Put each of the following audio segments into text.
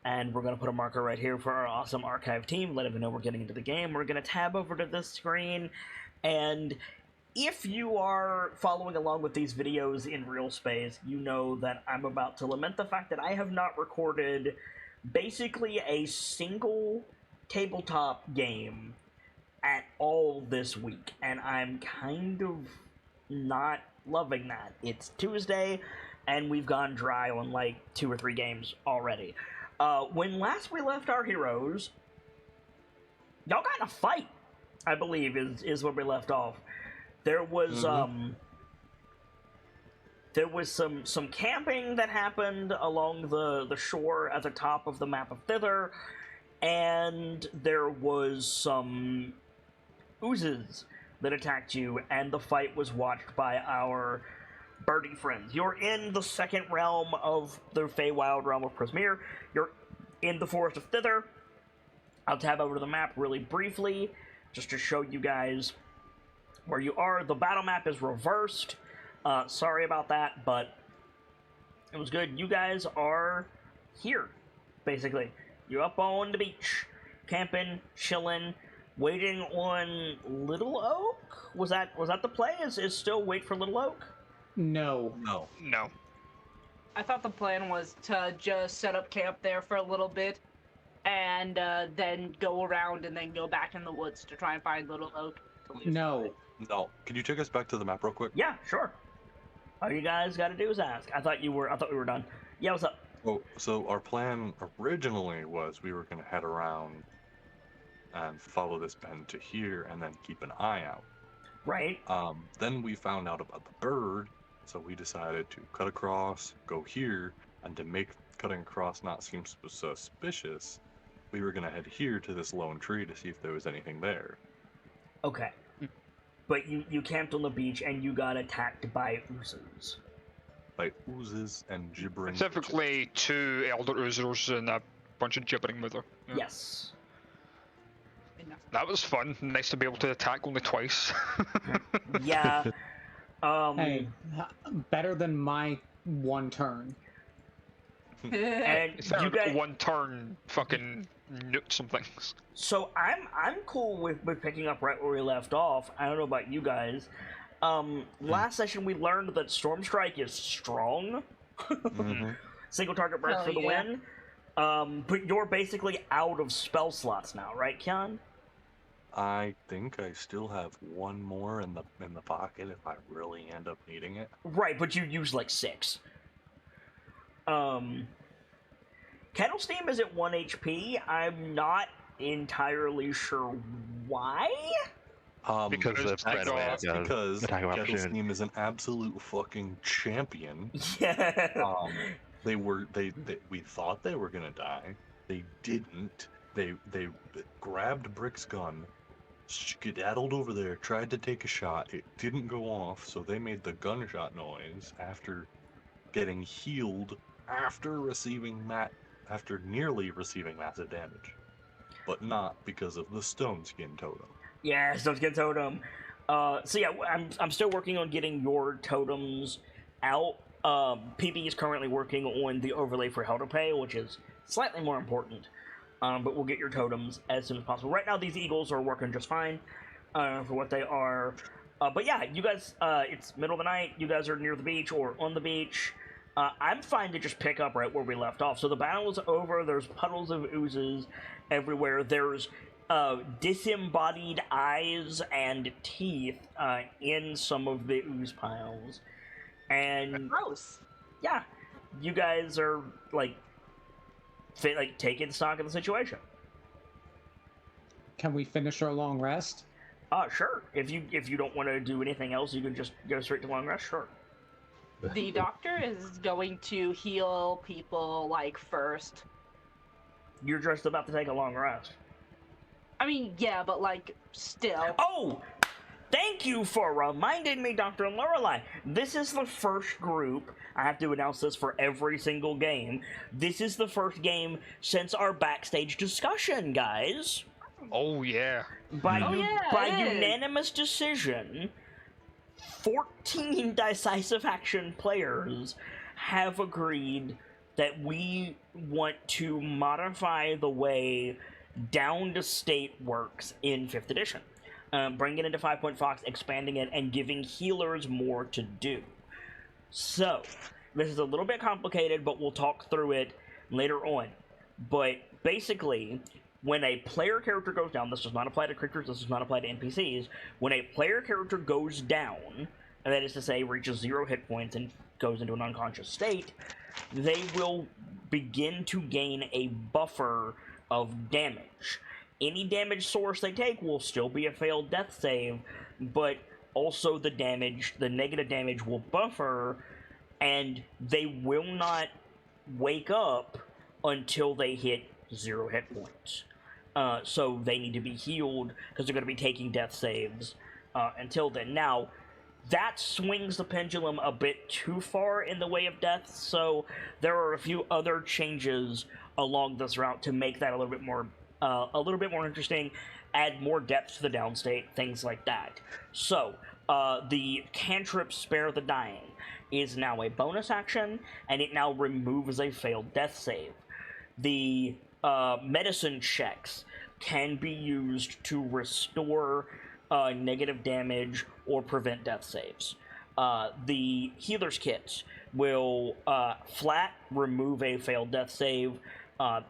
And we're going to put a marker right here for our awesome archive team, let them know we're getting into the game. We're going to tab over to this screen, and if you are following along with these videos in real space, you know that I'm about to lament the fact that I have not recorded basically a single tabletop game at all this week, and I'm kind of not loving that. It's Tuesday, and we've gone dry on like 2 or 3 games already. When last we left our heroes, y'all got in a fight, I believe, is where we left off. There was there was some camping that happened along the shore at the top of the map of Thither, and there was some oozes that attacked you, and the fight was watched by our birdie friends. You're in the second realm of the Feywild realm of Prismere. You're in the Forest of Thither. I'll tab over to the map really briefly, just to show you guys where you are. The battle map is reversed. Sorry about that, but it was good. You guys are here, basically. You're up on the beach, camping, chilling, waiting on Little Oak? Was that the play? Is still wait for Little Oak? No. I thought the plan was to just set up camp there for a little bit, and then go around and then go back in the woods to try and find Little Oak. No. No. Can you take us back to the map real quick? Yeah, sure. All you guys got to do is ask. I thought we were done. Yeah, what's up? Oh, so our plan originally was we were going to head around and follow this bend to here and then keep an eye out. Right. Then we found out about the bird, so we decided to cut across, go here, and to make cutting across not seem suspicious, we were going to head here to this lone tree to see if there was anything there. Okay. But you camped on the beach and you got attacked by oozes. By oozes and gibbering. Specifically 2 elder oozers and a bunch of gibbering mother. Yeah. Yes. That was fun. Nice to be able to attack only twice. Yeah. Hey, better than my one turn. And you guys, 1 turn fucking nuked some things. so I'm cool with picking up right where we left off. I don't know about you guys. Last session we learned that Storm Strike is strong. Single target burst for the win. But you're basically out of spell slots now, right, Kian? I think I still have 1 more in the pocket if I really end up needing it. Right, but you use like 6. Kettle Steam is at 1 HP. I'm not entirely sure why. Because that's right away. Because attack of Kettle opportunity. Steam is an absolute fucking champion. Yeah. We thought they were gonna die. They didn't. They grabbed Brick's gun, skedaddled over there, tried to take a shot. It didn't go off, so they made the gunshot noise after getting healed after nearly receiving massive damage, but not because of the stone skin totem. Yeah, Stone Skin Totem. So yeah, I'm still working on getting your totems out. PB is currently working on the overlay for Hell to Pay, which is slightly more important. But we'll get your totems as soon as possible. Right now, these eagles are working just fine for what they are. But yeah, you guys, it's middle of the night. You guys are near the beach or on the beach. I'm fine to just pick up right where we left off. So the battle is over. There's puddles of oozes everywhere. There's disembodied eyes and teeth in some of the ooze piles. And Gross. yeah, you guys are like taking stock of the situation. Can we finish our long rest? Sure. If you don't want to do anything else, you can just go straight to long rest. Sure. The doctor is going to heal people, like, first. You're just about to take a long rest. I mean, yeah, but, like, still. Oh! Thank you for reminding me, Dr. Lorelei. This is the first group. I have to announce this for every single game. This is the first game since our backstage discussion, guys. Oh, yeah. By it is. unanimous decision, 14 Dice-Icive Action players have agreed that we want to modify the way down to state works in 5th edition. Bringing it into 5.5, expanding it, and giving healers more to do. So, this is a little bit complicated, but we'll talk through it later on. But basically, when a player character goes down, this does not apply to creatures, this does not apply to NPCs, when a player character goes down, and that is to say reaches 0 hit points and goes into an unconscious state, they will begin to gain a buffer of damage. Any damage source they take will still be a failed death save, but also the negative damage will buffer, and they will not wake up until they hit 0 hit points. So they need to be healed, because they're going to be taking death saves until then. Now, that swings the pendulum a bit too far in the way of death, so there are a few other changes along this route to make that a little bit more interesting, add more depth to the downstate, things like that. So, the cantrip Spare the Dying is now a bonus action, and it now removes a failed death save. The medicine checks can be used to restore negative damage or prevent death saves. The healer's kits will flat remove a failed death save.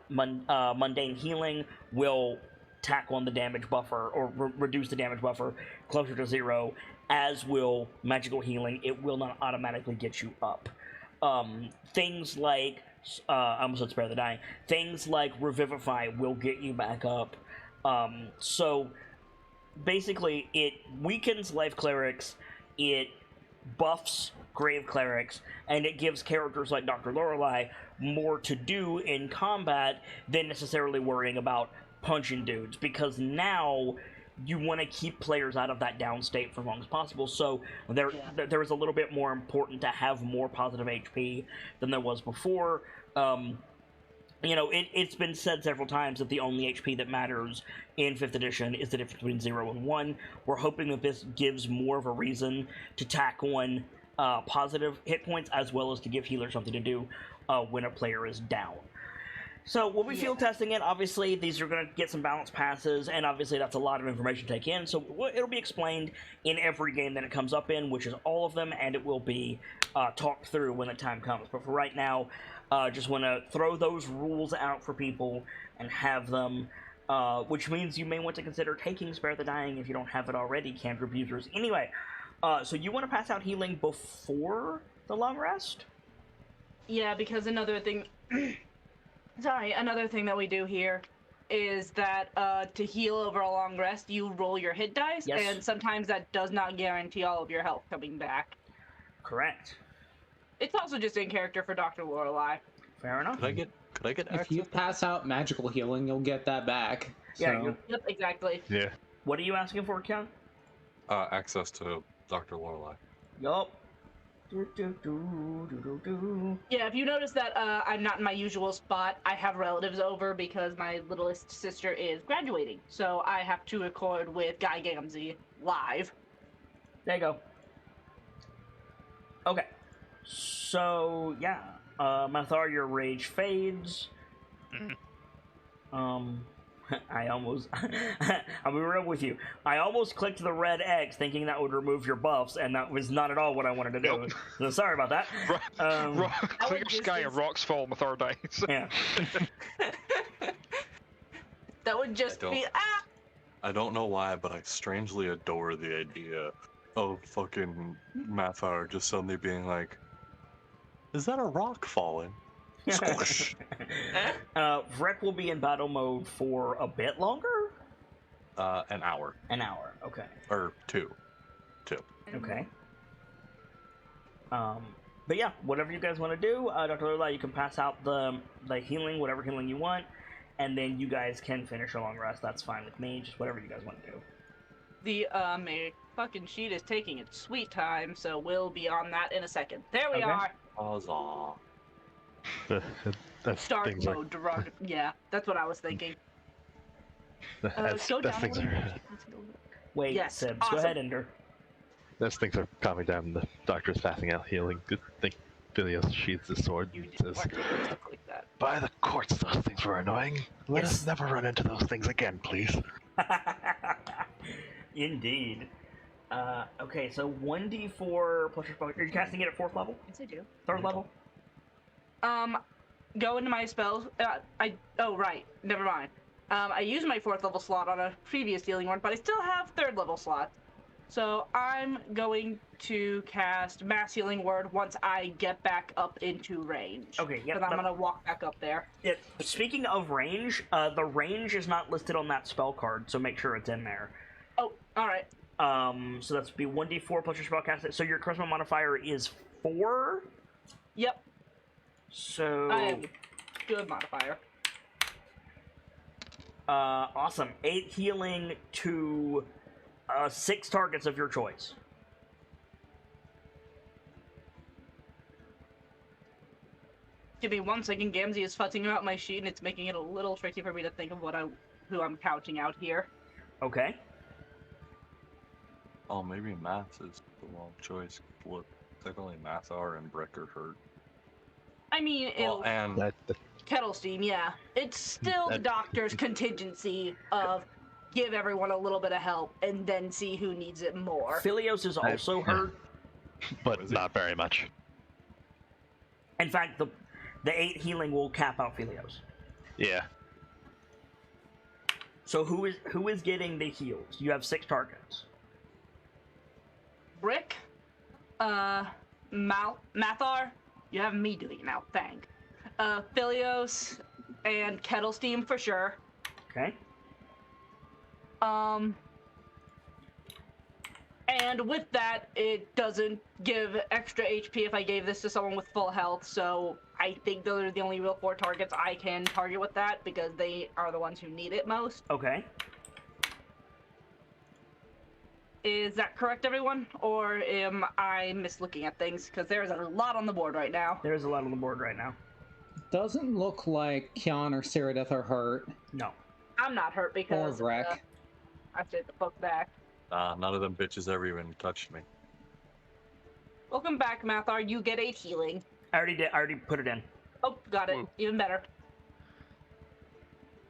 Mundane healing will tack on the damage buffer, or reduce the damage buffer closer to 0, as will magical healing. It will not automatically get you up. Things like, I almost said Spare the Dying, things like Revivify will get you back up. So, basically, it weakens Life Clerics, it buffs Grave Clerics, and it gives characters like Dr. Lorelei more to do in combat than necessarily worrying about punching dudes, because now you want to keep players out of that down state for as long as possible, so there is a little bit more important to have more positive HP than there was before. You know, it's been said several times that the only HP that matters in 5th edition is the difference between 0 and 1. We're hoping that this gives more of a reason to tack on positive hit points, as well as to give healers something to do when a player is down. So we'll be field testing it. Obviously, these are going to get some balance passes, and obviously that's a lot of information to take in. So it'll be explained in every game that it comes up in, which is all of them, and it will be talked through when the time comes. But for right now, just want to throw those rules out for people and have them, which means you may want to consider taking Spare the Dying if you don't have it already, cantrip users. Anyway, so you want to pass out healing before the long rest? Yeah, because another thing... another thing that we do here is that to heal over a long rest, you roll your hit dice, and sometimes that does not guarantee all of your health coming back. Correct. It's also just in character for Dr. Lorelei. Fair enough. Could I get If you pass out magical healing, you'll get that back. Yeah. So. Yep, exactly. Yeah. What are you asking for, Keon? Access to Dr. Lorelei. Yup. Yeah, if you notice that I'm not in my usual spot, I have relatives over because my littlest sister is graduating. So I have to record with Guy Gamzee live. There you go. Okay. So, yeah. Mathar, your rage fades. I'll be real with you. I almost clicked the red X thinking that would remove your buffs, and that was not at all what I wanted to do. Nope. So sorry about that. Clear sky and rocks fall with our dice. Yeah. That would just be... I don't know why, but I strangely adore the idea of fucking Mathar just suddenly being like, is that a rock falling? Squish. Vrek will be in battle mode for a bit longer? An hour. An hour, okay. Or two. Okay. But yeah, whatever you guys want to do, Dr. Lorelei, you can pass out the healing, whatever healing you want, and then you guys can finish a long rest. That's fine with me, just whatever you guys want to do. The fucking sheet is taking its sweet time, so we'll be on that in a second. There we are. Huzzah. Start mode. Yeah, that's what I was thinking. Wait, yes, Sibs, awesome. go ahead, Ender. Those things are calming down. The doctor's passing out healing. Good thing. Filios sheathes his sword You and didn't says, stuff like that. "By the courts, those things were annoying. Let us never run into those things again, please." Indeed. Okay, so 1d4 plus your spell. Are you casting it at 4th level? Yes, I do. 3rd level? Go into my spells. Oh, right. Never mind. I used my 4th level slot on a previous healing one, but I still have 3rd level slots. So I'm going to cast Mass Healing Word once I get back up into range. Okay, yep. Because I'm going to walk back up there. Yeah, speaking of range, the range is not listed on that spell card, so make sure it's in there. Oh, alright. So that's be 1d4 plus your spellcasting. So your charisma modifier is 4? Yep. So... I have a good modifier. Awesome. 8 healing to 6 targets of your choice. Give me 1 second. Gamzee is futzing about my sheet, and it's making it a little tricky for me to think of who I'm counting out here. Okay. Oh, maybe Mass is the wrong choice. Look, technically Mathar and Brick are hurt. I mean, Well, and Kettlestein, yeah. It's still the doctor's contingency of give everyone a little bit of help and then see who needs it more. Filios is also hurt. But not very much. In fact, the 8 healing will cap out Filios. Yeah. So who is getting the heals? You have 6 targets. Brick, Mathar, you have me doing it now, thank. Filios, and Kettlestein for sure. Okay. And with that, it doesn't give extra HP if I gave this to someone with full health, so I think those are the only real 4 targets I can target with that, because they are the ones who need it most. Okay. Is that correct, everyone? Or am I mislooking at things? Because there's a lot on the board right now. There's a lot on the board right now. Doesn't look like Kian or Cyrodiil are hurt. No. I'm not hurt because Or Vrek. I said the fuck back. none of them bitches ever even touched me. Welcome back, Mathar. You get 8 healing. I already put it in. Oh, got it. Whoa. Even better.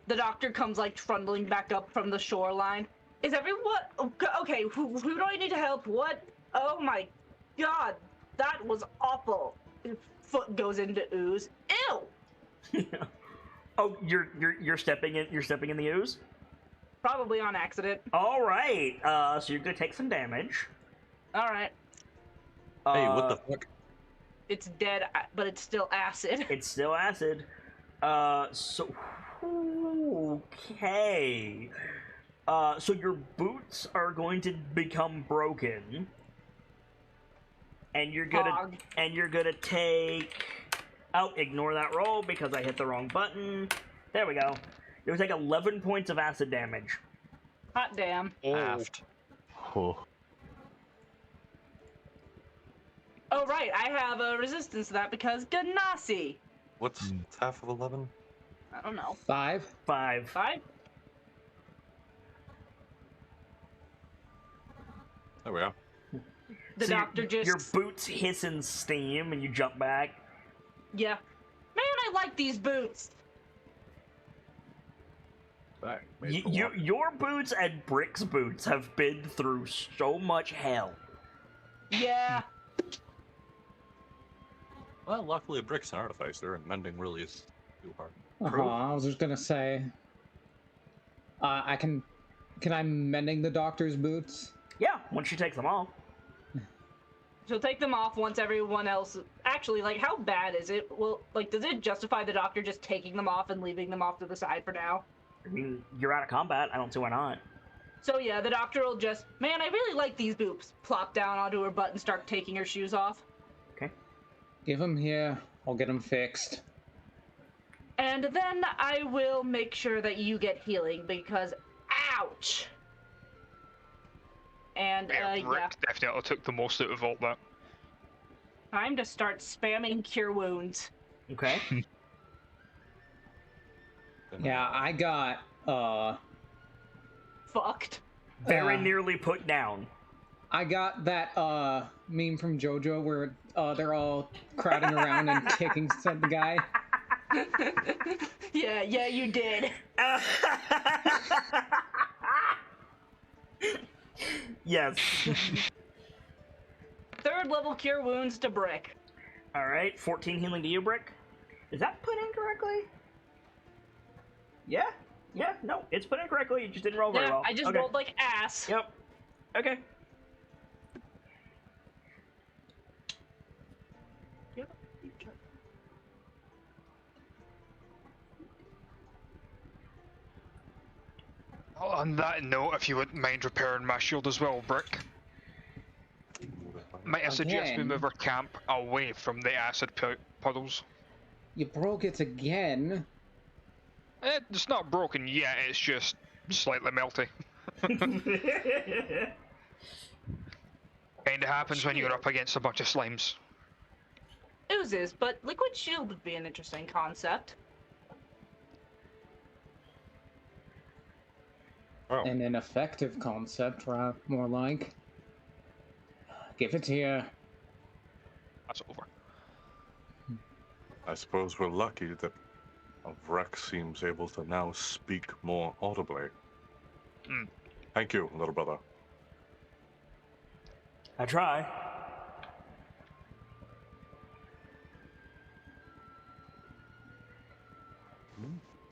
The doctor comes like trundling back up from the shoreline. Is everyone okay? Who do I need to help? What? Oh my god, that was awful. His foot goes into ooze. Ew. Oh, you're stepping in. You're stepping in the ooze. Probably on accident. All right. So you're gonna take some damage. All right. Hey, what the fuck? It's dead, but it's still acid. It's still acid. So okay. So your boots are going to become broken, and you're gonna take. Oh, ignore that roll because I hit the wrong button. There we go. You'll take 11 points of acid damage. Hot damn. Aft. Oh. Oh right, I have a resistance to that because Ganassi. What's half of 11? I don't know. 5? 5. 5? There we go. The So doctor just... Your boots hiss in steam and you jump back. Yeah. Man, I like these boots. Back. Your boots and Brick's boots have been through so much hell. Yeah. Well, luckily Brick's an artificer, and mending really is too hard. I was just gonna say. Can I mending the doctor's boots? Yeah, once she takes them off. She'll take them off once everyone else... Actually, like, how bad is it? Well, like, does it justify the doctor just taking them off and leaving them off to the side for now? I mean, you're out of combat. I don't see why not. So yeah, the doctor will just... Man, I really like these boots. Plop down onto her butt and start taking her shoes off. Okay. Give them here. I'll get them fixed. And then I will make sure that you get healing because... Ouch! And, Rick definitely took the most out of all that. Time to start spamming cure wounds. Okay. Yeah, I got, Fucked. Very nearly put down. I got that, meme from JoJo where it they're all crowding around and kicking the guy. Yeah, you did. Yes. 3rd level cure wounds to Brick. All right, 14 healing to you, Brick. Is that put in correctly? Yeah. No, it's put in correctly. You just didn't roll very well. I just rolled like ass. Yep. Okay. On that note, if you wouldn't mind repairing my shield as well, Brick. Might I suggest we Again? move our camp away from the acid puddles? You broke it again. It's not broken yet, it's just slightly melty. Kinda happens when you're up against a bunch of slimes. Oozes, but liquid shield would be an interesting concept. Oh, And an effective concept, more like. Give it here. That's over. I suppose we're lucky that Vrek seems able to now speak more audibly. Mm. Thank you, little brother. I try.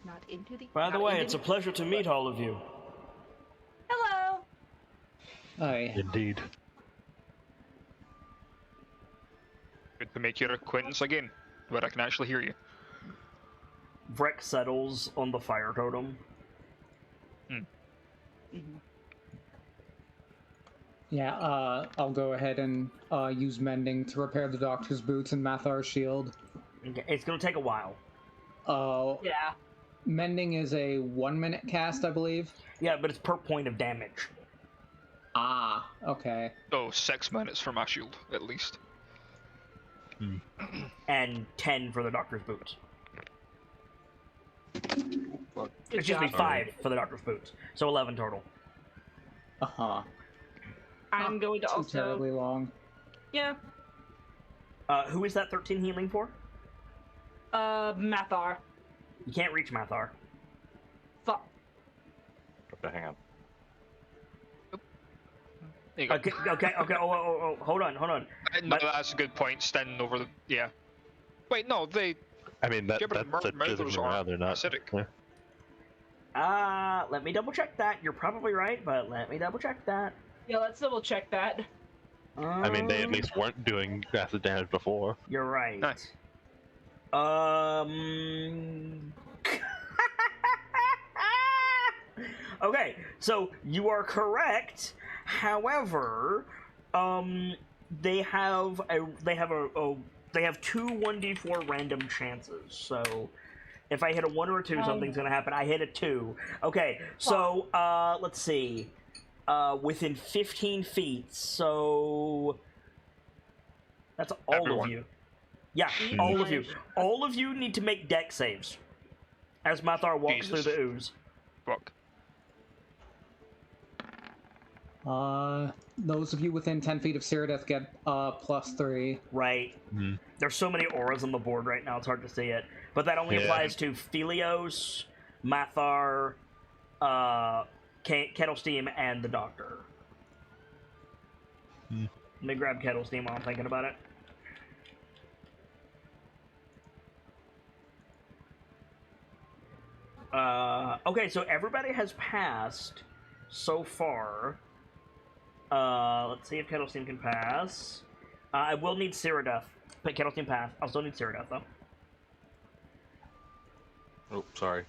Not into the. By the not way, into it's a the- pleasure to meet all of you. Hello. Aye. Indeed. Good to make your acquaintance again, where I can actually hear you. Vrek settles on the fire totem. Yeah, I'll go ahead and use mending to repair the doctor's boots and Mathar's shield. Okay, it's gonna take a while. Yeah. Mending is a 1-minute cast, I believe. Yeah, but it's per point of damage. Ah, okay. Oh, 6 minutes for my shield, at least. And 10 for the doctor's boots. Good Excuse me, job. 5 for the doctor's boots. So 11 total. Uh-huh. I'm going to Too also. terribly long. Yeah. Who is that 13 healing for? Mathar. You can't reach Mathar. Fuck. Okay, hang on. There you go. Okay. Oh, hold on. No, But- that's a good point. Standing over the Wait, no, they. I mean, Yeah, but that's a murderers doesn't are rather not. acidic. Yeah. Let me double check that. You're probably right, but let me double check that. Yeah, let's double check that. I mean, they at least weren't doing acid damage before. You're right. Nice. Okay, so you are correct. However, they have two 1d4 random chances. So if I hit a 1 or a 2, something's gonna happen. I hit a 2. Okay, so let's see. Within 15 feet, so that's all Everyone. of you. Yeah, all of you. All of you need to make dex saves as Mathar walks Jesus. through the ooze. Fuck. Those of you within 10 feet of Cyrodiil get +3. Right. There's so many auras on the board right now, it's hard to see it. But that only Yeah. applies to Philios, Mathar, Kettle Steam, and the Doctor. Let me grab Kettle Steam while I'm thinking about it. Okay, so everybody has passed so far. Let's see if Kettle Steam can pass. I will need Cyrodiil, but Kettle Steam pass. I'll still need Cyrodiil, though. Oh, sorry.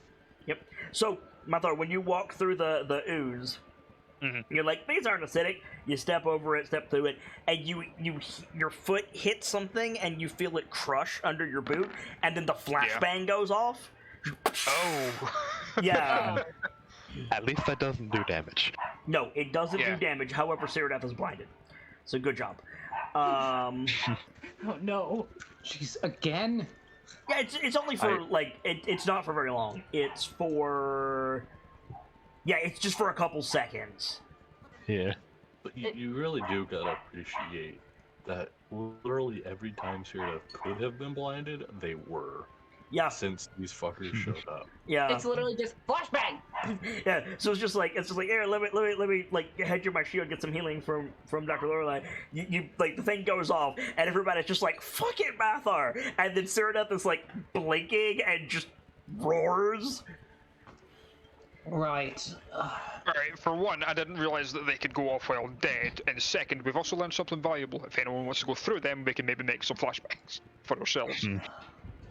Yep. So, Mathar, when you walk through the ooze, you're like, these aren't acidic. You step over it, step through it, and your foot hits something, and you feel it crush under your boot, and then the flashbang goes off. Oh. Yeah. At least that doesn't do damage. No, it doesn't do Yeah. damage. However, Cyrodiil is blinded. So good job. Oh no. Jeez, again? Yeah, it's only for it's not for very long. It's for it's just for a couple seconds. Yeah. But you really do gotta appreciate that literally every time Sirda could have been blinded, they were. Yeah. Since these fuckers showed up. Yeah. It's literally just flashbang. Yeah. So it's just like here, let me like head you my shield, get some healing from Dr. Lorelei. You like the thing goes off, and everybody's just like fuck it, Mathar, and then Cyrodiil is like blinking and just roars. Right. Alright, for one, I didn't realise that they could go off while dead, and second, we've also learned something valuable. If anyone wants to go through them, we can maybe make some flashbangs for ourselves.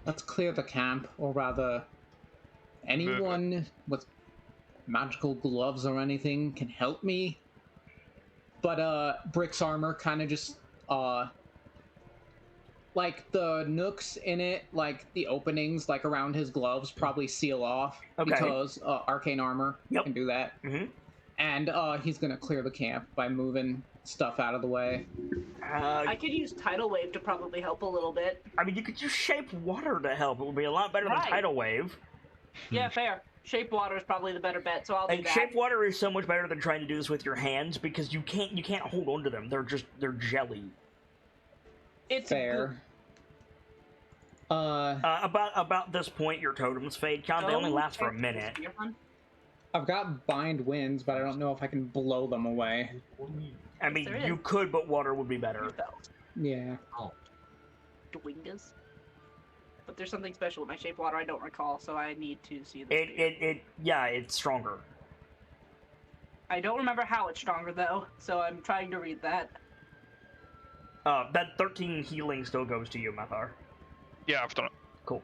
Let's clear the camp, or rather, anyone with magical gloves or anything can help me. But Brick's armor kind of just like the nooks in it, like the openings, like around his gloves, probably seal off because arcane armor can do that. Mm-hmm. And he's gonna clear the camp by moving stuff out of the way. I could use Tidal Wave to probably help a little bit. I mean, you could use Shape Water to help. It would be a lot better than Tidal Wave. Yeah, fair. Shape Water is probably the better bet, so I'll do that. Shape Water is so much better than trying to do this with your hands because you can't hold on to them. They're jelly. It's fair. About this point, your totems fade. Con, they only last for a minute. I've got Bind Winds, but I don't know if I can blow them away. I mean, you could, but water would be better. Yeah. Dwingas. But there's something special with my Shape Water I don't recall, so I need to see this. It's stronger. I don't remember how it's stronger though, so I'm trying to read that. That 13 healing still goes to you, Mathar. Yeah, I've done it. Cool.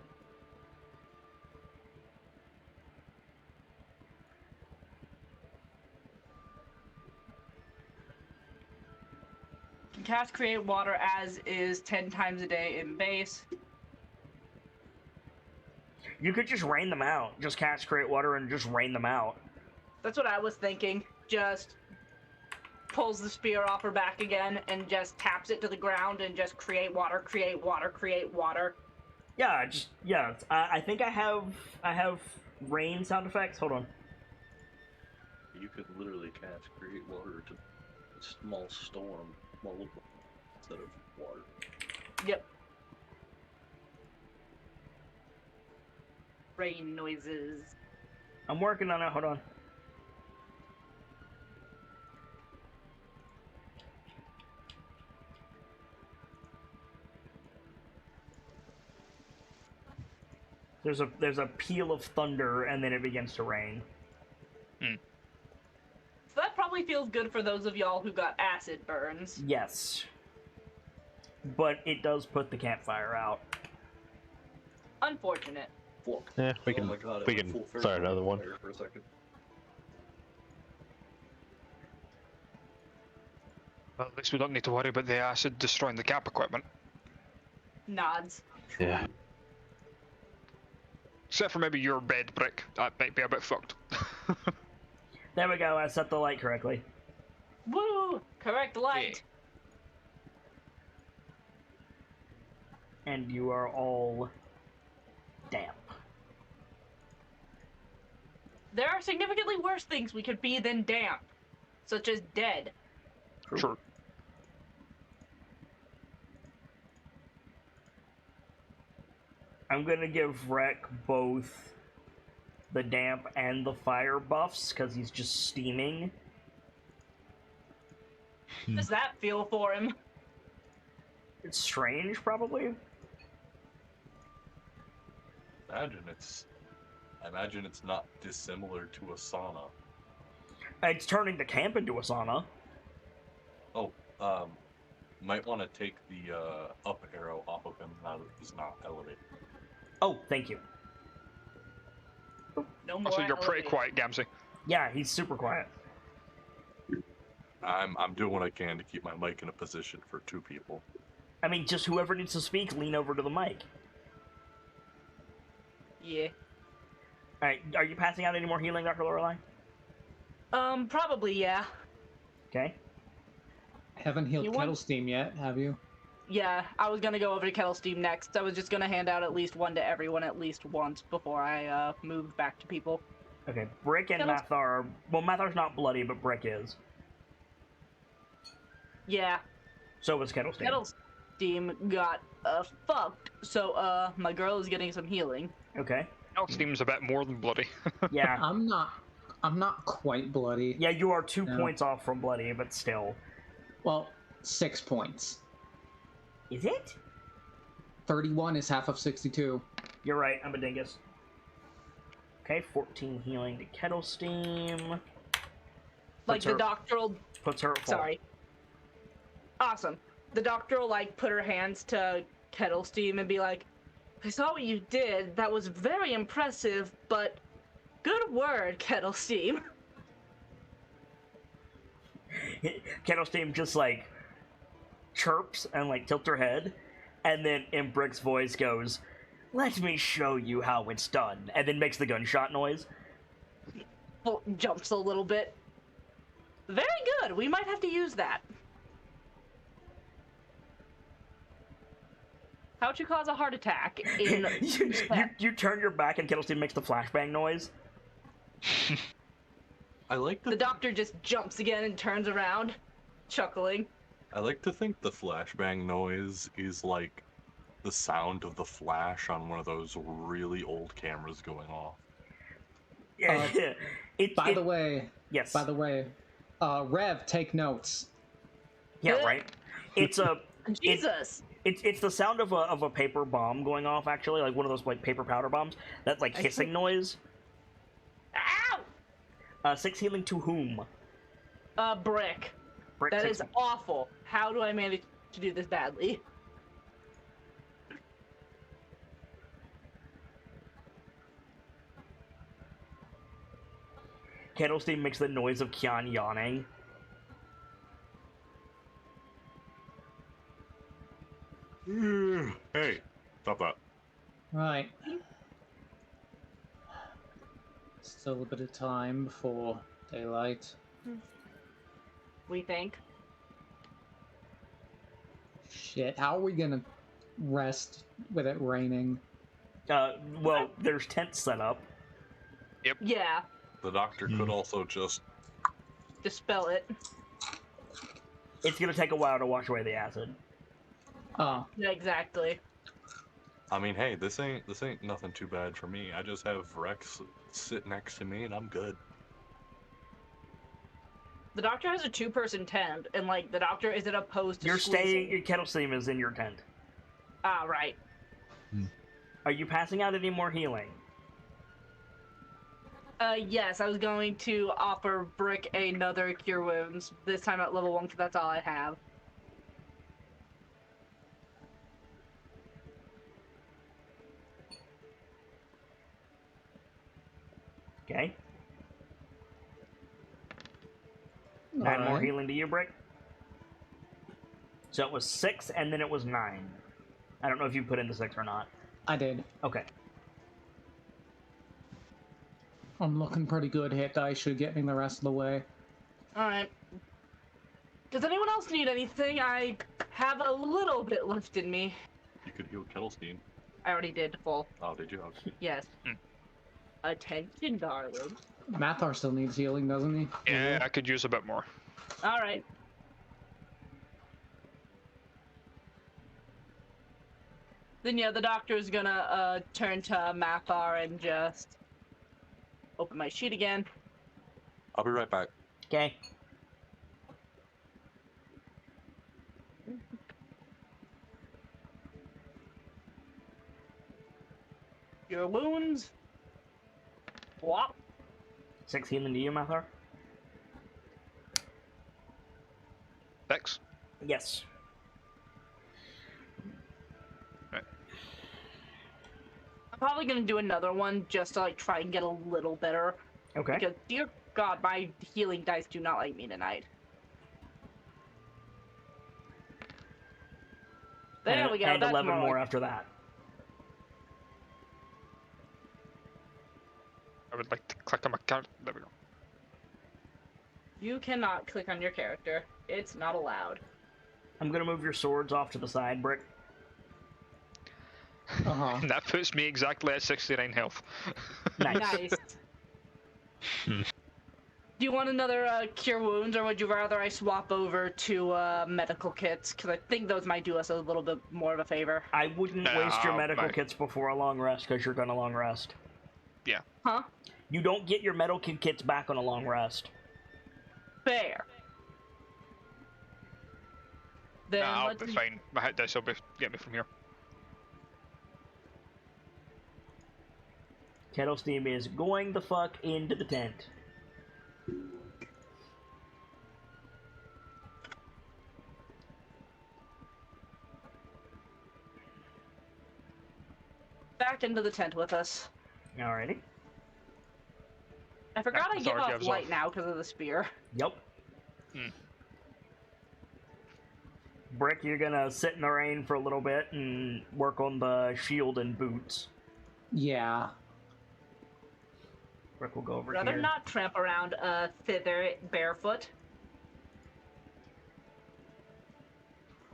Can cast Create Water as is 10 times a day in base. You could just rain them out. Just cast Create Water and just rain them out. That's what I was thinking. Just pulls the spear off her back again and just taps it to the ground and just create water, create water, create water. Yeah, I think I have rain sound effects. Hold on. You could literally cast Create Water to a small storm, instead of water. Yep. Rain noises. I'm working on it. Hold on. There's a peal of thunder, and then it begins to rain. So that probably feels good for those of y'all who got acid burns. Yes. But it does put the campfire out. Unfortunate. Yeah, we can start another one. For a second. Well, at least we don't need to worry about the acid destroying the camp equipment. Nods. Yeah. Except for maybe your bed, Brick. That might be a bit fucked. There we go, I set the light correctly. Woo! Correct light! Yeah. And you are all damp. There are significantly worse things we could be than damp, such as dead. Sure. I'm gonna give Rek both the damp and the fire buffs, because he's just steaming. How does that feel for him? It's strange, probably. I imagine it's not dissimilar to a sauna. It's turning the camp into a sauna. Oh, might want to take the up arrow off of him now that he's not elevated. Oh, thank you. No more. Also, you're pretty quiet, Gamsey. Yeah, he's super quiet. I'm doing what I can to keep my mic in a position for two people. I mean, just whoever needs to speak, lean over to the mic. Yeah. Alright, are you passing out any more healing, Dr. Lorelei? Probably, yeah. Okay. Haven't healed Kettle Steam yet, have you? Yeah, I was gonna go over to Kettle Steam next. I was just gonna hand out at least one to everyone at least once before I moved back to people. Okay, Brick and Mathar... Well, Mathar's not bloody, but Brick is. Yeah. So was Kettle Steam. Steam got fucked, so my girl is getting some healing. Okay. Kettle Steam's a bit more than bloody. Yeah. I'm not quite bloody. Yeah, you are 2 No. points off from bloody, but still. Well, 6 points. Is it? 31 is half of 62. You're right, I'm a dingus. Okay, 14 healing to Kettle Steam. Like, the doctor will... Puts her at full. Sorry. Awesome. The doctor will, like, put her hands to Kettle Steam and be like, I saw what you did. That was very impressive, but good word, Kettle Steam. Kettle Steam just, like, chirps and, like, tilts her head, and then in Brick's voice goes, let me show you how it's done, and then makes the gunshot noise. Well, jumps a little bit. Very good. We might have to use that. How'd you cause a heart attack in... you turn your back and Kettle Steam makes the flashbang noise. I like The doctor just jumps again and turns around, chuckling. I like to think the flashbang noise is like the sound of the flash on one of those really old cameras going off. Yeah. By the way, yes. By the way, Rev, take notes. Yeah, right. It's a Jesus. It's the sound of a paper bomb going off. Actually, like one of those like paper powder bombs. That like hissing noise. Ow! 6 healing to whom? Brick. Brick That 6. is awful. How do I manage to do this badly? Kettle Steam makes the noise of Kian yawning. Hey, stop that. Right. Still a bit of time before daylight. We think. Shit, how are we gonna rest with it raining? Well, there's tents set up. Yeah. The doctor could also just... Dispel it. It's gonna take a while to wash away the acid. Oh, Yeah, exactly. I mean, hey, this ain't nothing too bad for me. I just have Rex sit next to me and I'm good. The doctor has a 2-person tent, and like the doctor isn't opposed to You're squeezing. staying. Your Kettle Steam is in your tent. Ah, right. Are you passing out any more healing? Yes, I was going to offer Brick another Cure Wounds, this time at level 1, because that's all I have. Okay. 9 more alright. healing to you, Brick. So it was 6, and then it was 9. I don't know if you put in the 6 or not. I did. Okay. I'm looking pretty good. Hit dice should get me the rest of the way. Alright. Does anyone else need anything? I have a little bit left in me. You could heal Kettle Steam. I already did full. Oh, did you? Okay. Yes. Attention, darling. Mathar still needs healing, doesn't he? Yeah, I could use a bit more. Alright. Then yeah, the doctor's gonna turn to Mathar and just open my sheet again. I'll be right back. Okay. Your wounds. Whop. 6 healing to you, Mathar? 6. Yes. I'm probably gonna do another one just to like try and get a little better. Okay. Because dear God, my healing dice do not like me tonight. There we go. And That's 11 more more like- after that. I would like to click on my character. There we go. You cannot click on your character. It's not allowed. I'm gonna move your swords off to the side, Brick. Uh-huh. And that puts me exactly at 69 health. Nice. Nice. Do you want another cure wounds, or would you rather I swap over to medical kits? Because I think those might do us a little bit more of a favor. I wouldn't waste your medical mate. kits before a long rest, because you're going to long rest. Yeah. Huh? You don't get your medical kits back on a long rest. Fair. Then I'll let's be fine. My hit dice will get me from here. Kettle Steam is going the fuck into the tent. back into the tent with us. Alrighty. I forgot I get off gives light off. now because of the spear. Yep. Brick, you're gonna sit in the rain for a little bit and work on the shield and boots. Yeah. Brick will go over Rather here. not tramp around thither barefoot.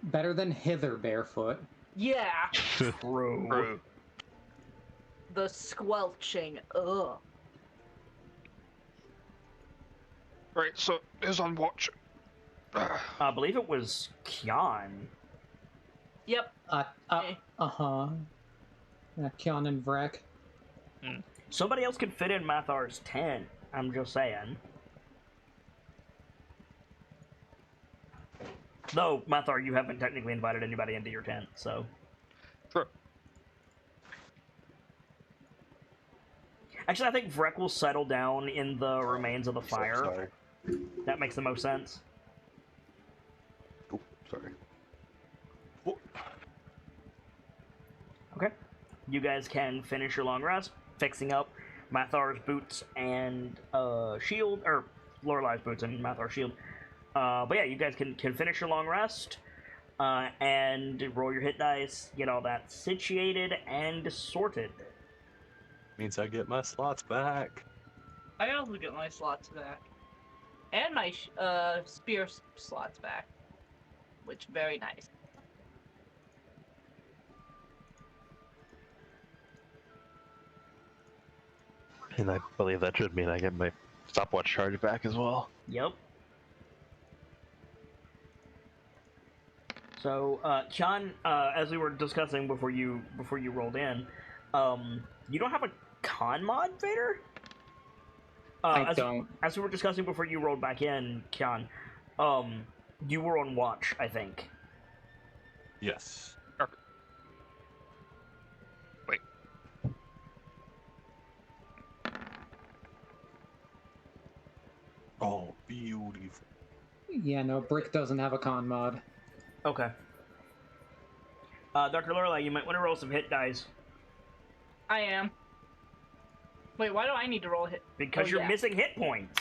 Better than hither barefoot. Yeah, True. the squelching. Ugh. Right, so who's on watch? I believe it was Kian. Yep. Uh-huh. Kion and Vrek. Somebody else could fit in Mathar's tent. I'm just saying. Though, Mathar, you haven't technically invited anybody into your tent, so... Sure. Actually, I think Vrek will settle down in the remains of the fire. Sorry. That makes the most sense. Oh, sorry. Okay. You guys can finish your long rest, fixing up Mathar's boots and shield, or Lorelai's boots and Mathar's shield. But yeah, you guys can finish your long rest, and roll your hit dice, get all that situated and sorted. Means I get my slots back. I also get my slots back. And my spear slots back. Which, very nice. And I believe that should mean I get my stopwatch charge back as well. Yep. So, Kian, as we were discussing before you rolled in, you don't have a con mod, Vader? I don't. As we were discussing before you rolled back in, Kian, you were on watch, I think. Yes. Okay. Wait. Oh, beautiful. Yeah, no, Brick doesn't have a con mod. Okay. Dr. Lorelei, you might want to roll some hit dice. I am. Wait, why do I need to roll a hit? Because Oh, you're yeah. missing hit points.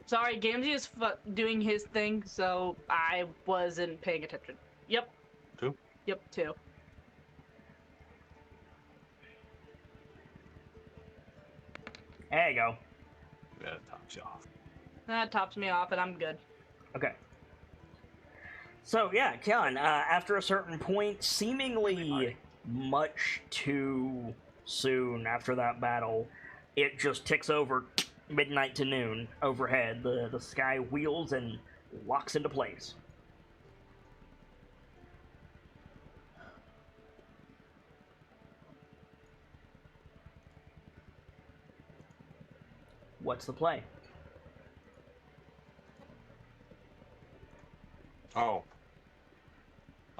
Sorry, Gamgee is doing his thing, so I wasn't paying attention. Yep. 2? Yep, 2. There you go. Yeah, it tops you off. That tops me off, and I'm good. Okay. So, yeah, Kian, after a certain point, seemingly much too soon after that battle, it just ticks over midnight to noon overhead. The sky wheels and locks into place. What's the play? Oh.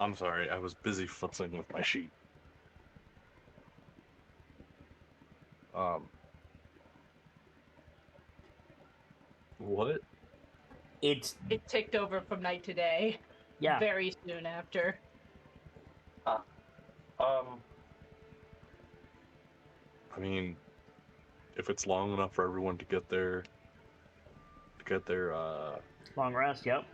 I'm sorry, I was busy futzing with my sheet. What? It's, It ticked over from night to day. yeah. Very soon after. I mean, if it's long enough for everyone to get their, Long rest, yep.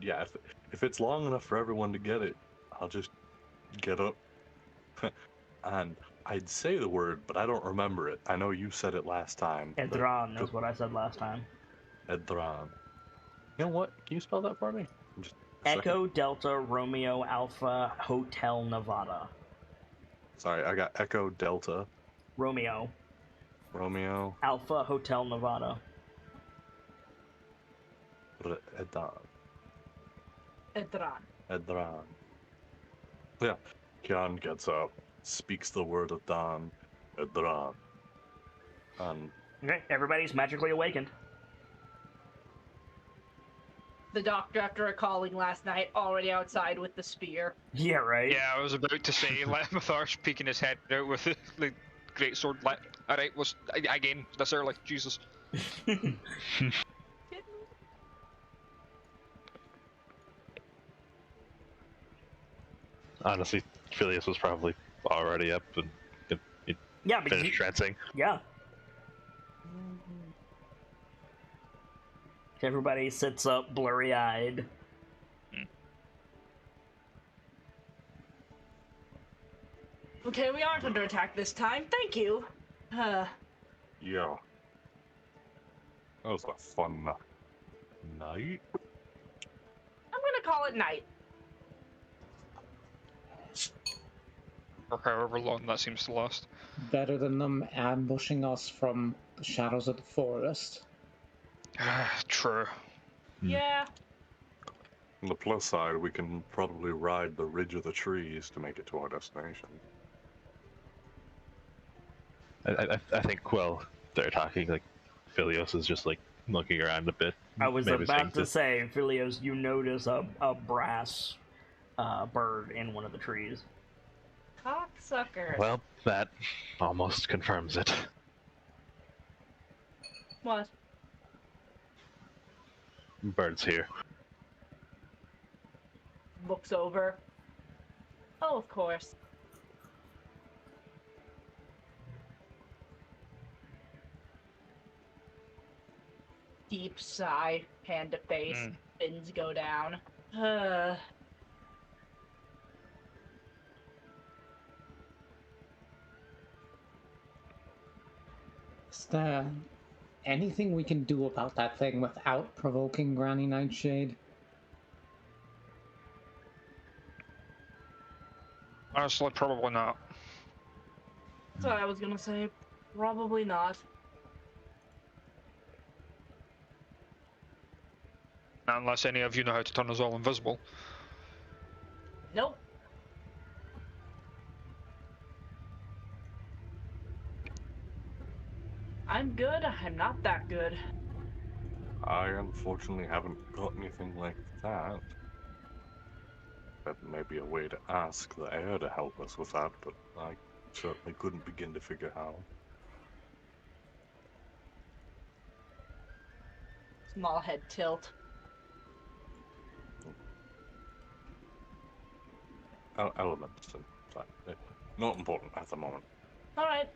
yeah, if it's long enough for everyone to get it, I'll just get up. And I'd say the word, but I don't remember it. I know you said it last time. Edran is what I said last time. Edran. You know what? Can you spell that for me? Just a second. Echo Delta Romeo Alpha Hotel Nevada. Sorry, I got Echo Delta Romeo Romeo Alpha Hotel Nevada. Edran. Edran. Yeah. Kian gets up, speaks the word of dawn, Edran. And Okay, everybody's magically awakened. The doctor, after calling last night, already outside with the spear. Yeah, right? Yeah, I was about to say, Letmathar's peeking his head out with the great sword. Alright, again, this early. Jesus. Honestly, Phileas was probably already up and Yeah, because finished trancing. yeah. Everybody sits up, blurry-eyed. Okay, we aren't under attack this time. Thank you. yeah. That was a fun night. I'm gonna call it night. Or however long that seems to last. Better than them ambushing us from the shadows of the forest. True. Yeah. On the plus side, we can probably ride the ridge of the trees to make it to our destination. I think, well, they're talking, like, Phileas is just, like, looking around a bit. I was maybe about to say, Philios, you notice a brass bird in one of the trees. Cocksucker. Well, that almost confirms it. What? Bird's here. Looks over. Oh, of course. Deep sigh, hand to face, fins go down. Is there anything we can do about that thing without provoking Granny Nightshade? Honestly, probably not. That's what I was gonna say. Probably not. Not unless any of you know how to turn us all invisible. Nope. I'm good. I'm not that good. I unfortunately haven't got anything like that. That may be a way to ask the heir to help us with that, but I certainly couldn't begin to figure how. Small head tilt. Elements and that. Not important at the moment. Alright.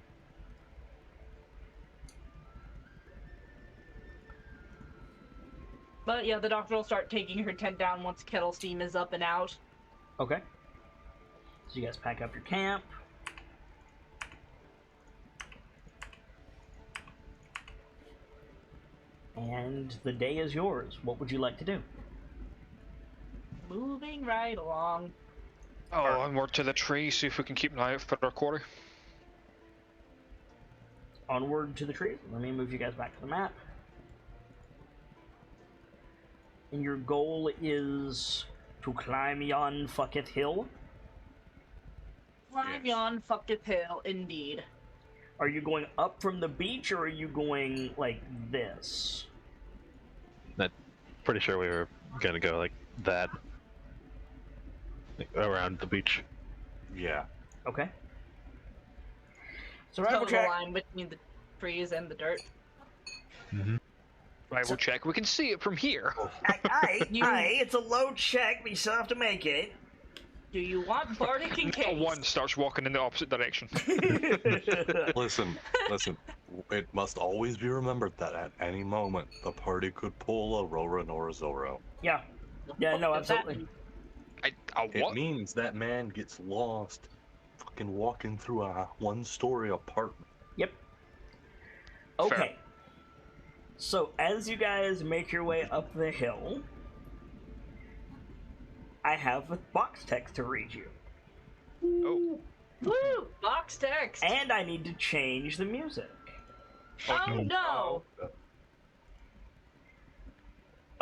But yeah, the doctor will start taking her tent down once kettle steam is up and out. Okay. So you guys pack up your camp. And the day is yours. What would you like to do? Moving right along. Oh, onward to the tree, see if we can keep an eye out for our quarry. Onward to the tree. Let me move you guys back to the map. And your goal is to climb yon fucketh hill? Climb yon fucketh hill, indeed. Are you going up from the beach, or are you going like this? Pretty sure we were gonna go like that. Like, around the beach. Yeah. Okay. Survival Total check. line between the trees and the dirt. Survival check. We can see it from here. Aye, it's a low check, but you still have to make it. Do you want Bardic in A case? one starts walking in the opposite direction. Listen. It must always be remembered that at any moment the party could pull a Roran or a Zoro. Yeah. Yeah, no, Does that absolutely. mean? It What? means that man gets lost fucking walking through a one-story apartment. Yep. Okay. So, as you guys make your way up the hill, I have a box text to read you. Oh. Woo! Box text! And I need to change the music. Oh no!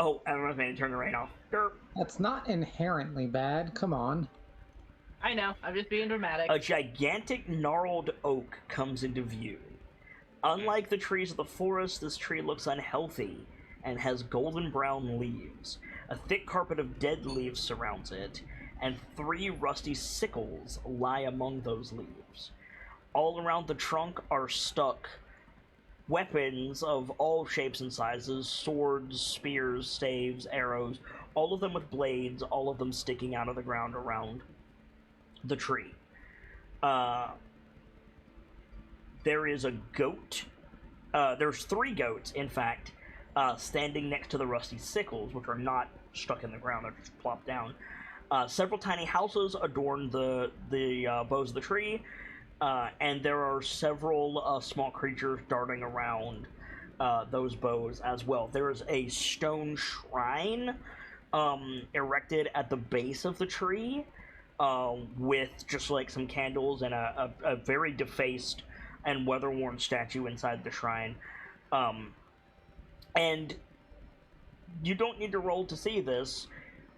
Oh, I was going to turn the rain off. Derp. That's not inherently bad. Come on. I know. I'm just being dramatic. A gigantic gnarled oak comes into view. Unlike the trees of the forest, this tree looks unhealthy and has golden brown leaves. A thick carpet of dead leaves surrounds it, and 3 rusty sickles lie among those leaves. All around the trunk are stuck weapons of all shapes and sizes: swords, spears, staves, arrows, all of them with blades, all of them sticking out of the ground around the tree. There is a goat. There's 3 goats, in fact, standing next to the rusty sickles, which are not stuck in the ground, they're just plopped down. Several tiny houses adorn the boughs of the tree, and there are several small creatures darting around those boughs as well. There is a stone shrine erected at the base of the tree, with just like some candles and a very defaced and weather-worn statue inside the shrine. And you don't need to roll to see this.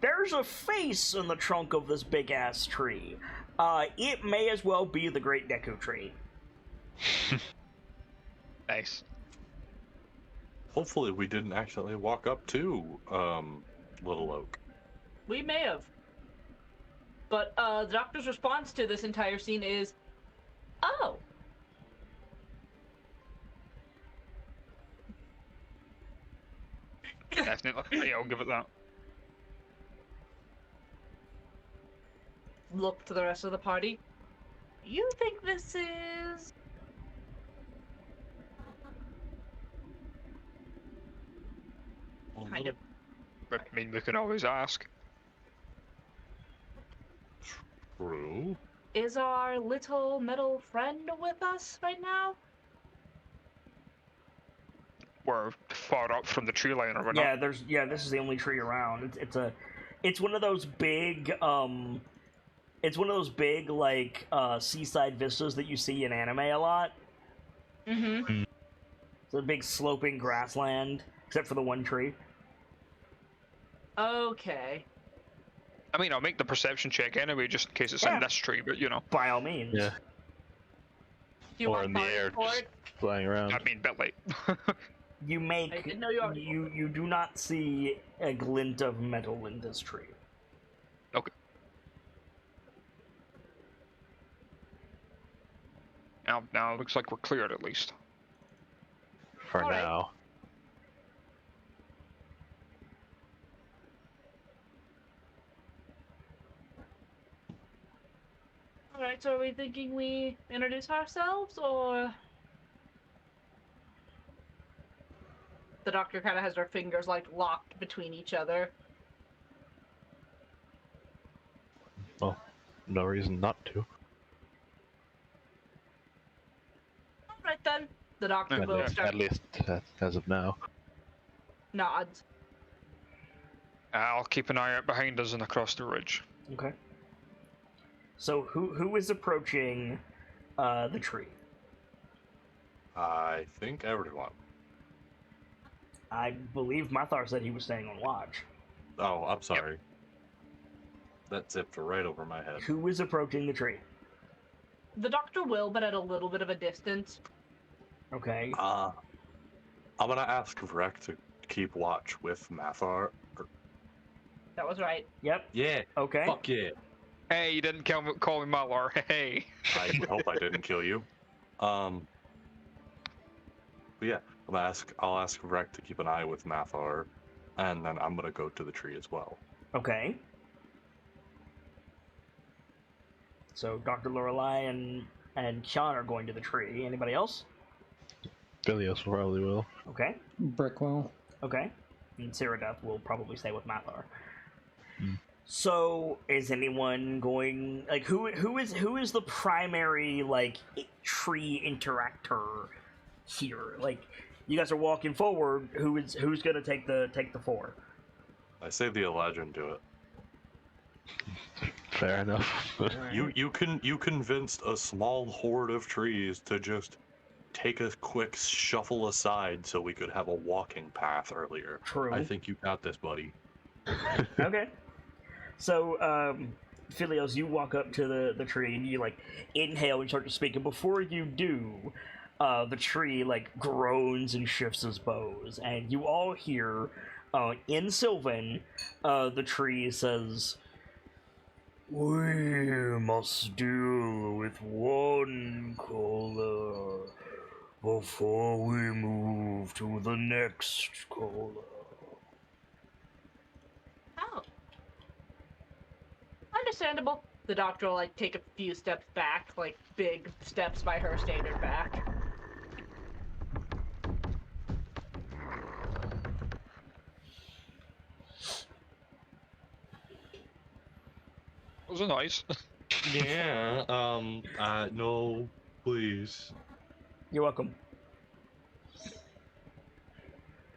There's a face in the trunk of this big-ass tree. It may as well be the Great Deku Tree. Nice. Hopefully we didn't accidentally walk up to Little Oak. We may have. But the doctor's response to this entire scene is, oh. Definitely. Yeah, I'll give it that. Look to the rest of the party. You think this is... kind of... I mean, we can always ask. True. Is our little metal friend with us right now? We're far up from the tree line, or we're Yeah, not. this is the only tree around. It's one of those big like seaside vistas that you see in anime a lot. Mm-hmm. It's a big sloping grassland, except for the one tree. Okay. I mean, I'll make the perception check anyway, just in case it's in this tree, but you know. By all means. Yeah. Do you Or want in the party air, support? just flying around. I mean, bit late. You I make didn't know you already you do not see a glint of metal in this tree. Okay. Now it looks like we're cleared at least. For All right. now. Alright, so are we thinking we introduce ourselves, or... The doctor kind of has her fingers, like, locked between each other. Well, no reason not to. Alright then. The doctor Yeah, will yeah. start At least as of now. nods. I'll keep an eye out behind us and across the ridge. Okay. So who is approaching the tree? I think everyone. I believe Mathar said he was staying on watch. Oh, I'm sorry. That zipped right over my head. Who is approaching the tree? The doctor will, but at a little bit of a distance. Okay. I'm gonna ask Vrek to keep watch with Mathar. That was right. Yep. Yeah. Okay. Fuck yeah. Hey, you didn't call me Malar. Hey. I hope I didn't kill you. But yeah, I'll ask Vrek to keep an eye with Mathar, and then I'm gonna go to the tree as well. Okay. So Dr. Lorelei and Sean are going to the tree. Anybody else? Bilios probably will. Okay. Brickwell. Okay. And Ceradeath will probably stay with Mathar. Hmm. So is anyone going, like, who is the primary, like, tree interactor here? Like, you guys are walking forward, who's gonna take the 4? I say the legend do it. Fair enough. You convinced a small horde of trees to just take a quick shuffle aside so we could have a walking path earlier. True. I think you got this, buddy. Okay. So, Philios, you walk up to the tree and you like inhale and start to speak, and before you do, the tree like groans and shifts its boughs, and you all hear, in Sylvan, the tree says, "We must deal with one color before we move to the next color." Oh. Understandable. The doctor will like take a few steps back, like big steps by her standard back. Those are nice. Yeah, no, please. You're welcome.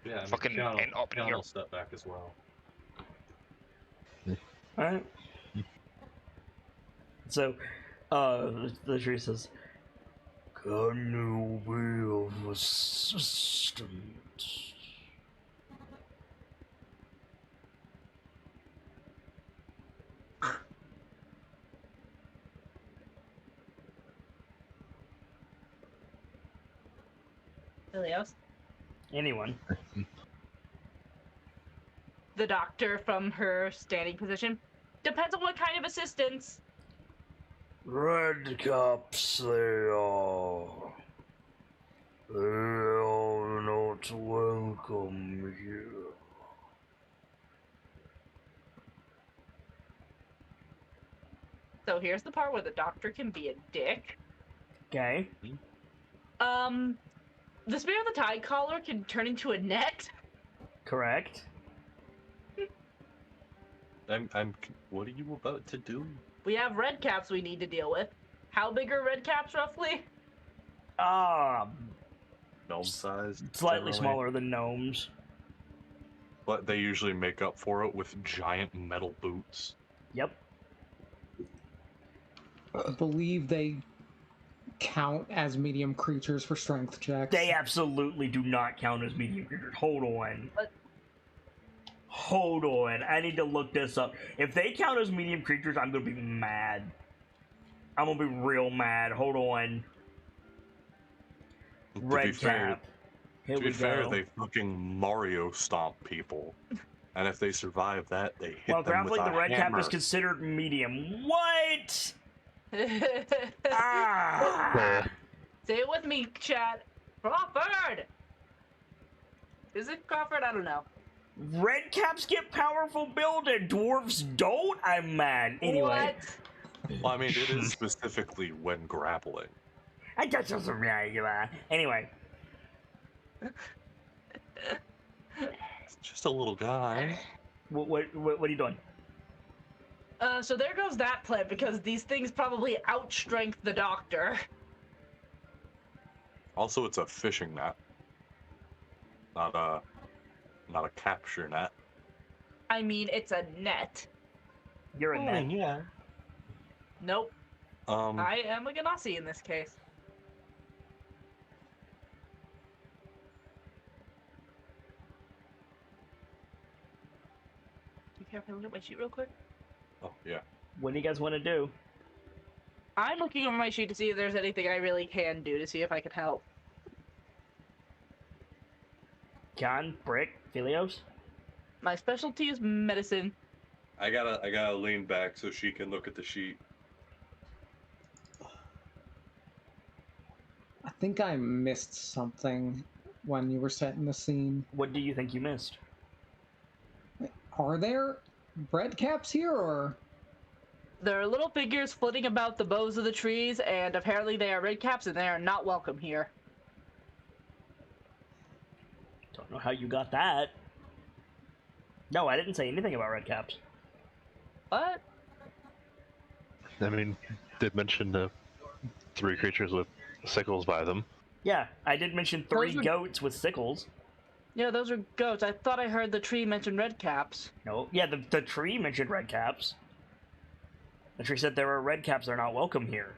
Yeah, Fucking end up in here. I'll step back as well. Alright. So, the tree says, "Can you be of assistance?" Philios? Anyone. The doctor from her standing position. Depends on what kind of assistance. Red caps they are. They are not welcome here. So here's the part where the doctor can be a dick. Okay. The Spear of the Tide collar can turn into a net. Correct. What are you about to do? We have red caps we need to deal with. How big are red caps, roughly? Gnome sized? Slightly smaller than gnomes. But they usually make up for it with giant metal boots. Yep. I believe they count as medium creatures for strength checks. They absolutely do not count as medium creatures. Hold on. What? Hold on. I need to look this up. If they count as medium creatures, I'm gonna be mad. I'm gonna be real mad. Hold on. Red cap. Here To we be fair, go. they fucking Mario stomp people. And if they survive that, they hit Well, them with grappling a the red hammer. cap is considered medium. What? Ah! Say it with me, chat. Crawford! Is it Crawford? I don't know. Red caps get powerful build and dwarves don't? I'm mad. Anyway. What? Well, I mean, it is specifically when grappling. I just was regular. Anyway. It's just a little guy. What are you doing? So there goes that plan, because these things probably outstrength the doctor. Also, it's a fishing net. Not a capture net. I mean, it's a net. You're a net. Yeah. Nope. I am a Ganassi in this case. You care if I look at my sheet real quick? Oh, yeah. What do you guys want to do? I'm looking over my sheet to see if there's anything I really can do to see if I can help. John, Brick, Philios? My specialty is medicine. I gotta lean back so she can look at the sheet. I think I missed something when you were setting the scene. What do you think you missed? Are there red caps here, or...? There are little figures flitting about the boughs of the trees, and apparently they are red caps, and they are not welcome here. Don't know how you got that. No, I didn't say anything about red caps. What? I mean, did mention the 3 creatures with sickles by them. Yeah, I did mention 3 Those are- goats with sickles. Yeah, those are goats. I thought I heard the tree mention red caps. No, yeah, the tree mentioned red caps. The tree said there are red caps, they're not welcome here.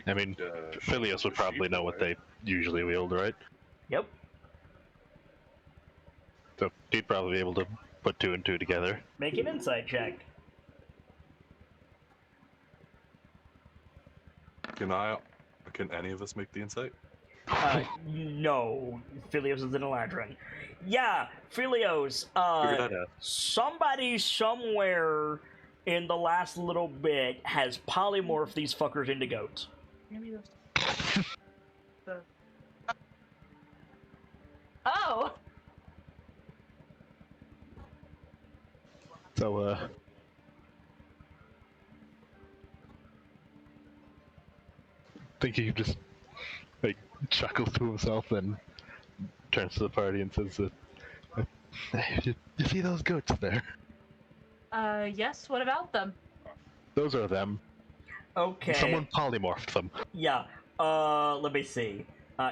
I mean, Phileas would probably know what they usually wield, right? Yep. So he'd probably be able to put 2 and 2 together. Make an insight check. Can any of us make the insight? No. Philios is an Eladrin. Yeah, Philios, Figured that out. somebody somewhere in the last little bit has polymorphed these fuckers into goats. Oh! So, I think he just, like, chuckles to himself, then turns to the party and says, "Hey, you see those goats there? Yes, what about them? Those are them. Okay. Someone polymorphed them." Yeah. Let me see.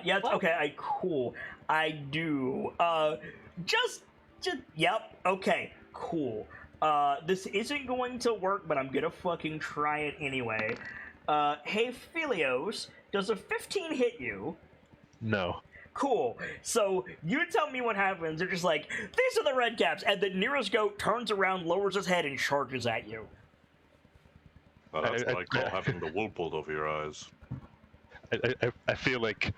Yeah, What? okay, cool. I do. Just, yep, okay, cool. This isn't going to work, but I'm gonna fucking try it anyway. Hey, Philios, does a 15 hit you? No. Cool. So, you tell me what happens. They're just like, these are the red caps, and the nearest goat turns around, lowers his head, and charges at you. Well, that's what I call having the wool pulled over your eyes. I feel like,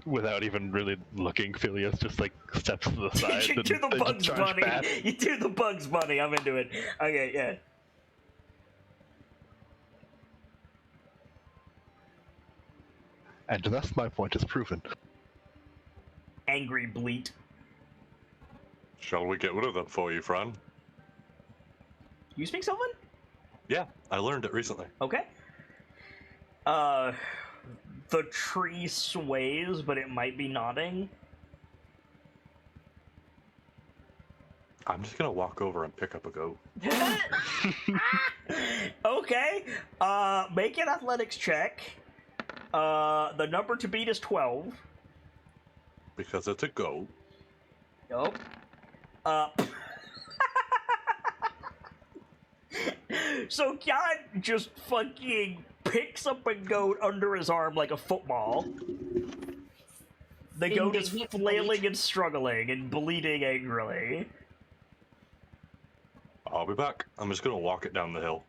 without even really looking, Phileas just, like, steps to the side. You do the and Bugs charge Bunny. back. You do the Bugs Bunny. I'm into it. Okay, yeah. And thus my point is proven. Angry bleat. Shall we get rid of them for you, Fran? You speak Sylvan? Yeah, I learned it recently. Okay. The tree sways, but it might be nodding. I'm just gonna walk over and pick up a goat. Okay. Make an athletics check. The number to beat is 12. Because it's a goat. Nope. So God just fucking picks up a goat under his arm like a football. The goat is flailing and struggling and bleeding angrily. I'll be back. I'm just gonna walk it down the hill.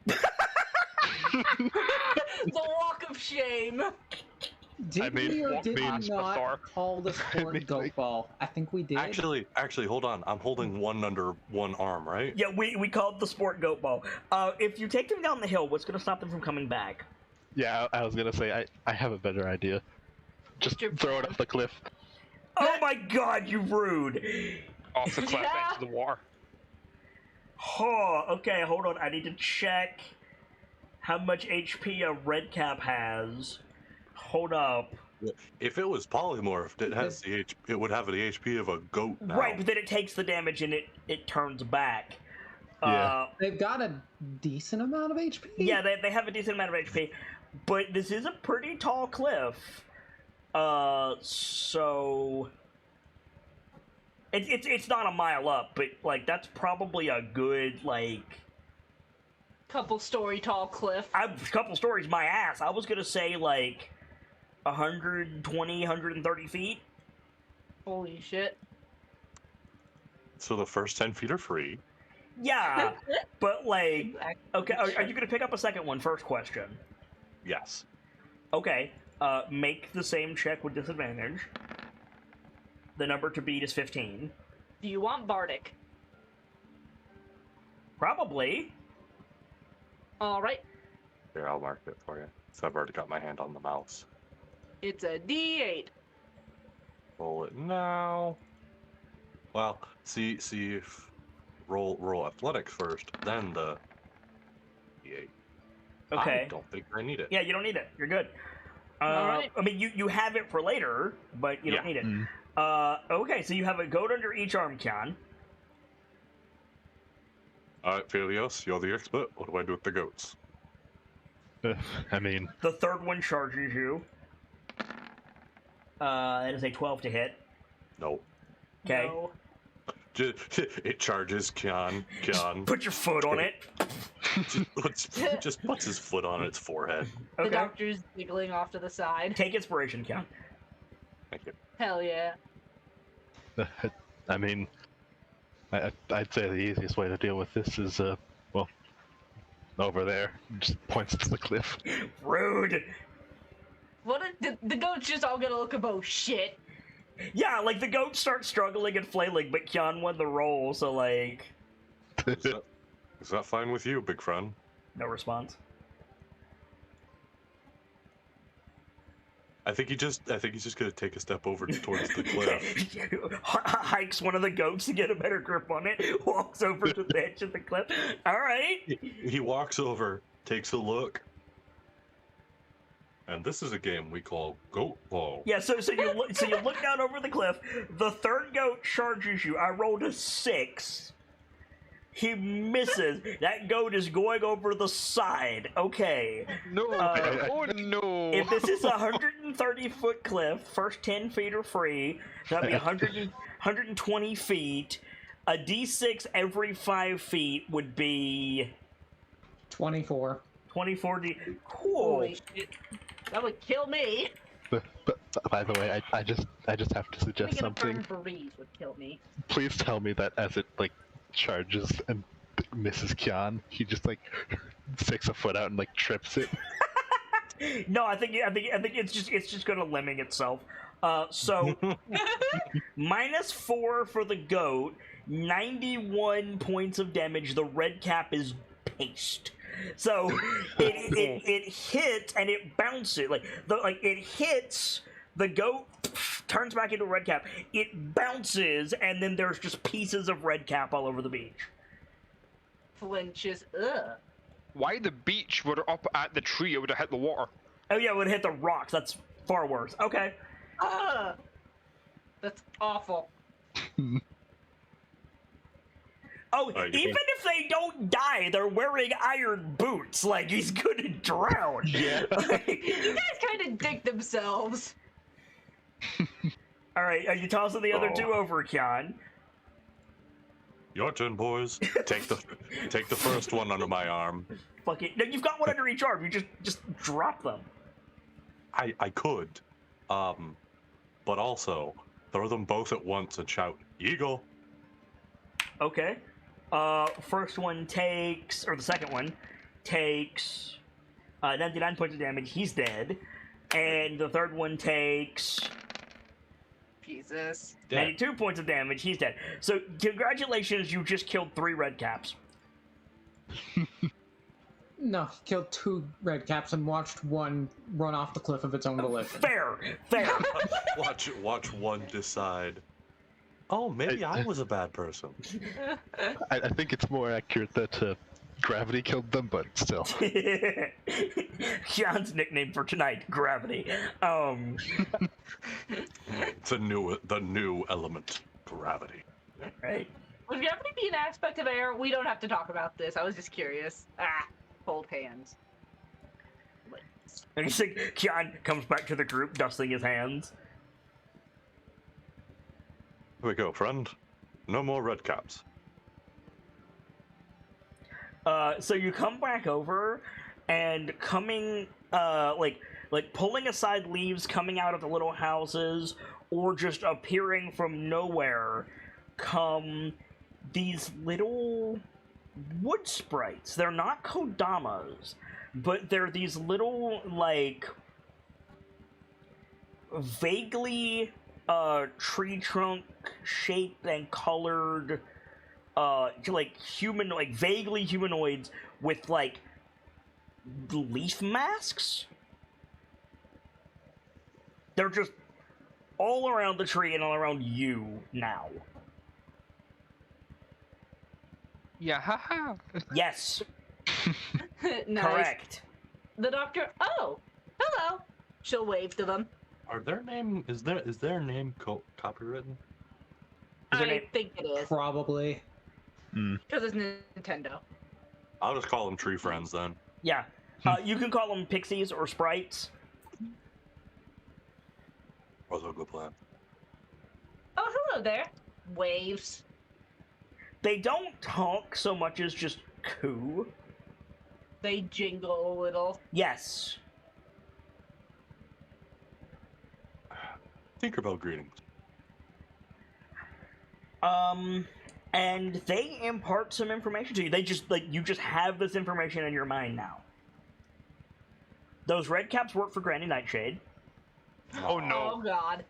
The walk of shame. Did we or did we means not before. call the sport goat ball? I think we did. Actually, hold on. I'm holding one under one arm, right? Yeah, we called the sport goat ball. If you take them down the hill, what's going to stop them from coming back? Yeah, I was gonna say, I have a better idea. Just your throw it plan? off the cliff. Oh my God, you rude! Off the cliff Yeah. into the water. Oh, okay, hold on. I need to check how much HP a red cap has. Hold up. If it was polymorphed, it would have the HP of a goat now. Right, but then it takes the damage and it turns back. Yeah. They've got a decent amount of HP. Yeah, they have a decent amount of HP, but this is a pretty tall cliff. So it's not a mile up, but like that's probably a good like Couple story tall cliff. a couple stories. My ass. I was gonna say like 120, 130 feet. Holy shit. So the first 10 feet are free. Yeah, but like, okay, are you gonna pick up a second one? First question. Yes. Okay, make the same check with disadvantage. The number to beat is 15. Do you want Bardic? Probably. Alright. Here, I'll mark it for you. So I've already got my hand on the mouse. It's a D8. Roll it now. Well, see if roll athletics first, then the D8. Okay. I don't think I need it. Yeah, you don't need it. You're good. Alright. I mean, you have it for later, but you don't need it. Okay, so you have a goat under each arm, Kian. Alright, Philios, you're the expert. What do I do with the goats? I mean, The third one charges you. It is a 12 to hit. No. Okay. No. It charges, Kian. Put your foot on it. just puts his foot on its forehead. The Okay. doctor's giggling off to the side. Take inspiration, Count. Thank you. Hell yeah. I mean, I'd say the easiest way to deal with this is, well, over there. Just points to the cliff. Rude. What if the goat's just all gonna look about shit? Yeah, like the goat starts struggling and flailing, but Kyan won the roll, so like, Is that fine with you, big friend? no response. I think he's just gonna take a step over towards the cliff. Hikes one of the goats to get a better grip on it. Walks over to the edge of the cliff. All right. He walks over, takes a look, and this is a game we call Goat Ball. Yeah. So you look down over the cliff. The third goat charges you. I rolled a 6. He misses. That goat is going over the side. Okay. No. Oh no. If this is a 130-foot cliff, first 10 feet are free. That'd be 120 feet. A d6 every 5 feet would be 24. 24 d. Cool. Holy shit. That would kill me. But by the way, I just have to suggest Thinking a something. burn breeze would kill me. Please tell me that as it like charges and misses Kyan, he just like sticks a foot out and like trips it. No, I think it's just gonna lemming itself. So -4 for the goat, 91 points of damage. The red cap is paste. So it hits and it bounces it hits the goat, turns back into a red cap. It bounces and then there's just pieces of red cap all over the beach. Flinches. Ugh. Why the beach? We're up at the tree. It would have hit the water. Oh yeah, it would hit the rocks. That's far worse. Okay. Ugh. That's awful. Oh, even if they don't die, they're wearing iron boots. Like, he's gonna drown. Yeah. You guys kind of dig themselves. All right, are you tossing the other Oh. two over, Kyan? Your turn, boys. Take the first one under my arm. Fuck it. No, you've got one under each arm. You just drop them. I could, but also throw them both at once and shout, "Eagle!" Okay. First one takes, or the second one takes 99 points of damage. He's dead. And the third one takes Jesus. 92 points of damage. He's dead. So, congratulations, you just killed 3 red caps. No, he killed 2 red caps and watched one run off the cliff of its own volition. Fair. Watch one decide. Oh, maybe I was a bad person. I think it's more accurate that gravity killed them, but still. Sean's nickname for tonight, Gravity. It's the new element, gravity. Right. Would gravity be an aspect of air? We don't have to talk about this. I was just curious. Hold hands. And you see, Kian comes back to the group, dusting his hands. Here we go, friend. No more red caps. So you come back over, and coming, like pulling aside leaves coming out of the little houses, or just appearing from nowhere, come these little wood sprites. They're not kodamas, but they're these little, like, vaguely tree trunk shaped and colored vaguely humanoids with like leaf masks. They're just all around the tree and all around you now. Yeah, haha. Yes, Nice. correct. The doctor. Oh, hello. She'll wave to them. Are their name is their name copywritten? Is their I name- think it is Probably. because it's Nintendo. I'll just call them tree friends then. Yeah, you can call them pixies or sprites. Also a good plan. Oh, hello there. Waves. They don't talk so much as just coo. they jingle a little. Yes. Tinkerbell greetings. And they impart some information to you. They just, you just have this information in your mind now. Those red caps work for Granny Nightshade. Oh no. Oh god.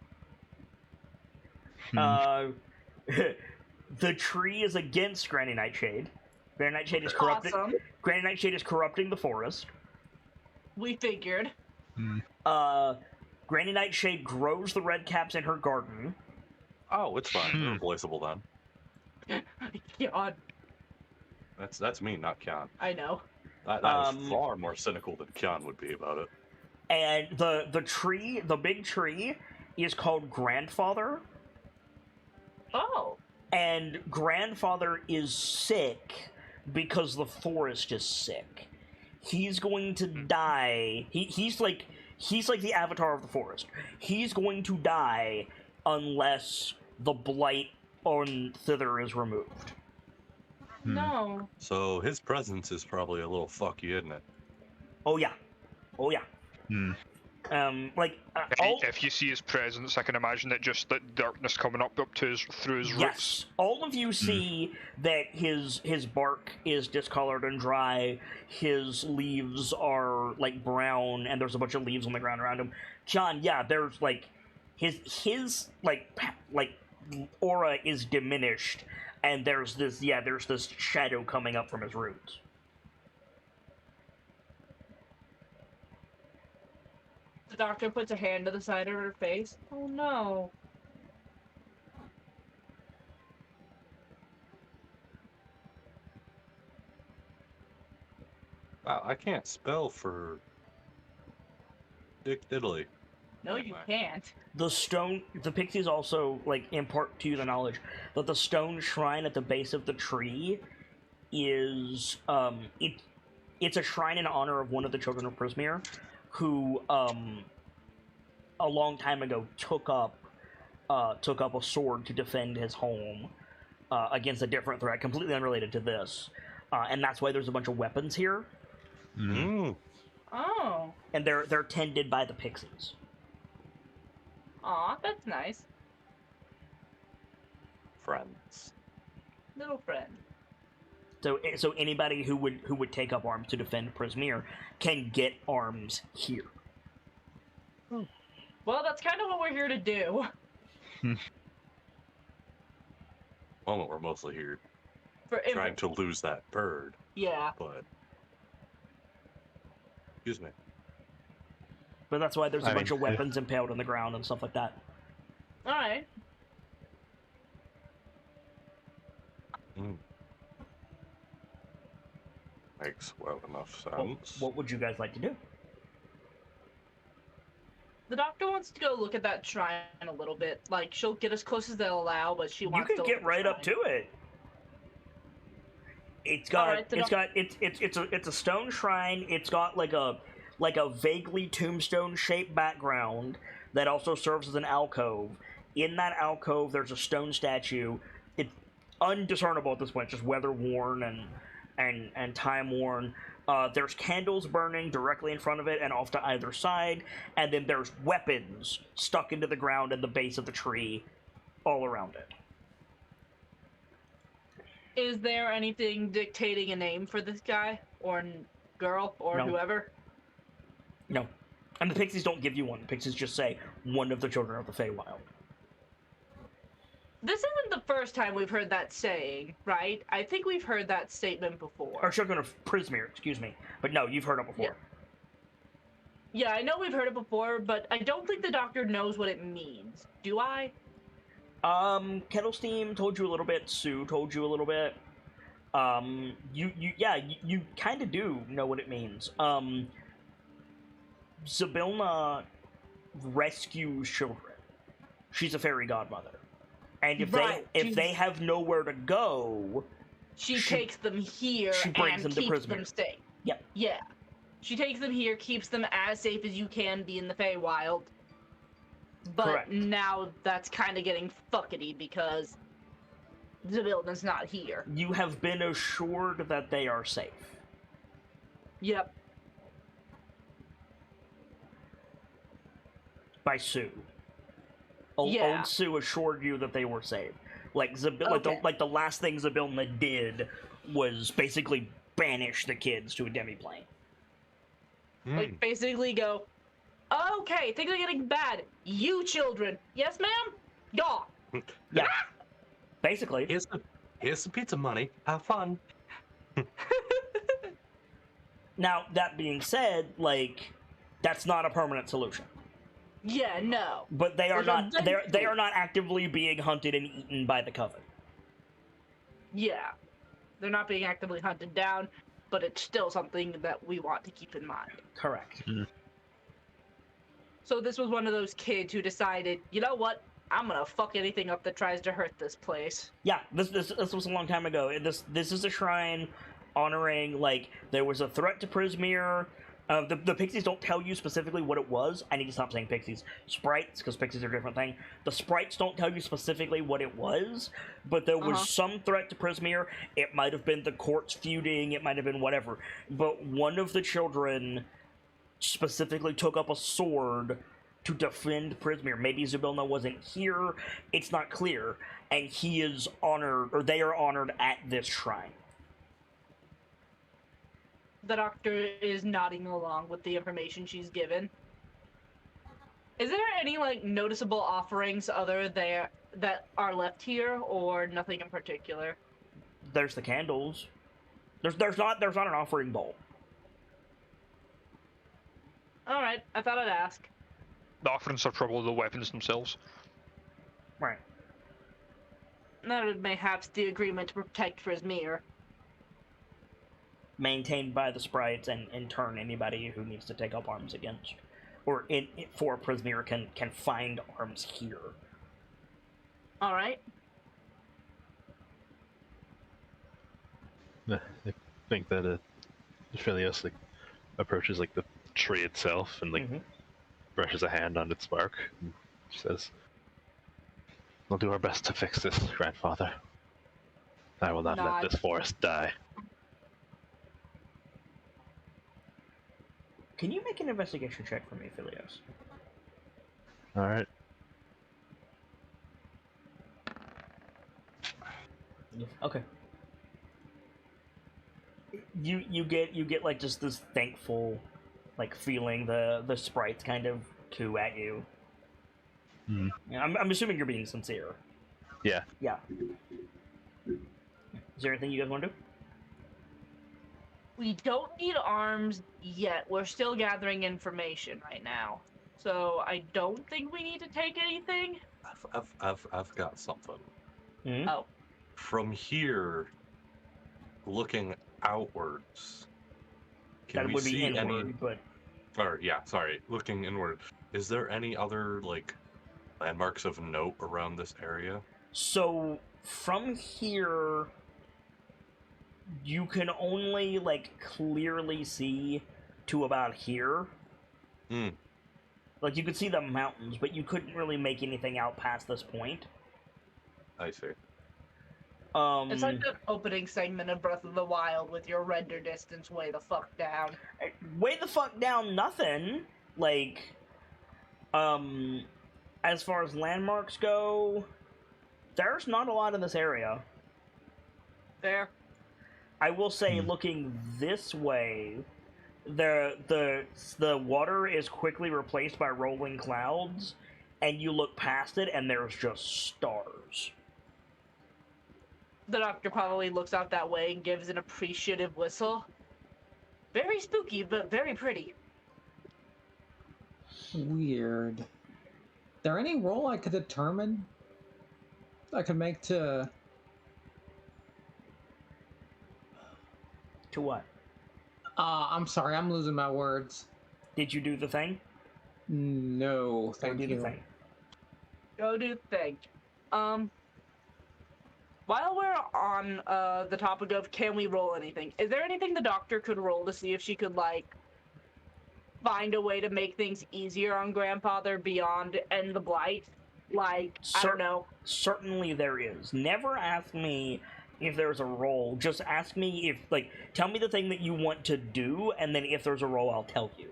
The tree is against Granny Nightshade. Granny Nightshade is corrupting. Awesome. Granny Nightshade is corrupting the forest. We figured. Granny Nightshade grows the red caps in her garden. Oh, it's fine. They're replaceable then. God. That's me, not Kian. I know. That is far more cynical than Kian would be about it. And the tree, the big tree, is called Grandfather. Oh. And Grandfather is sick because the forest is sick. He's going to die. He's like the avatar of the forest. He's going to die unless the blight on Thither is removed. No. So his presence is probably a little fucky, isn't it? Oh yeah. If you see his presence, I can imagine it just that darkness coming up to his through his roots. Yes, all of you see that his bark is discolored and dry. His leaves are like brown, and there's a bunch of leaves on the ground around him. John, yeah, there's like his aura is diminished, and there's this shadow coming up from his roots. The doctor puts a hand to the side of her face. Oh no. Wow, I can't spell for Dick Diddley. No, you can't. The pixies also impart to you the knowledge that the stone shrine at the base of the tree is it's a shrine in honor of one of the children of Prismere, who a long time ago took up a sword to defend his home against a different threat, completely unrelated to this, and that's why there's a bunch of weapons here. Oh. And they're tended by the pixies. Aw, that's nice. Friends. Little friend. So anybody who would take up arms to defend Prismere can get arms here. Well, that's kind of what we're here to do. Well, we're mostly here For trying to lose that bird. Yeah. But excuse me. But that's why there's a bunch of weapons impaled on the ground and stuff like that. All right. Makes well enough sense. What would you guys like to do? The doctor wants to go look at that shrine a little bit. Like, she'll get as close as they'll allow, but she wants to. You can get right up to it. It's a stone shrine. It's got like a vaguely tombstone shaped background that also serves as an alcove. In that alcove, there's a stone statue. It's undiscernible at this point, just weather worn and time worn. There's candles burning directly in front of it and off to either side, and then there's weapons stuck into the ground at the base of the tree all around it. Is there anything dictating a name for this guy or girl or whoever? No. And the pixies don't give you one. The pixies just say, one of the children of the Feywild. This isn't the first time we've heard that saying, right? I think we've heard that statement before. Or children of Prismere, excuse me. But no, you've heard it before. Yeah, I know we've heard it before, but I don't think the doctor knows what it means. Do I? Kettlesteam told you a little bit. Sue told you a little bit. You kind of do know what it means. Zybilna rescues children. She's a fairy godmother. And if they have nowhere to go, she takes them here she brings and them to keeps Prismere. them safe. Yep. Yeah. She takes them here, keeps them as safe as you can be in the Feywild. But Correct. now that's kind of getting fuckety because Zybilna's not here. You have been assured that they are safe. Yep. By Sue. Yeah. Old Sue assured you that they were saved. Like Okay. the last thing Zabilna did was basically banish the kids to a demiplane. Like, basically go, okay, things are getting bad. You children. Yes, ma'am? Gone. Yeah. Basically. Here's some pizza money. Have fun. Now, that being said, like, that's not a permanent solution. Yeah, no. But they are Like, not they eventually- are not actively being hunted and eaten by the Coven. Yeah. They're not being actively hunted down, but it's still something that we want to keep in mind. Correct. So this was one of those kids who decided, you know what? I'm gonna fuck anything up that tries to hurt this place. Yeah, this was a long time ago. This is a shrine honoring, like, there was a threat to Prismere. The pixies don't tell you specifically what it was. I need to stop saying pixies. Sprites, because pixies are a different thing. The sprites don't tell you specifically what it was, but there was some threat to Prismere. It might have been the courts feuding, it might have been whatever. But one of the children specifically took up a sword to defend Prismere. Maybe Zabilna wasn't here, it's not clear. And he is honored, or they are honored at this shrine. The doctor is nodding along with the information she's given. Is there any, like, noticeable offerings other there that are left here, or nothing in particular? There's the candles. There's not an offering bowl. Alright, I thought I'd ask. The offerings are probably the weapons themselves. Right. That would mayhaps the agreement to protect Prismere. Maintained by the sprites, and in turn anybody who needs to take up arms against, or for Prismere can find arms here. Alright. I think that Philios like approaches like the tree itself and like brushes a hand on its bark and says, "We'll do our best to fix this, grandfather. I will not let this forest die." Can you make an investigation check for me, Philios? All right. Okay. You get like just this thankful, like, feeling. The sprites kind of coo at you. Yeah, I'm assuming you're being sincere. Yeah. Yeah. Is there anything you guys want to do? We don't need arms yet. We're still gathering information right now. So I don't think we need to take anything. I've got something. Mm-hmm. Oh. From here, looking outwards, can That we would be see inward, any? but Or yeah, sorry, looking inward. Is there any other like landmarks of note around this area? so from here, you can only, like, clearly see to about here. Like, you could see the mountains, but you couldn't really make anything out past this point. I see. It's like the opening segment of Breath of the Wild with your render distance way the fuck down. Way the fuck down nothing. Like, as far as landmarks go, there's not a lot in this area. Fair. I will say, looking this way, the water is quickly replaced by rolling clouds, and you look past it, and there's just stars. The doctor probably looks out that way and gives an appreciative whistle. Very spooky, but very pretty. Weird. There any roll I could determine? I could make to... To what? I'm sorry, I'm losing my words. Did you do the thing? No, thank do you. the thing. Go do the thing. While we're on the topic of can we roll anything, is there anything the doctor could roll to see if she could, like, find a way to make things easier on Grandfather beyond End the Blight? Like, I don't know. Certainly there is. Never ask me if there's a roll. Just ask me if, like, tell me the thing that you want to do, and then if there's a roll, I'll tell you.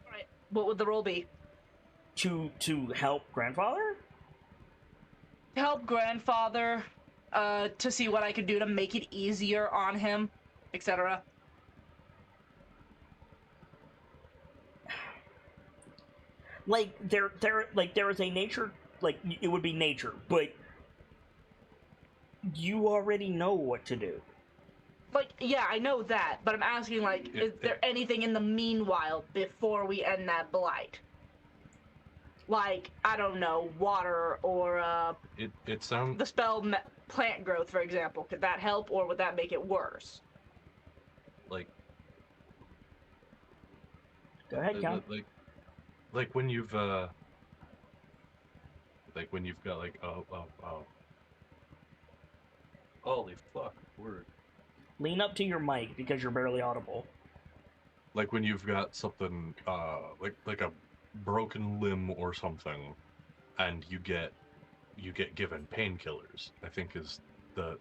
Alright, what would the roll be? To help grandfather? To help grandfather, to see what I could do to make it easier on him, etc. Like, there is a nature, like, it would be nature, but you already know what to do. Like, yeah, I know that, but I'm asking, like, is there anything in the meanwhile before we end that blight? Like, I don't know, water or, It sounds... the spell plant growth, for example. Could that help, or would that make it worse? Like... Go ahead, Count. Like when you've, like when you've got, like, holy fuck, word. Lean up to your mic, because you're barely audible. Like when you've got something, like a broken limb or something, and you get given painkillers, I think is the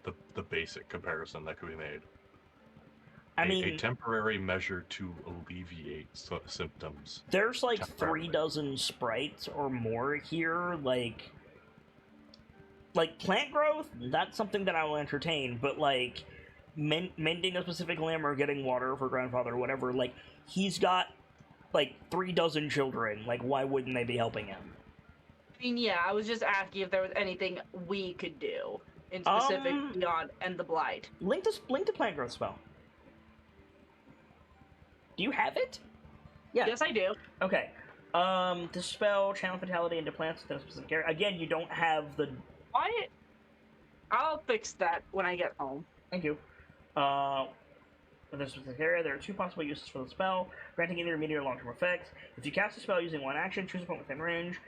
basic comparison that could be made. I mean, a temporary measure to alleviate symptoms. There's like 3 dozen sprites or more here, like plant growth, that's something that I will entertain, but like mending a specific limb or getting water for grandfather or whatever, like he's got like 3 dozen children, like why wouldn't they be helping him? I mean, yeah, I was just asking if there was anything we could do in specific beyond End the Blight. Link to plant growth spell. Do you have it? Yeah. Yes, I do. Okay. Dispel channel fatality into plants within a specific area. Again, you don't have the... Why? I'll fix that when I get home. Thank you. Within a specific area, there are 2 possible uses for the spell, granting either immediate or long-term effects. If you cast a spell using 1 action, choose a point within range.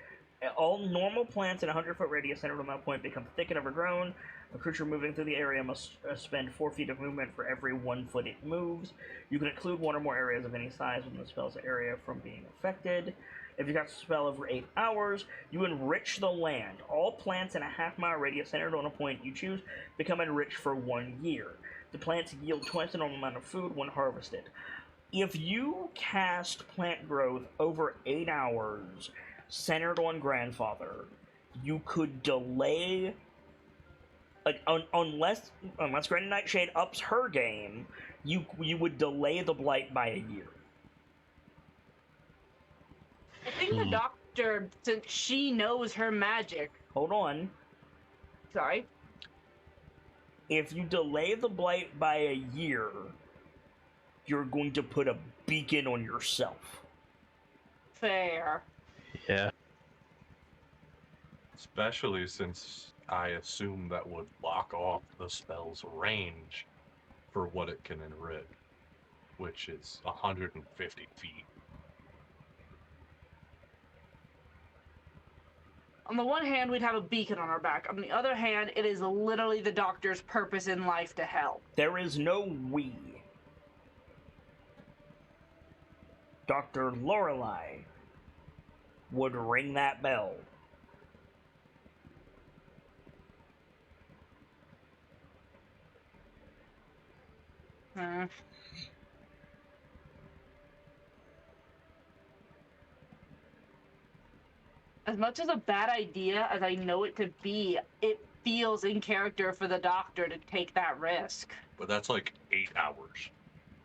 All normal plants in a 100-foot radius centered on that point become thick and overgrown. A creature moving through the area must spend 4 feet of movement for every 1 foot it moves. You can include 1 or more areas of any size within the spell's area from being affected. If you cast a spell over 8 hours, you enrich the land. All plants in a half-mile radius centered on a point you choose become enriched for 1 year. The plants yield twice the normal amount of food when harvested. If you cast plant growth over 8 hours centered on grandfather, you could delay, like, unless Granny Nightshade ups her game, you would delay the blight by a year. I think the doctor, since she knows her magic... Hold on. Sorry? If you delay the blight by a year, you're going to put a beacon on yourself. Fair. Yeah. Especially since I assume that would lock off the spell's range for what it can enrich, which is 150 feet. On the one hand, we'd have a beacon on our back. On the other hand, it is literally the doctor's purpose in life to help. There is no we. Dr. Lorelei would ring that bell. As much as a bad idea as I know it to be, it feels in character for the doctor to take that risk. But that's like 8 hours.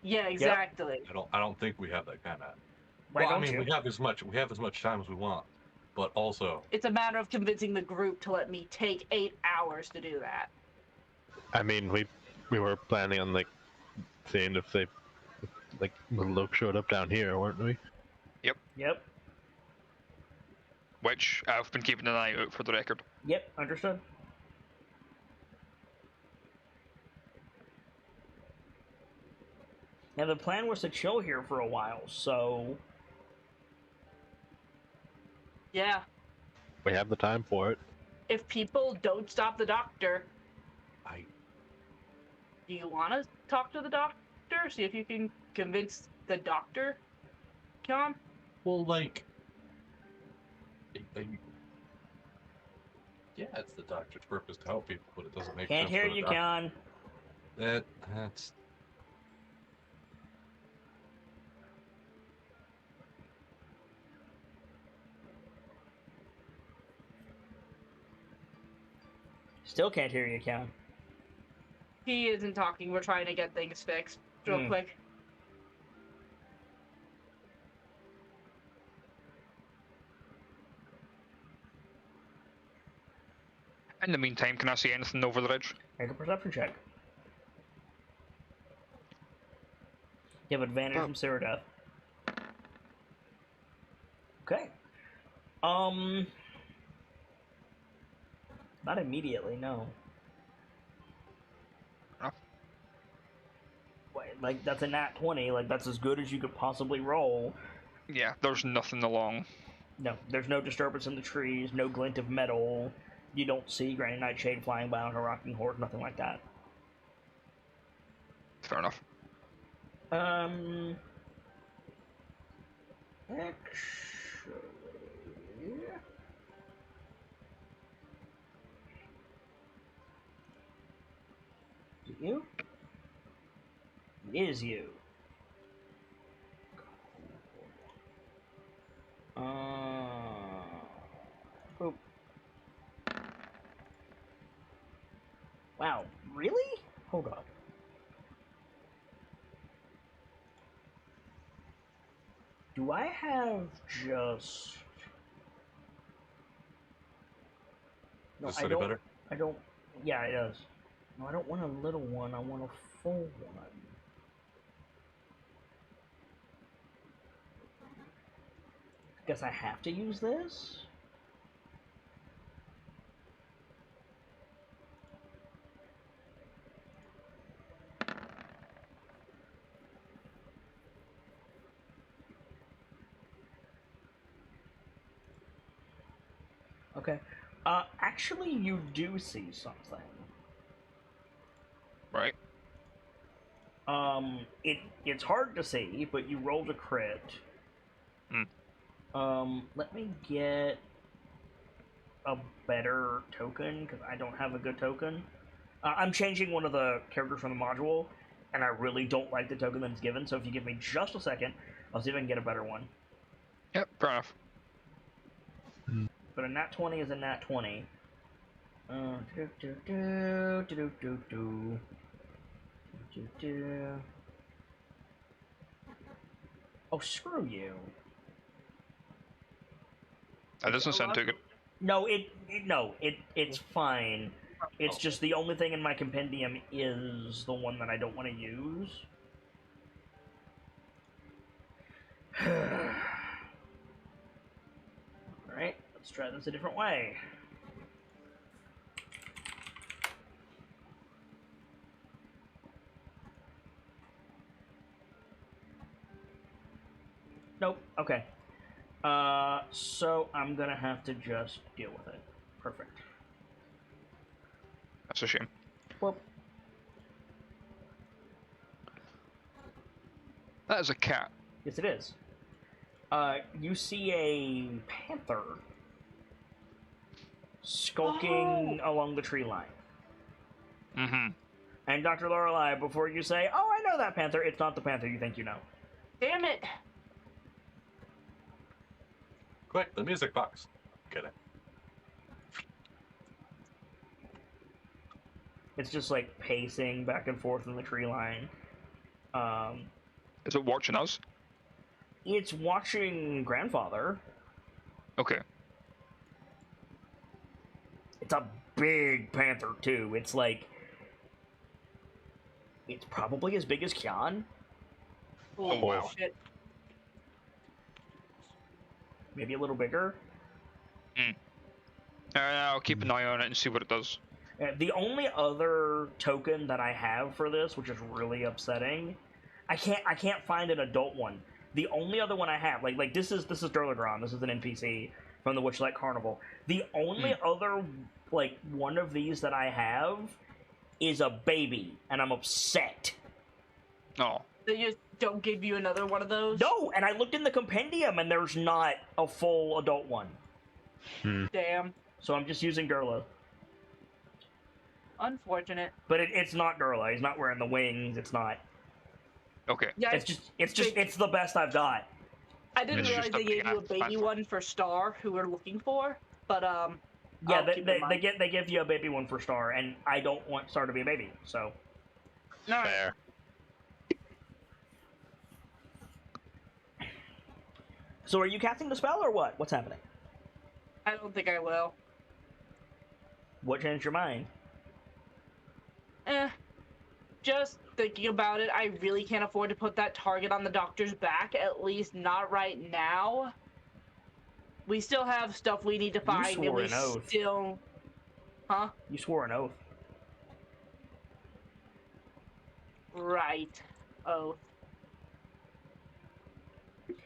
Yeah, exactly. I don't think we have that kind of... Why well, I don't mean, you? we have as much time as we want, but also... It's a matter of convincing the group to let me take 8 hours to do that. I mean, we were planning on, like, seeing if they, like, when Luke showed up down here, weren't we? Yep. Which I've been keeping an eye out for the record. Yep, understood. Now, the plan was to chill here for a while, so... Yeah. We have the time for it. If people don't stop the doctor... I... Do you want to talk to the doctor? See if you can convince the doctor? John? Well, like... Yeah, it's the doctor's purpose to help people, but it doesn't make Can't sense hear for the you, doctor. Con. That's... Still can't hear you, Con. He isn't talking. We're trying to get things fixed real quick. In the meantime, can I see anything over the ridge? Make a perception check. You have advantage from Ceradeath. Okay. Not immediately, no. Oh. Wait, like, that's a nat 20. Like, that's as good as you could possibly roll. Yeah, there's nothing along. No, there's no disturbance in the trees, no glint of metal. You don't see Granny Nightshade flying by on a rocking horse, nothing like that. Fair enough. Actually... Is it you? It is you. Boop. Wow, really? Hold on. Do I have just... No, Does I this don't. better? I don't. Yeah, it does. No, I don't want a little one. I want a full one. Guess I have to use this? Okay. Actually, you do see something. Right. It's hard to see, but you rolled a crit. Let me get a better token, because I don't have a good token. I'm changing one of the characters from the module, and I really don't like the token that it's given, so if you give me just a second, I'll see if I can get a better one. Yep, fair enough. But a nat 20 is a nat 20. Oh, screw you. That doesn't sound too good. No, it's fine. It's just the only thing in my compendium is the one that I don't want to use. Alright, let's try this a different way. Nope, okay. So I'm gonna have to just deal with it. Perfect. That's a shame. Well, that is a cat. Yes, it is. You see a panther skulking along the tree line. Mm-hmm. And Dr. Lorelei, before you say, "Oh, I know that panther," it's not the panther you think you know. Damn it! Quick, the music box. Get it. It's just like pacing back and forth in the tree line. Is it watching us? It's watching Grandfather. Okay. It's a big panther too. It's like, it's probably as big as Kian. Oh, wow. Shit. Maybe a little bigger. I'll keep an eye on it and see what it does. The only other token that I have for this, which is really upsetting, I can't find an adult one. The only other one I have, like this is Durlagron. This is an NPC from the Witchlight Carnival. The only other like one of these that I have is a baby, and I'm upset. Oh. They just don't give you another one of those? No, and I looked in the compendium, and there's not a full adult one. Damn. So I'm just using Durla. Unfortunate. But it's not Durla. He's not wearing the wings. It's not. Okay. Yeah, It's the best I've got. I didn't It's realize just a they gave you a big-ass baby panther. one for Star, who we're looking for. But Yeah, I'll keep in mind. they give you a baby one for Star, and I don't want Star to be a baby, so. All right. Fair. So are you casting the spell or what? What's happening? I don't think I will. What changed your mind? Just thinking about it, I really can't afford to put that target on the doctor's back, at least not right now. We still have stuff we need to find, and swore we an oath. still... Huh? You swore an oath. Right. Oath.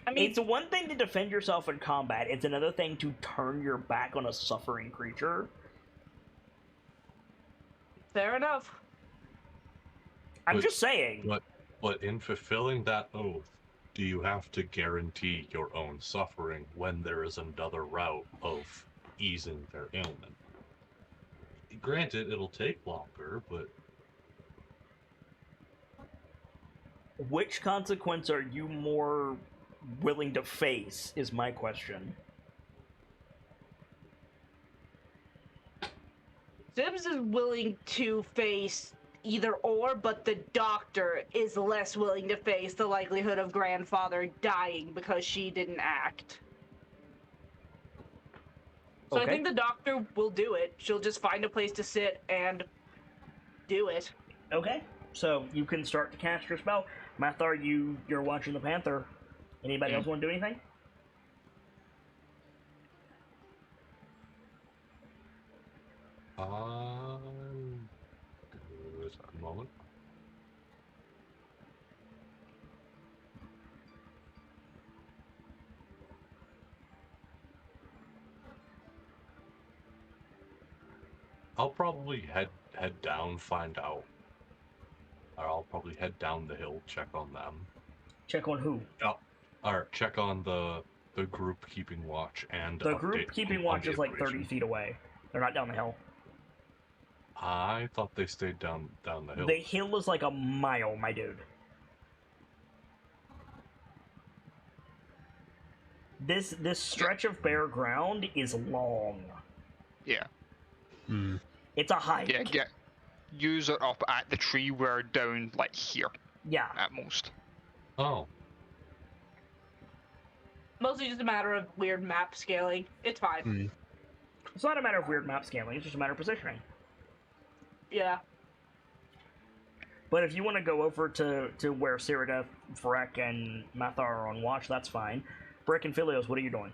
I mean, It's one thing to defend yourself in combat, it's another thing to turn your back on a suffering creature. fair enough. I'm But- just saying. But in fulfilling that oath, do you have to guarantee your own suffering when there is another route of easing their ailment? Granted, it'll take longer, but Which consequence are you more willing to face, is my question. Sims is willing to face either or, but the doctor is less willing to face the likelihood of grandfather dying because she didn't act. So Okay. I think the doctor will do it. She'll just find a place to sit and do it. Okay, so you can start to cast your spell. Mathar, you're watching the Panther. Anybody else want to do anything? Give us a moment. I'll probably head down, find out. Or I'll probably head down the hill, check on them. Check on who? Or check on the group keeping watch and The update group keeping on watch the is like 30 information. feet away. They're not down the hill. I thought they stayed down the hill. The hill is like a mile, my dude. This stretch of bare ground is long. Yeah. Hmm. It's a hike. Yeah, get user up at the tree. We're down like here Yeah. at most. Oh, Mostly just a matter of weird map scaling. It's fine. Hmm. It's not a matter of weird map scaling, it's just a matter of positioning. Yeah. But if you want to go over to where Cyrida, Vrek, and Mathar are on watch, that's fine. Brick and Philios, what are you doing?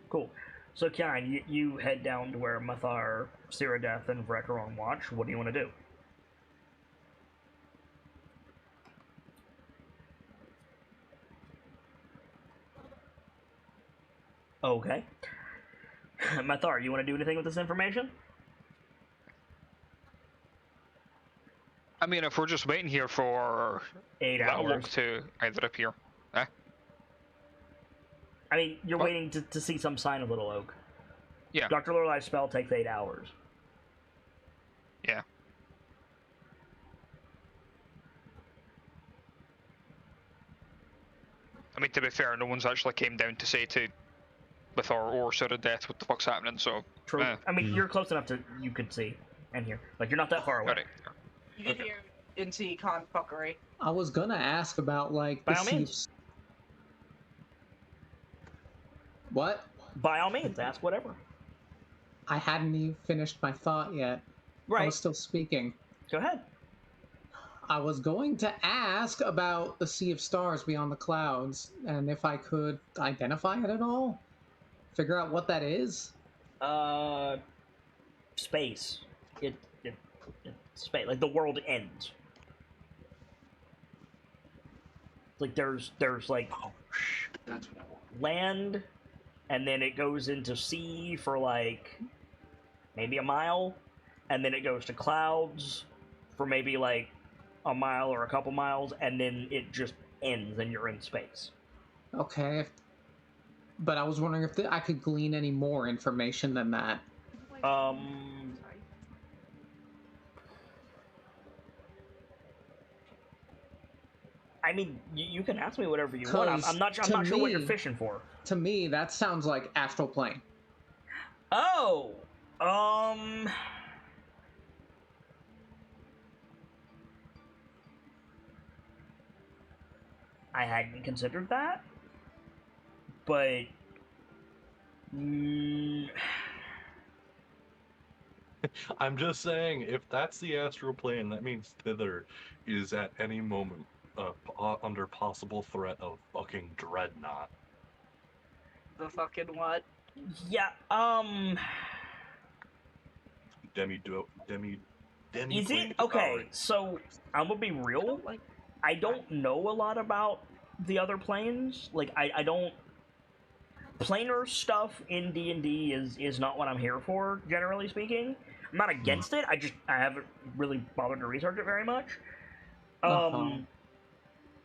Cool. So, Kian, you head down to where Mathar, Cyrida, and Vrek are on watch. What do you want to do? Okay. Mathar, you want to do anything with this information? I mean, if we're just waiting here for 8 that hours. look to either appear. I mean, you're What? waiting to see some sign of Little Oak. Yeah. Dr. Lorelai's spell takes 8 hours. Yeah. I mean, to be fair, no one's actually came down to say to with or Sort of Death what the fuck's happening, so... True. I mean, Hmm. you're close enough to you could see and hear. Like, you're not that far away. Alright. You can hear and see con fuckery. I was gonna ask about like By the all means. Chiefs. What? By all means, ask whatever. I hadn't even finished my thought yet. I Right. was still speaking. Go ahead. I was going to ask about the Sea of Stars beyond the clouds, and if I could identify it at all, figure out what that is. Space. It space. Like, the world ends. Like, there's like oh shit! That's what I want. land, and then it goes into sea for like maybe a mile, and then it goes to clouds for maybe like a mile or a couple miles, and then it just ends and you're in space. Okay. But I was wondering if I could glean any more information than that. I mean, you can ask me whatever you want. I'm not sure what you're fishing for. To me, that sounds like astral plane. Oh, I hadn't considered that, but I'm just saying, if that's the astral plane, that means Thither is at any moment under possible threat of fucking dreadnought. The fucking what? Yeah, Demi. Is it? Okay, so I'm gonna be real. I don't know a lot about the other planes. Like, I don't... Planar stuff in D&D is not what I'm here for, generally speaking. I'm not against it, I haven't really bothered to research it very much.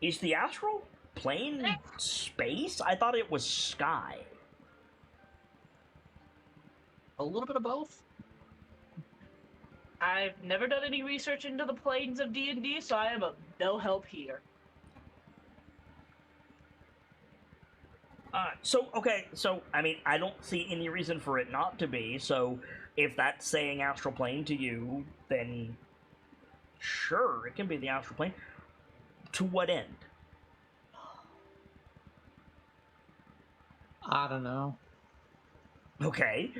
Is the astral plane space? I thought it was sky. A little bit of both. I've never done any research into the planes of D&D, so I am of no help here. So, I mean, I don't see any reason for it not to be, so if that's saying astral plane to you, then sure, it can be the astral plane. To what end? I don't know. Okay.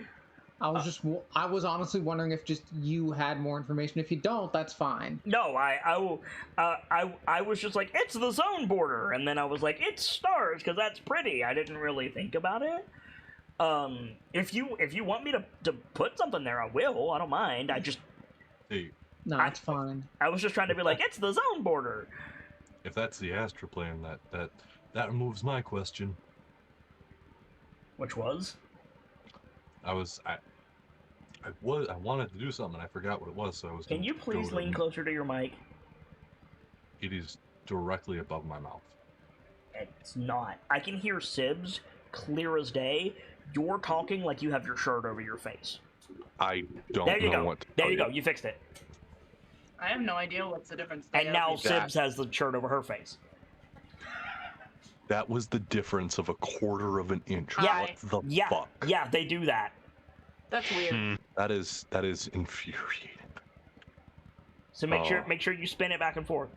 I was honestly wondering if just you had more information. If you don't, that's fine. No, I was just like, it's the zone border, and then I was like, it's stars because that's pretty. I didn't really think about it. If you want me to put something there, I will. I don't mind. No, it's fine. I was just trying to be like, it's the zone border. If that's the astral plane, that removes my question. Which was? I wanted to do something and I forgot what it was, so I was. Can you please lean closer to your mic? It is directly above my mouth. It's not. I can hear Sibs clear as day. You're talking like you have your shirt over your face. I don't know what to There you go. You fixed it. I have no idea what's the difference. And now Sibs has the shirt over her face. That was the difference of 1/4 of an inch. Yeah. What the fuck? Yeah, they do that. That's weird. That is infuriating. So make sure you spin it back and forth.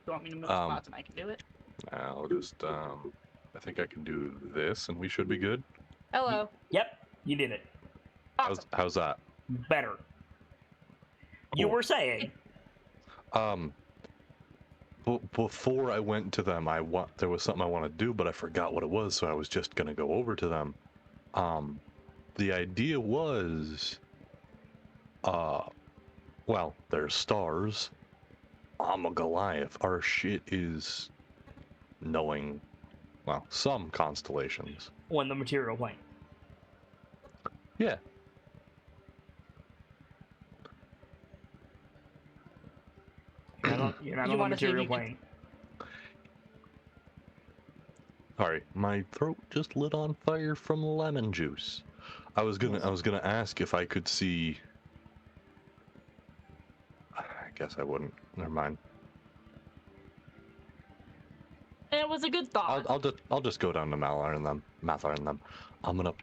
You want me to move spots and I can do it? I'll just I think I can do this and we should be good. Hello. Yep, you did it. Awesome. How's that? Better. You were saying. Before I went to them, there was something I wanted to do, but I forgot what it was, so I was just gonna go over to them. The idea was, well, there's stars. I'm a Goliath. Our shit is knowing, well, some constellations. On the material plane. Yeah. You're not on the material plane. Sorry, my throat just lit on fire from lemon juice. I was gonna ask if I could see. I guess I wouldn't. Never mind. It was a good thought. I'll just go down to Malar and them. I'm gonna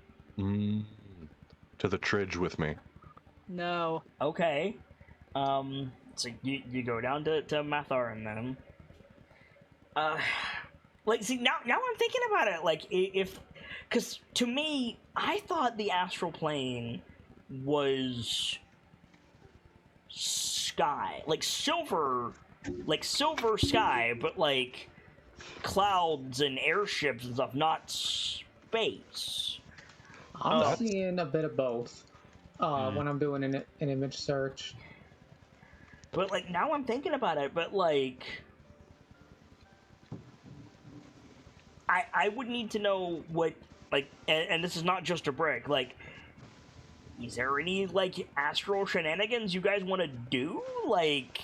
to the Tridge with me. No. Okay. So you go down to Mathar and them. Like, see, now I'm thinking about it, like, because to me, I thought the astral plane was sky, like silver sky, but like clouds and airships and stuff, not space. I'm seeing a bit of both when I'm doing an image search. But like now I'm thinking about it, but like I would need to know what, like, and this is not just a brick, like is there any, like, astral shenanigans you guys want to do? Like,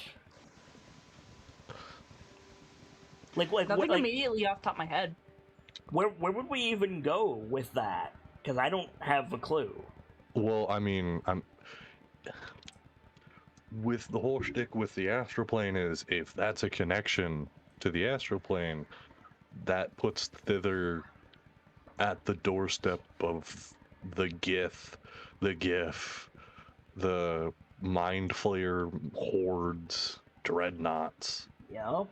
Nothing like, immediately off the top of my head. where would we even go with that? Because I don't have a clue. Well, I mean, I'm with the whole shtick with the astral plane is if that's a connection to the astral plane, that puts thither at the doorstep of the Gith, the GIF, the Mind Flayer hordes, dreadnoughts. Yeah.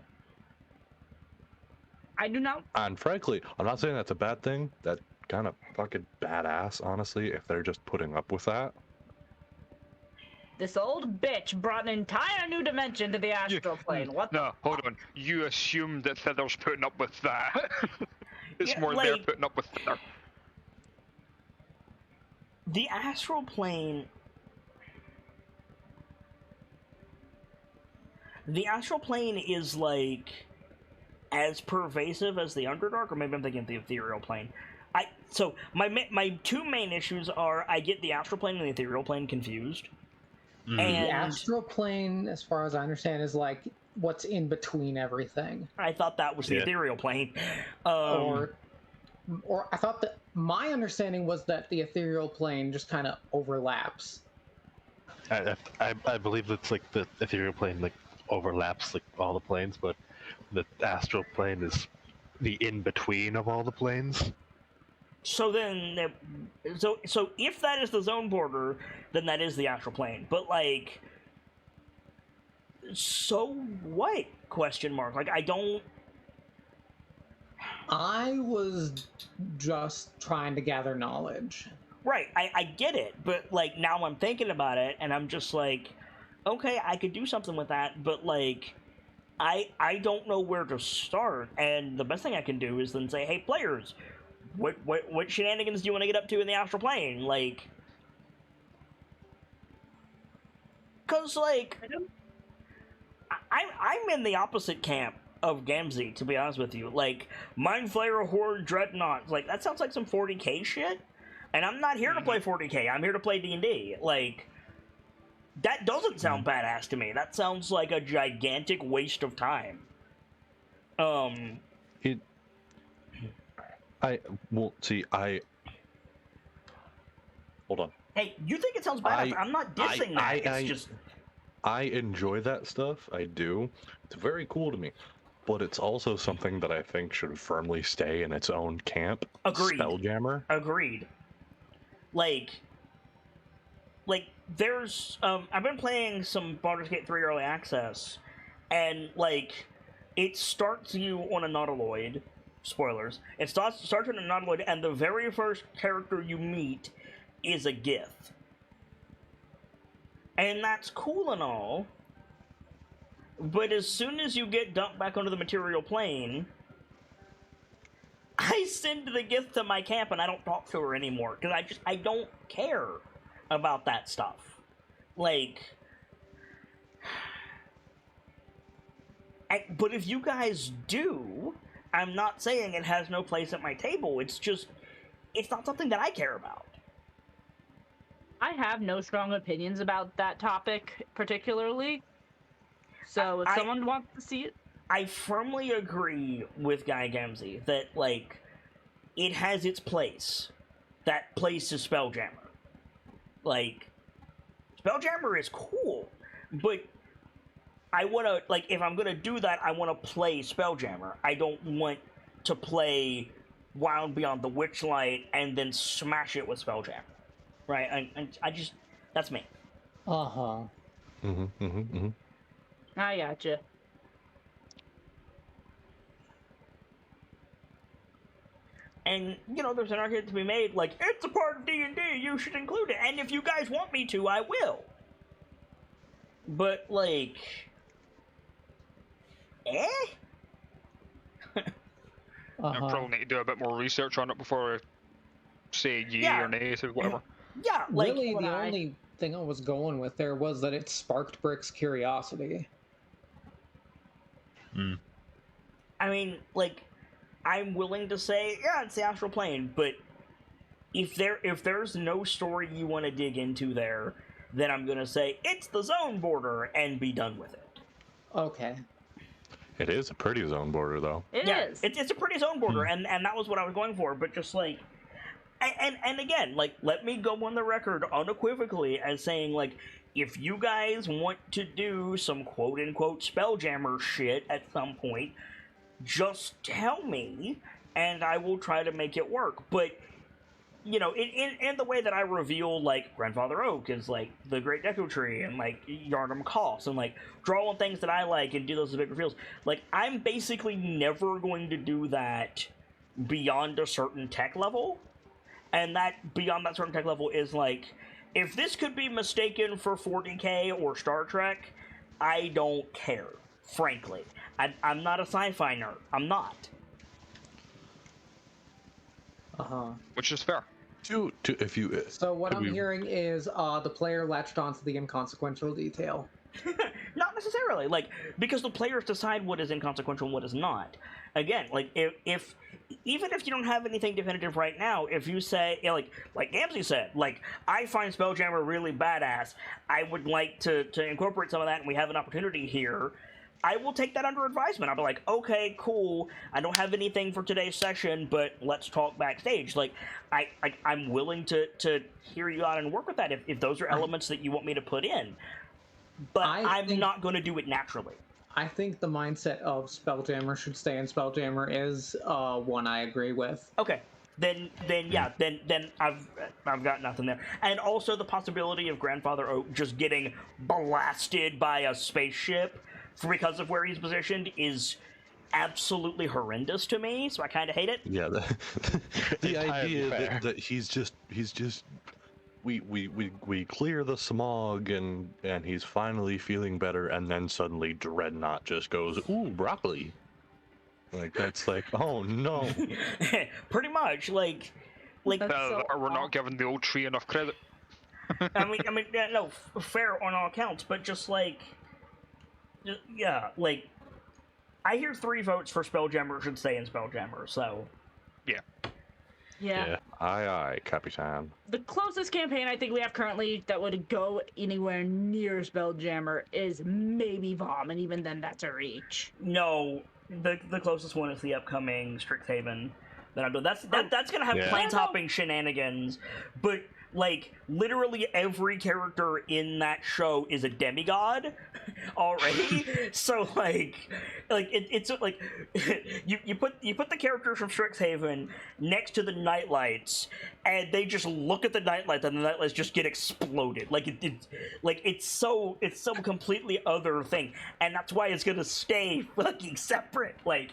I do not. And frankly, I'm not saying that's a bad thing. That kind of fucking badass, honestly, if they're just putting up with that. This old bitch brought an entire new dimension to the astral plane. What the No, hold on. You assume that Thither's putting up with that. It's Yeah, more like- they're putting up with Thither. The astral plane... The astral plane is, like, as pervasive as the Underdark, or maybe I'm thinking of the ethereal plane. So, my two main issues are I get the astral plane and the ethereal plane confused. Mm. And The astral plane, as far as I understand, is like what's in between everything. I thought that was the Yeah. ethereal plane. Or I thought that my understanding was that the ethereal plane just kind of overlaps. I believe it's like the ethereal plane like overlaps like all the planes, but the astral plane is the in between of all the planes. So then, so if that is the zone border, then that is the astral plane. But like, so what? Question mark. Like, I don't. I was just trying to gather knowledge. Right, I get it, but like now I'm thinking about it, and I'm just like, okay, I could do something with that, but like, I don't know where to start, and the best thing I can do is then say, hey, players, what shenanigans do you want to get up to in the astral plane? Like, cause like, I'm in the opposite camp of Gamzee, to be honest with you. Like, Mind Flayer, Horde, Dreadnought, like that sounds like some 40k shit. And I'm not here to play 40k. I'm here to play D&D. Like, that doesn't sound badass to me. That sounds like a gigantic waste of time. Hold on. Hey, you think it sounds badass? I'm not dissing that. It's just... I enjoy that stuff. I do. It's very cool to me. But it's also something that I think should firmly stay in its own camp. Agreed. Spelljammer. Agreed. Like, there's, I've been playing some Baldur's Gate 3 Early Access, and, like, it starts you on a Nautiloid. Spoilers. It starts on a Nautiloid, and the very first character you meet is a Gith. And that's cool and all, but as soon as you get dumped back onto the material plane, I send the Gith to my camp and I don't talk to her anymore, because I don't care about that stuff. Like, but if you guys do, I'm not saying it has no place at my table, it's just, it's not something that I care about. I have no strong opinions about that topic particularly. So if someone wants to see it, I firmly agree with Guy Gamzee that, like, it has its place. That place is Spelljammer. Like, Spelljammer is cool, but I want to, like, if I'm going to do that, I want to play Spelljammer. I don't want to play Wild Beyond the Witchlight and then smash it with Spelljammer. Right? I just, that's me. Uh-huh. I gotcha. And, you know, there's an argument to be made, like, it's a part of D&D, you should include it, and if you guys want me to, I will. But, like... I probably need to do a bit more research on it before I say yay or nay to whatever. Yeah, like... Really, the only thing I was going with there was that it sparked Brick's curiosity. I mean, like, I'm willing to say, yeah, it's the astral plane, but if there's no story you want to dig into there, then I'm gonna say it's the zone border and be done with it. Okay. It is a pretty zone border, though. It is. It's a pretty zone border, and that was what I was going for. But just like, and again, like, let me go on the record unequivocally as saying, like, if you guys want to do some quote unquote Spelljammer shit at some point, just tell me, and I will try to make it work. But you know, in the way that I reveal, like, Grandfather Oak is, like, the Great Deku Tree, and, like, Yharnam Koss, and, like, draw on things that I like and do those as big reveals. Like, I'm basically never going to do that beyond a certain tech level. And that, beyond that certain tech level, is, like, if this could be mistaken for 40K or Star Trek, I don't care, frankly. I'm not a sci-fi nerd. I'm not. Which is fair. If you So what I'm hearing is the player latched onto the inconsequential detail. Not necessarily, like, because the players decide what is inconsequential and what is not. Again, like, if even if you don't have anything definitive right now, if you say, you know, like Gamzee said, like, I find Spelljammer really badass, I would like to incorporate some of that, and we have an opportunity here, I will take that under advisement. I'll be like, okay, cool, I don't have anything for today's session, but let's talk backstage. Like, I'm willing to hear you out and work with that if those are elements that you want me to put in. But I'm not going to do it naturally. I think the mindset of Spelljammer should stay in Spelljammer is one I agree with. Okay. Then I've got nothing there. And also the possibility of Grandfather Oak just getting blasted by a spaceship because of where he's positioned is absolutely horrendous to me, so I kind of hate it. Yeah, the idea that he's just we clear the smog and he's finally feeling better, and then suddenly Dreadnought just goes, ooh, broccoli. Like, that's like, oh no. Pretty much, like we're not giving the old tree enough credit. I mean, yeah, no, fair on all accounts, but just like, yeah, like, I hear 3 votes for Spelljammer should stay in Spelljammer, so. Yeah. Aye, Capitan. The closest campaign I think we have currently that would go anywhere near Spelljammer is maybe Vom, and even then that's a reach. No, the closest one is the upcoming Strixhaven. That's gonna have planes-hopping shenanigans, but like literally every character in that show is a demigod already. So it's like you put the characters from Strixhaven next to the Nightlights, and they just look at the Nightlights, and the Nightlights just get exploded. It's so completely other thing, and that's why it's gonna stay fucking separate. Like.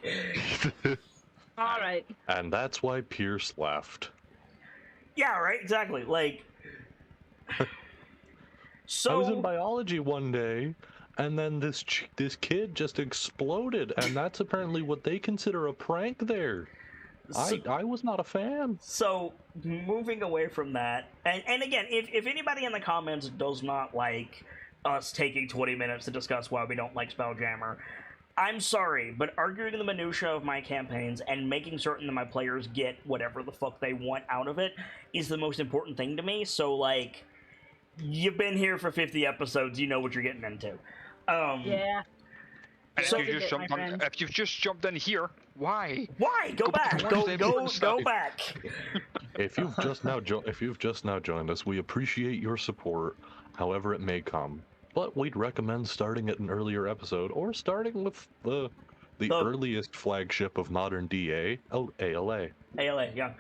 All right. And that's why Pierce left. Yeah, right, exactly. Like, so I was in biology one day, and then this kid just exploded, and that's apparently what they consider a prank there. I was not a fan. So, moving away from that, and again, if anybody in the comments does not like us taking 20 minutes to discuss why we don't like Spelljammer, I'm sorry, but arguing the minutia of my campaigns and making certain that my players get whatever the fuck they want out of it is the most important thing to me. So, like, you've been here for 50 episodes, you know what you're getting into. Yeah. And if you've just jumped in here, why? Why? Go back. Go back. If you've just now joined us, we appreciate your support, however it may come. But we'd recommend starting at an earlier episode, or starting with the earliest flagship of modern DA, ALA. ALA, yeah.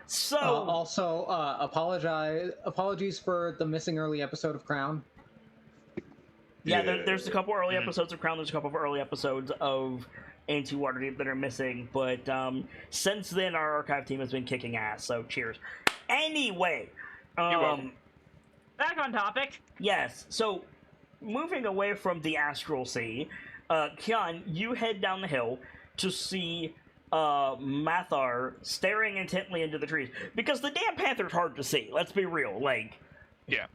So also, apologies for the missing early episode of Crown. Yeah, there's a couple early episodes of Crown. There's a couple of early episodes of Waterdeep that are missing, but since then our archive team has been kicking ass. So cheers. Anyway, back on topic. Yes. So. Moving away from the Astral Sea, Kian, you head down the hill to see Mathar staring intently into the trees. Because the damn panther's hard to see, let's be real, like... Yeah.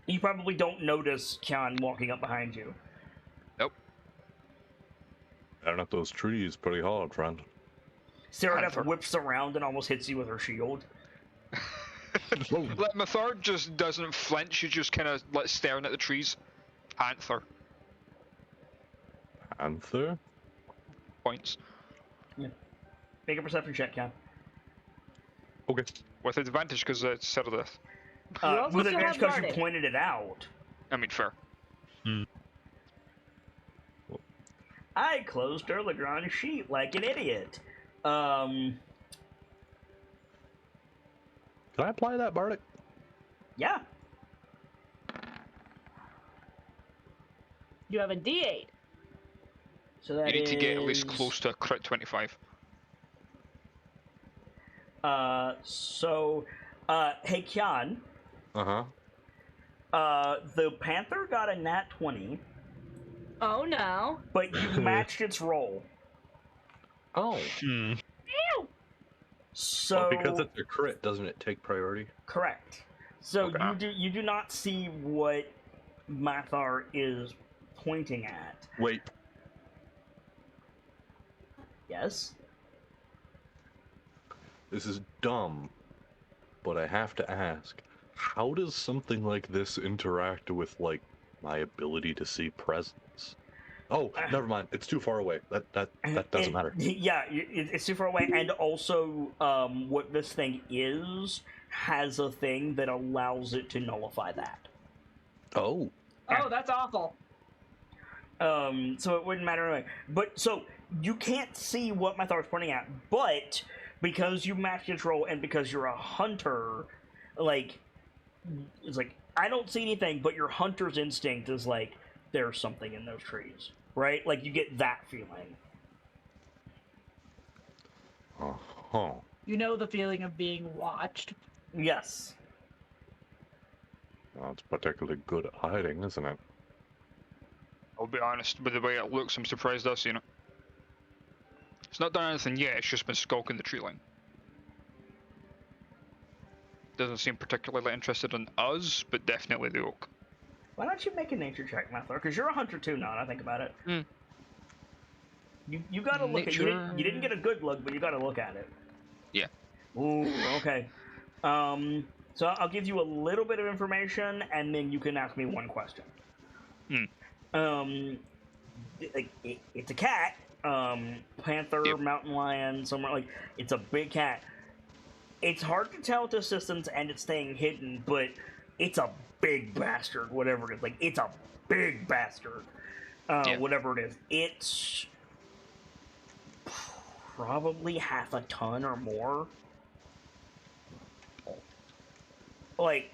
You probably don't notice Kian walking up behind you. Nope. Tearing up those trees pretty hard, friend. Ceradeath Panther. whips around and almost hits you with her shield. Like, Mathard just doesn't flinch, she just kind of like staring at the trees. Panther. Panther? Points. Make a perception check, Ken. Okay. With advantage because it's Ceradeath. also With still advantage have because you guarded. pointed it out. I mean, fair. I closed Erlagrand's sheet like an idiot. Can I apply that, Bardic? Yeah. You have a D8. So that You need to get at least is- close to a crit 25. Hey, Kian, Uh-huh. the Panther got a nat 20, Oh no. but you matched its roll. Oh. Hmm. So Well, because it's a crit, doesn't it take priority? correct. So Okay. you do not see what Mathar is pointing at. Wait. Yes. This is dumb, but I have to ask, how does something like this interact with, like, my ability to see presence? Oh, never mind. It's too far away. That doesn't matter. Yeah, it's too far away, and also, what this thing has a thing that allows it to nullify that. Oh. Oh, that's awful. So it wouldn't matter anyway. But, so, you can't see what Mathar's pointing at, but because you matched its roll and because you're a hunter, like, it's like, I don't see anything, but your hunter's instinct is like, there's something in those trees, right? Like, you get that feeling. Uh-huh. You know the feeling of being watched. Yes. Well, it's particularly good at hiding, isn't it? I'll be honest, with the way it looks, I'm surprised I've seen it. It's not done anything yet, it's just been skulking the tree line. Doesn't seem particularly interested in us, but definitely the oak. Why don't you make a nature check, Mathar? Because you're a hunter too now, and I think about it. Hmm. You gotta look at you didn't get a good look, but you gotta look at it. Yeah. Ooh, okay. So I'll give you a little bit of information, and then you can ask me one question. It's a cat. Panther, Yep. mountain lion, somewhere like it's a big cat. It's hard to tell at this distance, and it's staying hidden, but it's a big bastard. Whatever it is, like it's a big bastard. Yeah. Whatever it is, it's probably half a ton or more. Like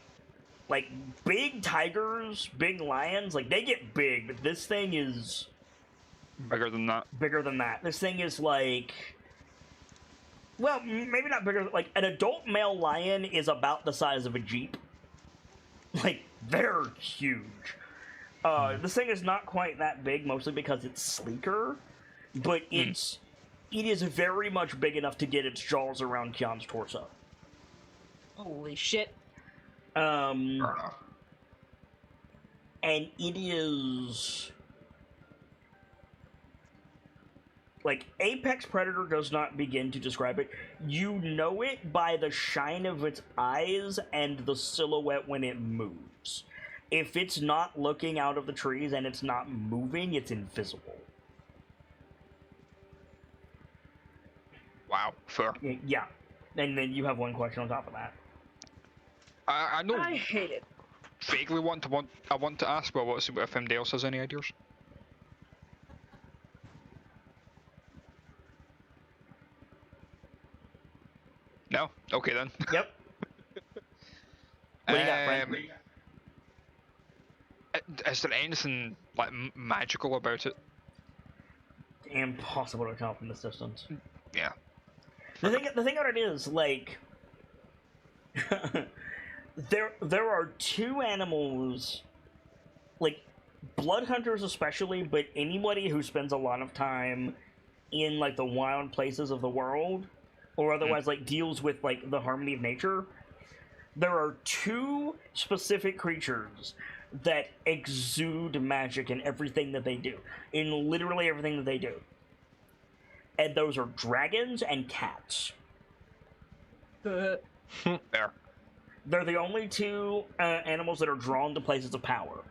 big tigers, big lions, like they get big, but this thing is Bigger than that. bigger than that. This thing is like, well, maybe not bigger. Like an adult male lion is about the size of a Jeep. Like they're huge. This thing is not quite that big, mostly because it's sleeker, but it is very much big enough to get its jaws around Kian's torso. Holy shit. Fair enough. And it is like apex predator does not begin to describe it. You know it by the shine of its eyes and the silhouette when it moves. If it's not looking out of the trees and it's not moving, it's invisible. Wow, fair. Yeah. And then you have one question on top of that. I know I hate it. vaguely I want to ask, but let's see if anybody else has any ideas. No? Okay then. Yep. What do you got, Frank? Is there anything like magical about it? Impossible to tell from this distance. Yeah. The thing about it is, like, there are two animals, like, blood hunters especially, but anybody who spends a lot of time in, like, the wild places of the world, or otherwise, like, deals with, like, the harmony of nature, there are two specific creatures that exude magic in everything that they do. In literally everything that they do. and those are dragons and cats. There. They're the only two animals that are drawn to places of power.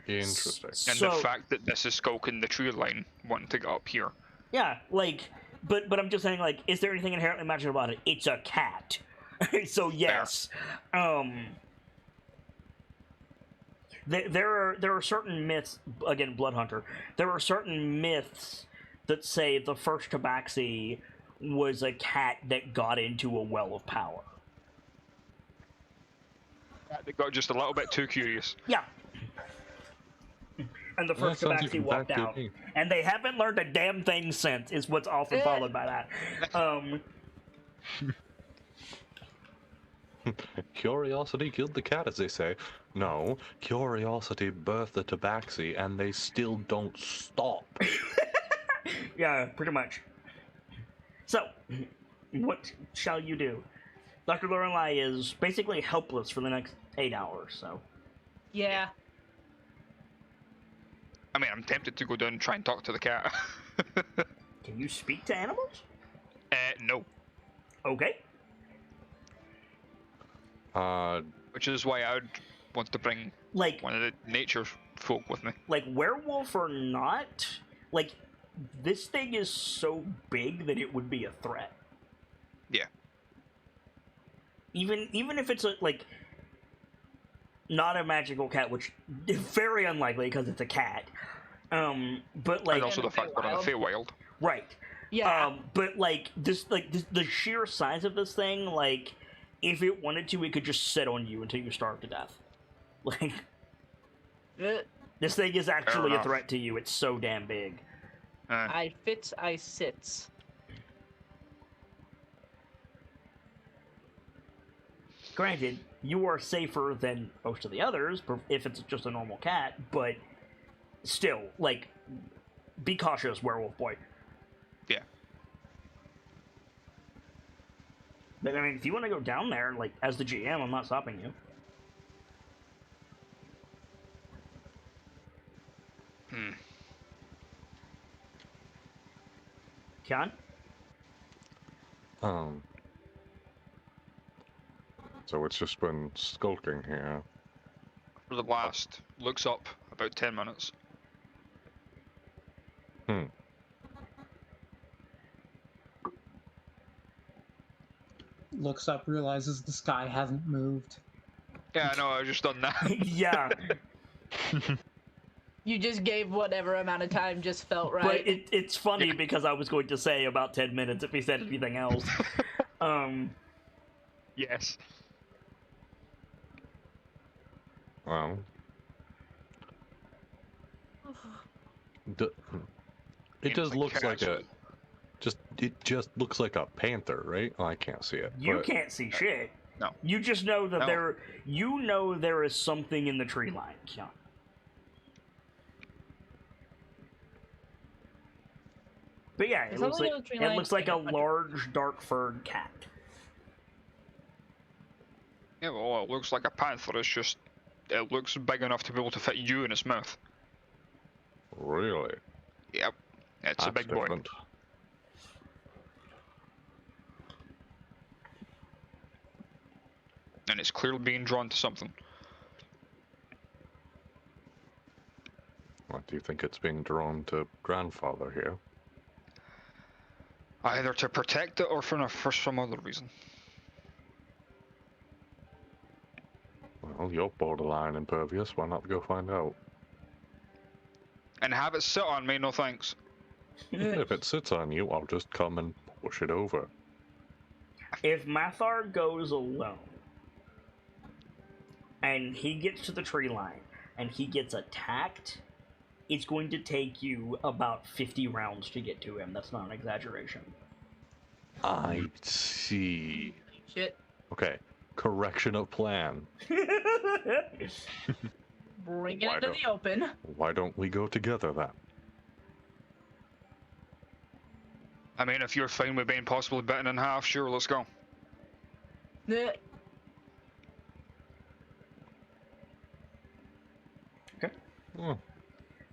Interesting. And the fact that this is skulking the tree line, wanting to get up here. Yeah, like, but I'm just saying, like, is there anything inherently magical about it? It's a cat. So yes. There are certain myths, again, Bloodhunter, there are certain myths that say the first tabaxi was a cat that got into a well of power. They got just a little bit too curious. Yeah. And the first tabaxi walked out. And they haven't learned a damn thing since, is what's often followed by that. Curiosity killed the cat, as they say. No, curiosity birthed the tabaxi, and they still don't stop. Yeah, pretty much. So, what shall you do? Dr. Lorelei is basically helpless for the next 8 hours, so... Yeah. I mean, I'm tempted to go down and try and talk to the cat. Can you speak to animals? No. Okay. Which is why I would want to bring like one of the nature folk with me. Like, werewolf or not, like, this thing is so big that it would be a threat. Yeah. Even if it's like not a magical cat, which is very unlikely because it's a cat. But like, and also the fact we're in the Feywild. Right. Yeah. But like this, the sheer size of this thing, like, if it wanted to, it could just sit on you until you starve to death. Like, this thing is actually a threat to you. It's so damn big. I fits, I sits. Granted, you are safer than most of the others if it's just a normal cat, but still, like, be cautious, werewolf boy. Yeah. But I mean, if you want to go down there, like, as the GM, I'm not stopping you. Kian? So it's just been skulking here. For the last, looks up, about 10 minutes. Looks up, realizes the sky hasn't moved. Yeah, I know, I just done that. Yeah. You just gave whatever amount of time just felt right. But it's funny because I was going to say about 10 minutes if he said anything else. Yes. Well, it just looks like it just looks like a panther, right? Oh, I can't see it. You can't see shit. No. You just know that there is something in the tree line, Kian. But yeah, it looks like a large, dark-furred cat. Yeah, well, it looks like a panther. It's just, it looks big enough to be able to fit you in its mouth. Really? Yep. It's a big boy. And it's clearly being drawn to something. What do you think it's being drawn to grandfather here? Either to protect it or for some other reason. Well, you're borderline impervious. Why not go find out? And have it sit on me, no thanks. If it sits on you, I'll just come and push it over. If Mathar goes alone, and he gets to the tree line, and he gets attacked, it's going to take you about 50 rounds to get to him. That's not an exaggeration. I see. Shit. Okay, correction of plan. Bring it into the open. Why don't we go together then? I mean, if you're fine with being possibly bitten in half, sure, let's go. Okay.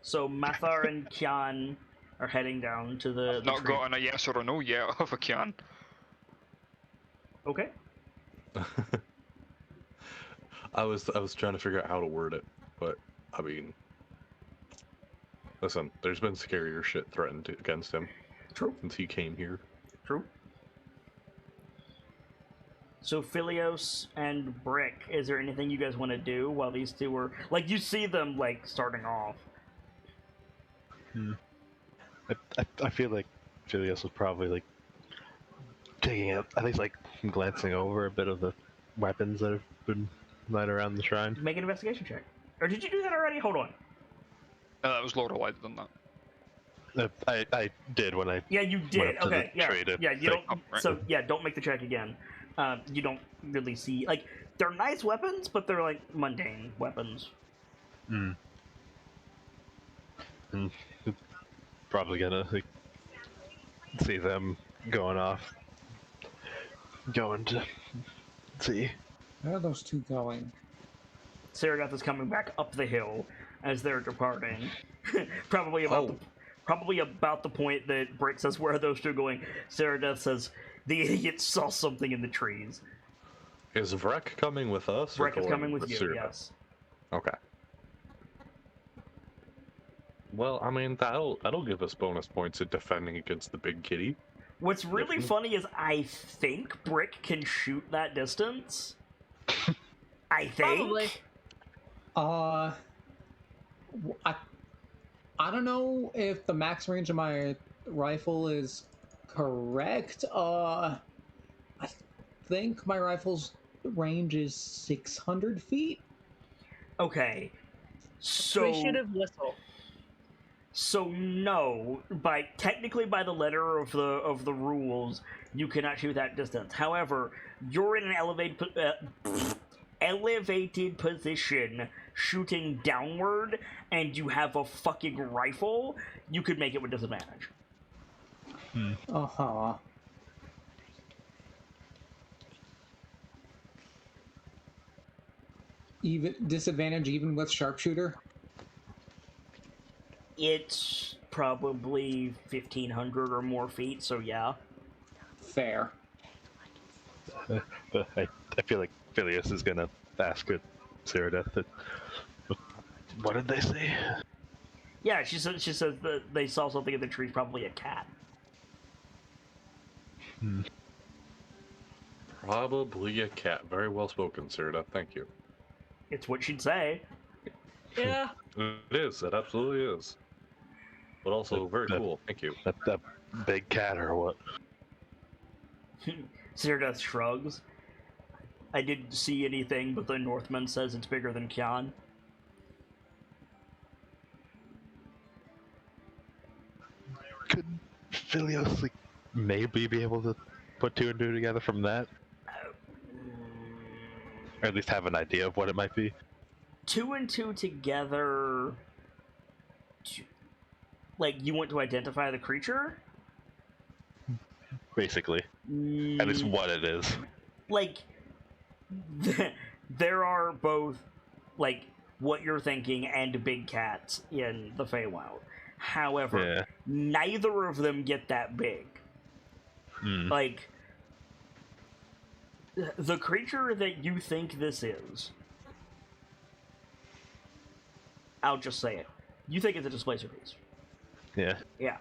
So Mathar and Kian are heading down to the Not tree. gotten a yes or a no yet, if I can. Okay. I was trying to figure out how to word it, but I mean, listen, there's been scarier shit threatened against him. True. Since he came here. True. So Philios and Brick, is there anything you guys want to do while these two are like you see them like starting off? I feel like Philios was probably like taking it, at least like glancing over a bit of the weapons that have been lying around the shrine. Make an investigation check. Or did you do that already? Hold on. That was Laurel, I'd done that. I did when I Yeah, you did. up to Okay, the yeah, traded yeah. You thing. don't. So yeah, don't make the check again. You don't really see like they're nice weapons, but they're like mundane weapons. Mm. And probably gonna like, see them going off, going to see. Where are those two going? Saragoth is coming back up the hill as they're departing. Probably about the point that Brick says, "Where are those two going?" Saragoth says, "The idiot saw something in the trees." Is Vrek coming with us? Brick is or coming with you. Sirda? Yes. Okay. Well, I mean that'll give us bonus points at defending against the big kitty. What's really funny is I think Brick can shoot that distance. I think. Probably. I don't know if the max range of my rifle is correct. I think my rifle's range is 600 feet. Okay. So We should have whistled. So no, technically by the letter of the rules, you cannot shoot that distance. However, you're in an elevated position, shooting downward, and you have a fucking rifle. You could make it with disadvantage. Uh-huh. Even disadvantage even with sharpshooter? It's probably 1,500 or more feet, so yeah. Fair. But I feel like Phileas is gonna ask at Ceradeath that. What did they say? Yeah, she says that they saw something in the tree, probably a cat. Probably a cat. Very well spoken, Sirda. Thank you. It's what she'd say. Yeah. It is. It absolutely is. But also very cool. Thank you. That big cat or what? Ceradeath shrugs. I didn't see anything, but the Northman says it's bigger than Kyan. Could Philios like maybe be able to put two and two together from that? Or at least have an idea of what it might be? 2 and 2 together... Like, you want to identify the creature? Basically. At least what it is. Like, there are both, like, what you're thinking and big cats in the Feywild. However, neither of them get that big. Like, the creature that you think this is, I'll just say it. You think it's a Displacer Beast. Yeah. Yeah.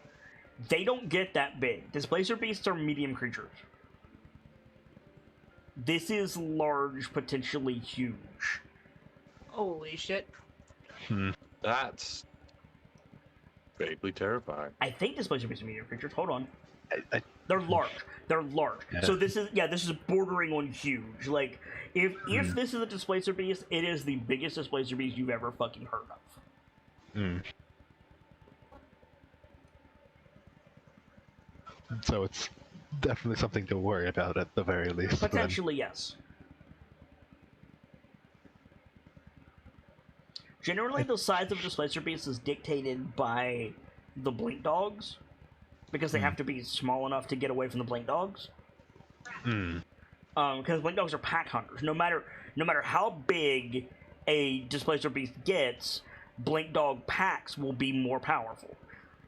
They don't get that big. Displacer Beasts are medium creatures. This is large, potentially huge. Holy shit. That's vaguely terrifying. I think Displacer Beasts are medium creatures. Hold on. They're large. They're large. Yeah. So this is bordering on huge. Like, if this is a Displacer Beast, it is the biggest Displacer Beast you've ever fucking heard of. So it's definitely something to worry about at the very least. Potentially, yes. Generally, the size of Displacer Beasts is dictated by the Blink Dogs, because they have to be small enough to get away from the Blink Dogs. Because Blink Dogs are pack hunters. No matter how big a Displacer Beast gets, Blink Dog packs will be more powerful.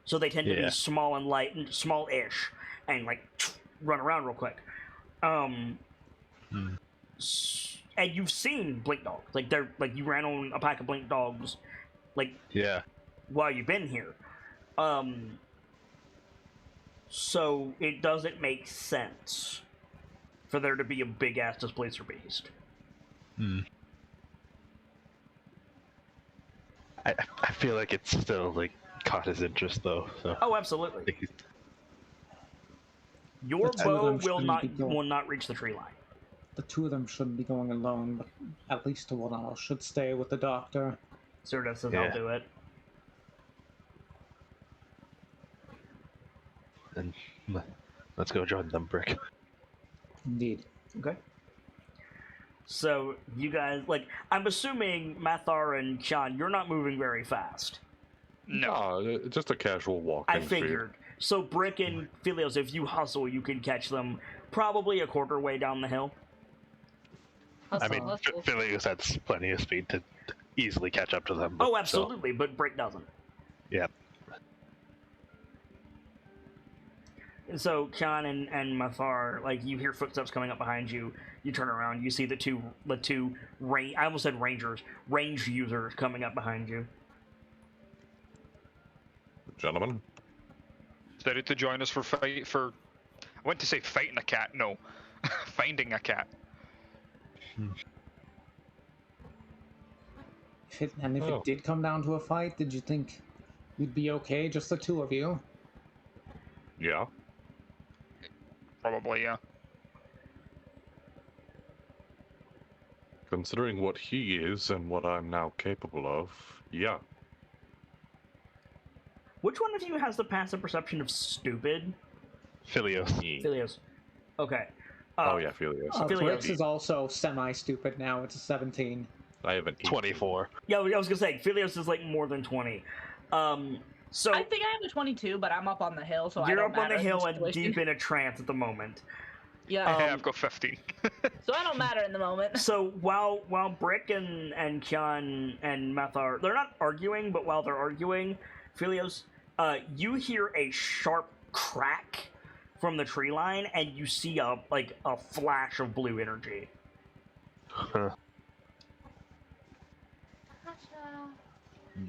so they tend to be Yeah. small and light, and small-ish, and like run around real quick. And you've seen blink dogs, like they're like you ran on a pack of blink dogs, like Yeah. while you've been here. So it doesn't make sense for there to be a big ass displacer beast. I feel like it's still like caught his interest though. So. Oh, absolutely. Like Your The two of bow them shouldn't be will not reach the tree line. The two of them shouldn't be going alone, but at least one of us should stay with the doctor. Sirda says, Yeah. I'll do it. And let's go join them, Brick. Indeed. Okay. So, you guys, like, I'm assuming Mathar and Kyan, you're not moving very fast. No. Just a casual walk. I figured. So, Brick and Philios, if you hustle, you can catch them probably a quarter way down the hill. I mean, Phileas has plenty of speed to easily catch up to them. Oh, absolutely, but Brick doesn't. Yeah. And so, Kyan and Mathar, like, you hear footsteps coming up behind you. You turn around, you see the two I almost said rangers, range users coming up behind you. Gentlemen. Is they ready to join us for I went to say fighting a cat, no. Finding a cat. If it did come down to a fight, did you think we'd be okay, just the two of you? Yeah. Probably, yeah. Considering what he is and what I'm now capable of, yeah. Which one of you has the passive perception of stupid? Philios. Philios. Okay. Oh yeah, Philios. Brix is also semi-stupid now. It's a 17. I have an 24. Yeah, I was gonna say Philios is like more than 20. So I think I have a 22, but I'm up on the hill, so I you're don't up on the matter in hill this and deep situation. in a trance at the moment. Yeah. I've got 15. So I don't matter in the moment. So while Brick and Kyan and Mathar, they're not arguing, but while they're arguing, Philios, you hear a sharp crack from the tree line, and you see a flash of blue energy. Huh.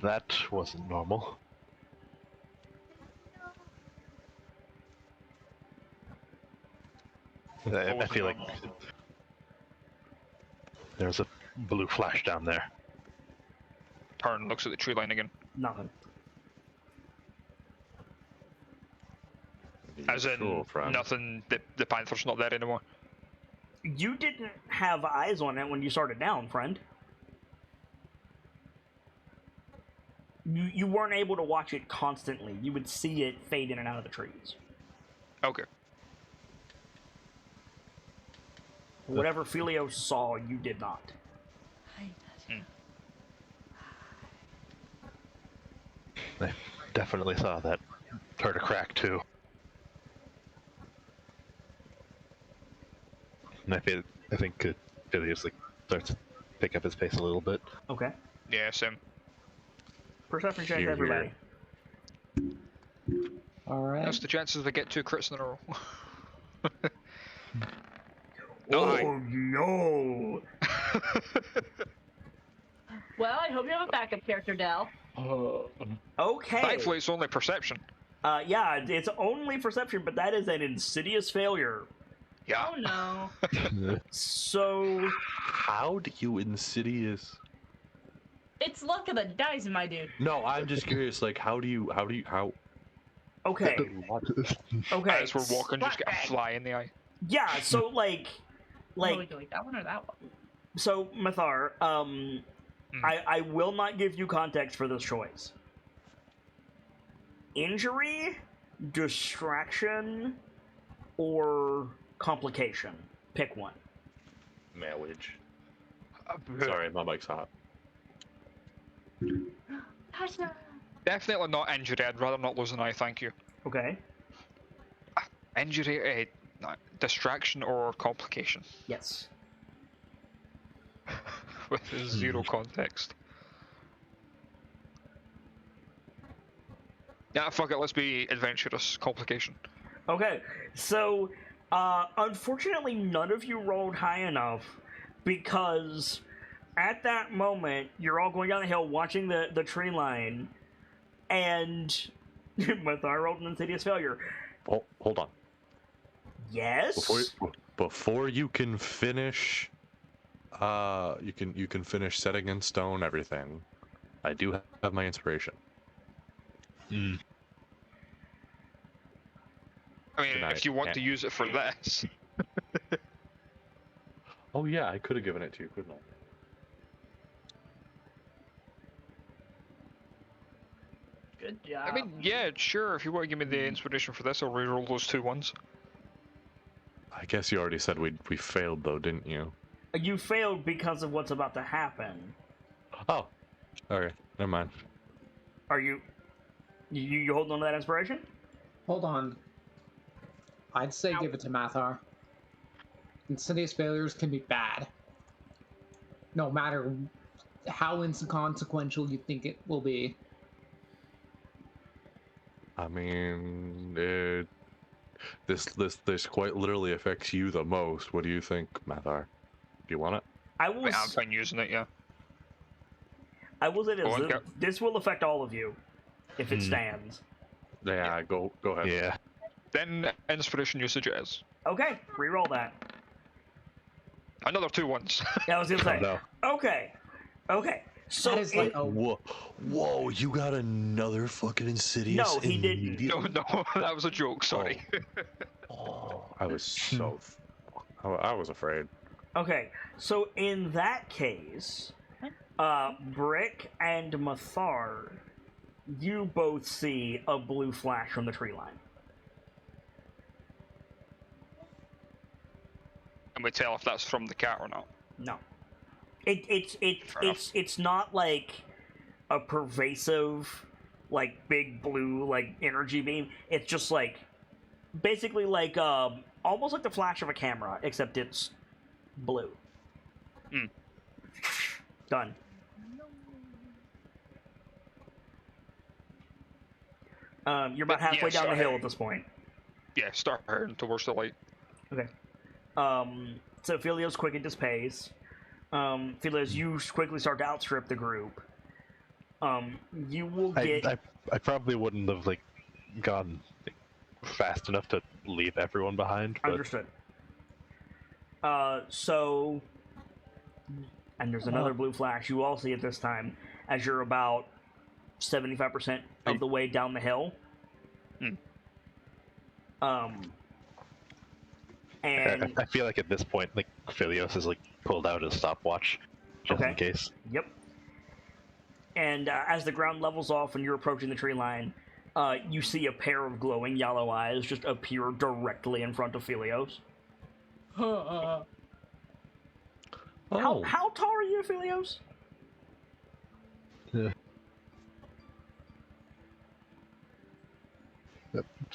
That wasn't normal. I feel like there's a blue flash down there. Turn, looks at the tree line again. Nothing. As in, Sure, friend. nothing, the panther's not there anymore. You didn't have eyes on it when you started down, friend. You weren't able to watch it constantly. You would see it fade in and out of the trees. Okay. Whatever Philios saw, you did not. I definitely saw that. Heard a crack too. And I think Phileas starts to pick up his pace a little bit. Okay. Yeah, same. Perception check, Here, everybody. Alright. That's the chances we get 2 crits in a row. Oh no! Well, I hope you have a backup character, Dell. Okay. Thankfully, it's only perception. Yeah, it's only perception, but that is an insidious failure. Yeah. Oh no. So, How do you insidious? It's luck of the dice, my dude. No, I'm just curious. Like, how? okay, okay. As we're walking, just get a fly in the eye. Yeah, so like, Oh, we can like that one or that one? so Mathar, I will not give you context for this choice. Injury, distraction, or complication. Pick one. Marriage. Sorry, my mic's hot. Definitely not injury. I'd rather not lose an eye, thank you. Okay. Injury, distraction, or complication. Yes. With zero context. Yeah, fuck it, let's be adventurous. Complication. Okay, so unfortunately, none of you rolled high enough because at that moment you're all going down the hill, watching the tree line, and Mathar rolled an insidious failure. Oh, hold on. Yes. Before you can finish, you can finish setting in stone everything. I do have my inspiration. Hmm. I mean, if you want to use it for this. Oh yeah, I could have given it to you, couldn't I? Good job. I mean, yeah, sure. If you want to give me the inspiration for this, I'll reroll those 2 ones. I guess you already said we failed though, didn't you? You failed because of what's about to happen. Oh, okay, never mind. Are you holding on to that inspiration? Hold on. I'd say give it to Mathar. Insidious failures can be bad. No matter how inconsequential you think it will be. I mean, this quite literally affects you the most. What do you think, Mathar? Do you want it? I'm fine using it, yeah. I will say this: this will affect all of you if it stands. Yeah, go ahead. Yeah. Then inspiration usage is. Okay, re-roll that. Another 2 ones. Yeah, I was gonna say. no. Okay. So That is like Whoa! You got another fucking insidious. No, he didn't. No, that was a joke. Sorry. Oh, I was so. I was afraid. Okay, so in that case, Brick and Mathar, you both see a blue flash from the tree line. Can we tell if that's from the cat or not? No, it's not like a pervasive, like big blue like energy beam. It's just like basically like almost like the flash of a camera, except it's blue. Done. You're about halfway down the hill at this point. Yeah, start heading towards the light. Okay. So Philios quickens his pace. Philios, you quickly start to outstrip the group. You will get. I probably wouldn't have like gone fast enough to leave everyone behind. But... Understood. So, and there's another blue flash you all see at this time as you're about 75% of the way down the hill. And I feel like at this point, like Philios has like pulled out his stopwatch just in case. Yep. And as the ground levels off and you're approaching the tree line, you see a pair of glowing yellow eyes just appear directly in front of Philios. Oh. How tall are you, Philios?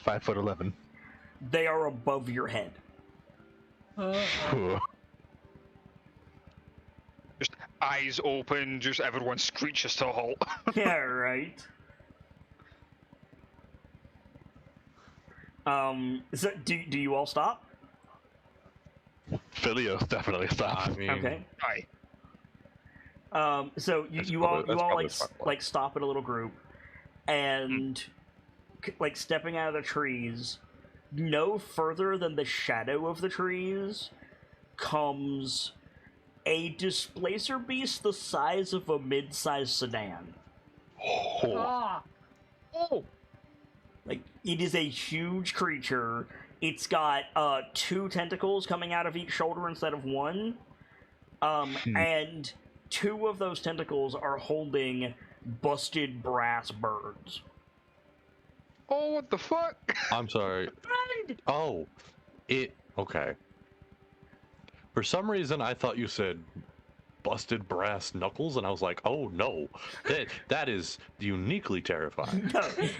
5'11". They are above your head. Just eyes open, just everyone screeches to a halt. Yeah, right. So do you all stop? Philios definitely stopped. I mean, Okay. Aye. So you all like stop in a little group, and like stepping out of the trees, no further than the shadow of the trees comes a displacer beast the size of a mid-sized sedan. Oh. Like, it is a huge creature. It's got 2 tentacles coming out of each shoulder instead of 1. And 2 of those tentacles are holding busted brass birds. Oh, what the fuck? I'm sorry. Friend! Oh, okay. For some reason, I thought you said busted brass knuckles, and I was like, oh no, that is uniquely terrifying.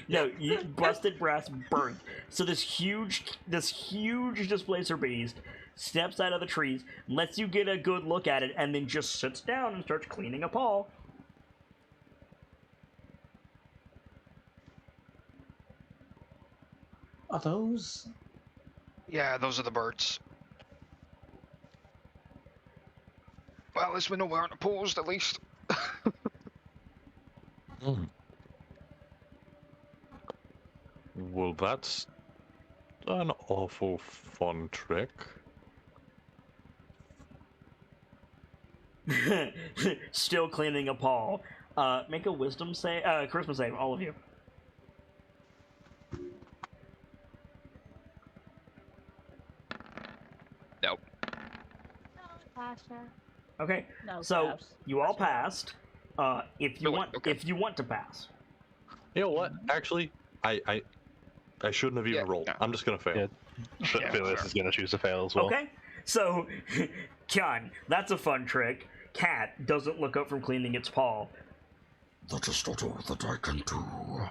No, busted brass birds. So this huge displacer beast steps out of the trees, lets you get a good look at it, and then just sits down and starts cleaning a paw. Are those? Yeah, those are the birds. Well, at least we know we aren't opposed, at least. Hmm. Well, that's an awful fun trick. Still cleaning a paw. Make a wisdom save, charisma save, all of you. Nope. Okay, No, so pass. you all passed. If you Really? want, Okay. if you want to pass. You know what? Actually, I shouldn't have even Yeah, rolled. yeah. I'm just gonna fail. Yeah. Yeah, Phileas fair. is gonna choose to fail as well. Okay, so Kyan, that's a fun trick. Cat doesn't look up from cleaning its paw. That is not all that I can do.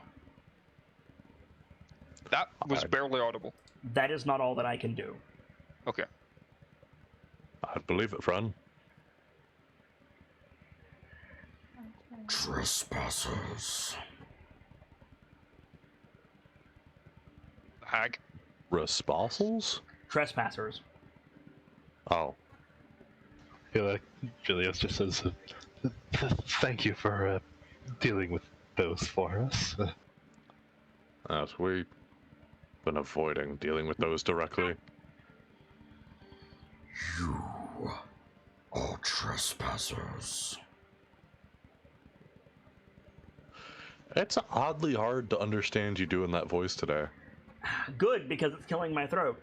That was barely audible. That is not all that I can do. Okay. I believe it, friend. Trespassers. Hag. Responsibles? Trespassers. Oh. I feel like Phileas just says, "Thank you for dealing with those for us." As we've been avoiding dealing with those directly. You are trespassers. It's oddly hard to understand you doing that voice today. Good, because it's killing my throat.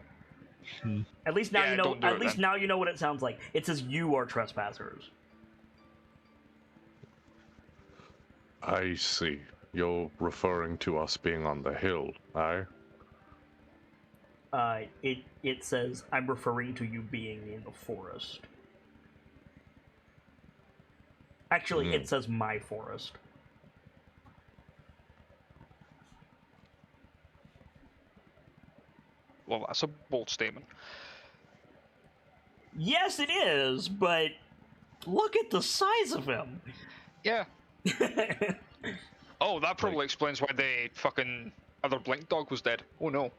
At least now Yeah, you know. don't do At it, least then. now you know what it sounds like. It says you are trespassers. I see. You're referring to us being on the hill, aye? It says I'm referring to you being in the forest. Actually, it says my forest. Well, that's a bold statement. Yes, it is, but look at the size of him. Yeah. Oh, that probably explains why the fucking other blink dog was dead. Oh no.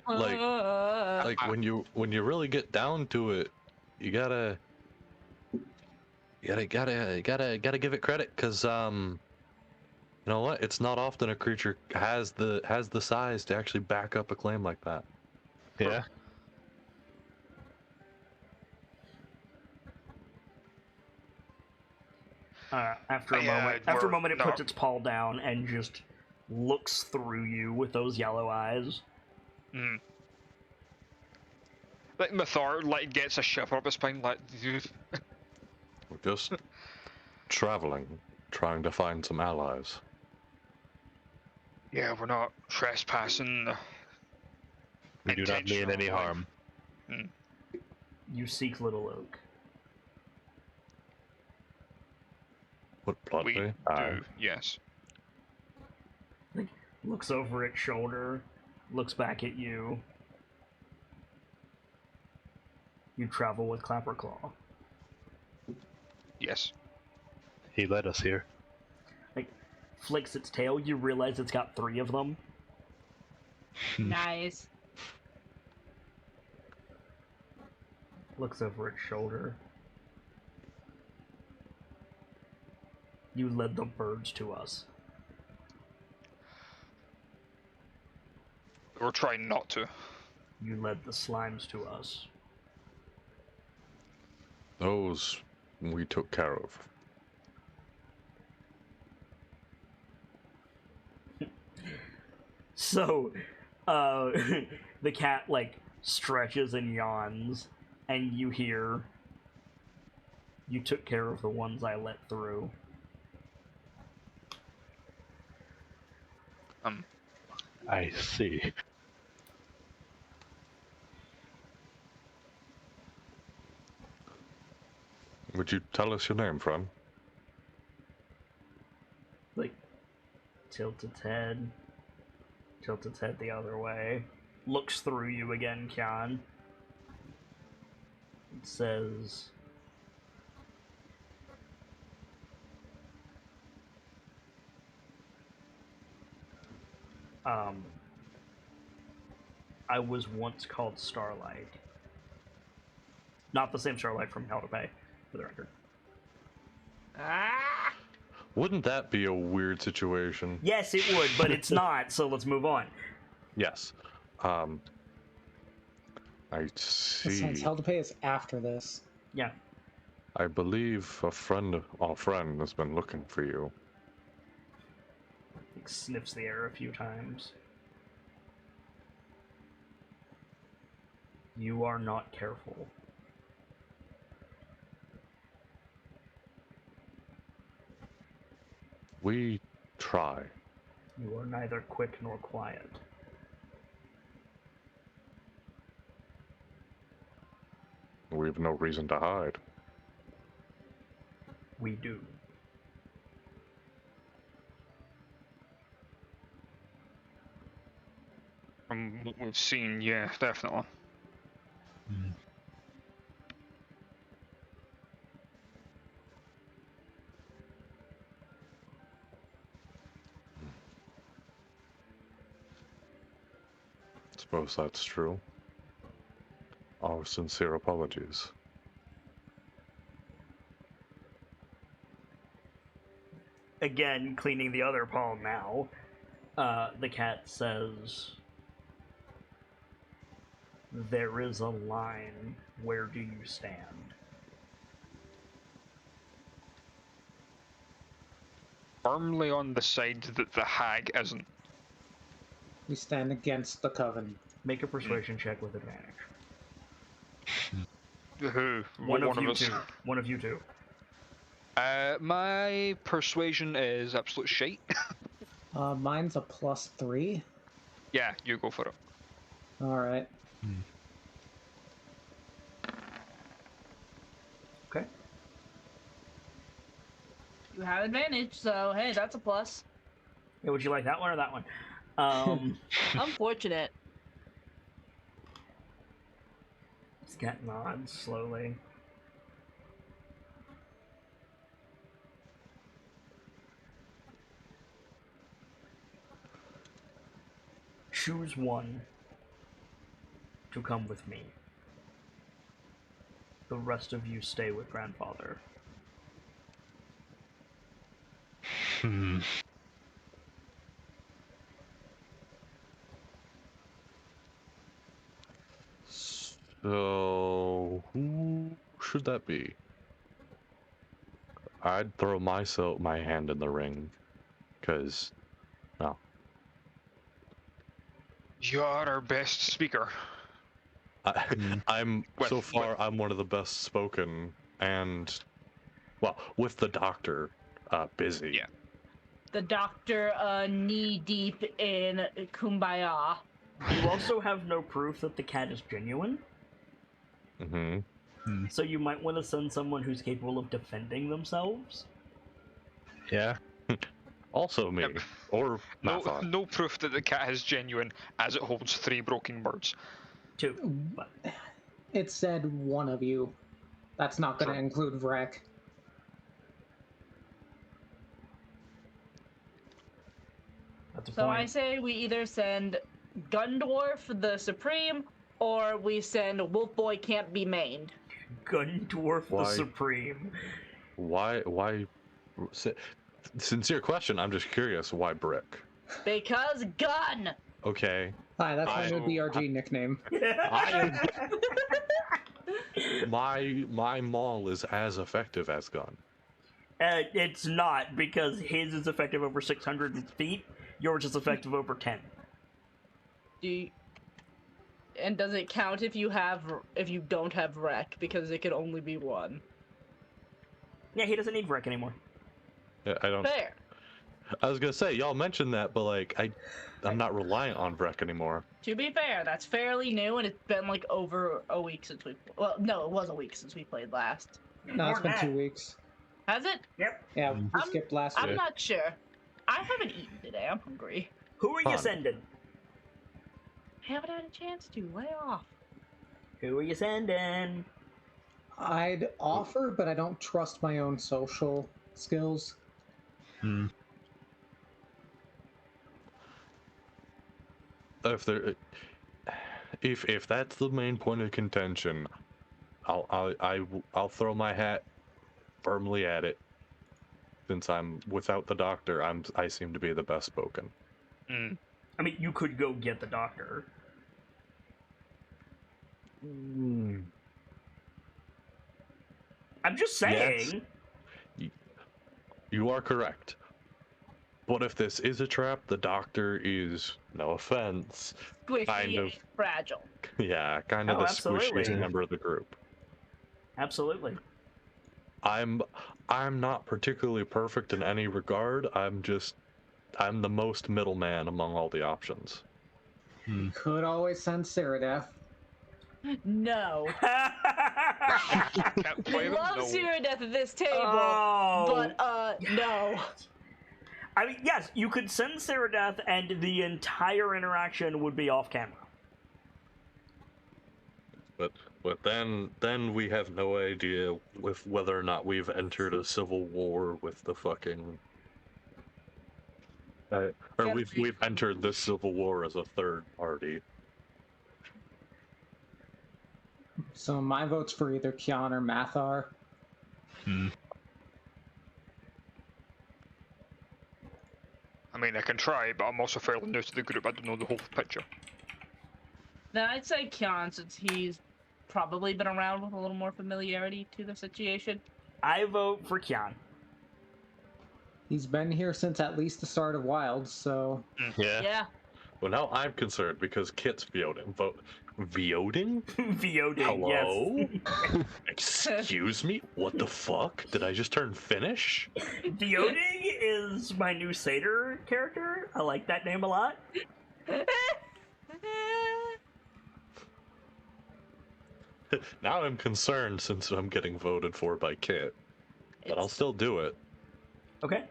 Like when you really get down to it, you gotta give it credit, cause you know what? It's not often a creature has the size to actually back up a claim like that. Yeah. After a moment, it puts its paw down and just looks through you with those yellow eyes. Mm. Like Mathar, like gets a shiver up his spine, like. We're just traveling, trying to find some allies. Yeah, we're not trespassing. We do not mean any harm. Mm. You seek Little Oak. What We bluntly? do, yes. Looks over its shoulder, looks back at you. You travel with Clapperclaw. Yes. He led us here. Flicks its tail, you realize it's got 3 of them. Nice. Looks over its shoulder. You led the birds to us. We're trying not to. You led the slimes to us. Those we took care of. So, the cat, stretches and yawns, and you hear, "You took care of the ones I let through." I see. Would you tell us your name, friend? Tilts its head the other way, looks through you again, Kyan. It says, I was once called Starlight. Not the same Starlight from Hell to Pay, for the record. Ah! Wouldn't that be a weird situation? Yes, it would, but it's not, so let's move on. Yes. I see. Since Hell to Pay is after this. Yeah. I believe our friend has been looking for you. He sniffs the air a few times. You are not careful. We try. You are neither quick nor quiet. We have no reason to hide. We do. From what we've seen, yeah, definitely. Suppose that's true. Our sincere apologies. Again, cleaning the other paw now, the cat says, there is a line. Where do you stand? Firmly on the side that the hag isn't. We stand against the coven. Make a persuasion check with advantage. Who? One of you us. two. One of you two. My persuasion is absolute shite. Mine's a +3. Yeah, you go for it. Alright. Okay. You have advantage, so hey, that's a plus. Yeah, would you like that one or that one? Unfortunate. This cat nods slowly. Choose one to come with me. The rest of you stay with grandfather. So, who should that be? I'd throw my hand in the ring, because, no. You're our best speaker. I'm one of the best spoken, and, well, with the doctor busy. Yeah. The doctor, knee deep in kumbaya. You also have no proof that the cat is genuine. So you might want to send someone who's capable of defending themselves. Yeah. Also me. Yep. Or not. No proof that the cat is genuine, as it holds 3 broken birds. 2. But It said one of you. That's not going to include Vrek. that's a So point. I say we either send Gundorf the Supreme, or we send Wolfboy Can't Be Mained. Gundorf the Why? Supreme. Why? Sincere question. I'm just curious. Why Brick? Because gun! Okay. Hi, that's my new BRG nickname. My maul is as effective as gun. It's not, because his is effective over 600 feet. Yours is effective over 10. And does it count if you don't have Wreck, because it can only be 1? Yeah, he doesn't need Wreck anymore. Yeah, I don't. Fair. I was gonna say y'all mentioned that, but like I'm not reliant on Breck anymore. To be fair, that's fairly new, and it's been like over a week since we. Well, no, it was a week since we played last. No, it's been 2 weeks. Has it? Yep. Yeah, we skipped last I'm week. not sure. I haven't eaten today. I'm hungry. Who are you sending? Haven't had a chance to. Lay off. Who are you sending? I'd offer, but I don't trust my own social skills. If there, If that's the main point of contention, I'll throw my hat firmly at it. Since I'm without the doctor, I seem to be the best spoken. Mm. I mean, you could go get the doctor. I'm just saying. Yes, you are correct. But if this is a trap, the doctor is, no offense, Squishy kind of and fragile. Yeah, kind of Oh, the absolutely. squishiest member of the group. Absolutely. I'm not particularly perfect in any regard. I'm the most middleman among all the options. Could always send Ceradeath. No. Can't play We them? love No. Ceradeath at this table, Oh. but no. I mean, yes, you could send Ceradeath, and the entire interaction would be off camera. But then we have no idea with whether or not we've entered a civil war with the fucking or we've entered this civil war as a third party. So my vote's for either Kian or Mathar. I mean, I can try, but I'm also fairly new to the group. I don't know the whole picture. Then I'd say Kian, since he's probably been around with a little more familiarity to the situation. I vote for Kian. He's been here since at least the start of Wilds, so... Yeah. Well, now I'm concerned because Kit's voting. Voting? Voting, Hello? yes. Excuse me? What the fuck? Did I just turn Finnish? Voting is my new satyr character. I like that name a lot. Now I'm concerned since I'm getting voted for by Kit. But I'll still do it. Okay.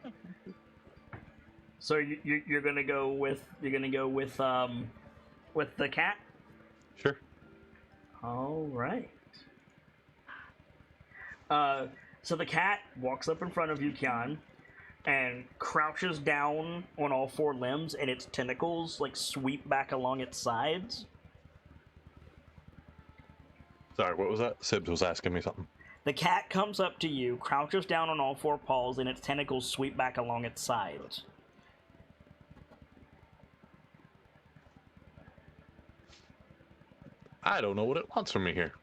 So you're gonna go with the cat? Sure. All right. So the cat walks up in front of you, Kian, and crouches down on all four limbs, and its tentacles like sweep back along its sides. Sorry, what was that? Sibs was asking me something. The cat comes up to you, crouches down on all four paws, and its tentacles sweep back along its sides. I don't know what it wants from me here.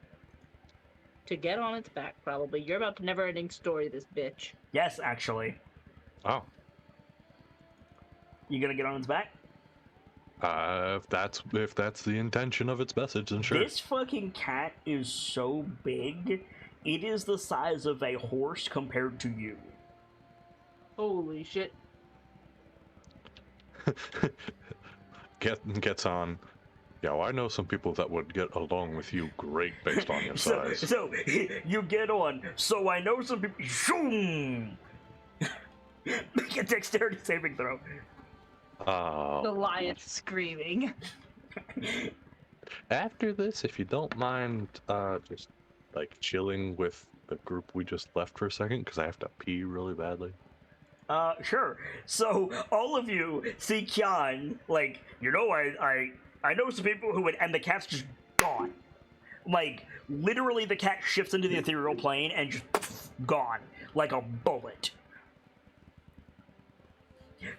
To get on its back, probably. You're about to never-ending story this bitch. Yes, actually. Oh. You gonna get on its back? If that's the intention of its message, then sure. This fucking cat is so big, it is the size of a horse compared to you. Holy shit. Gets on. Yeah, well, I know some people that would get along with you great based on your size. So you get on. So I know some people. Zoom. Make a dexterity saving throw. Goliath screaming. After this, if you don't mind, just like chilling with the group we just left for a second, because I have to pee really badly. Sure. So all of you see Kian, like, you know, I know some people who would, and the cat's just gone. Like, literally the cat shifts into the ethereal plane and just gone, like a bullet.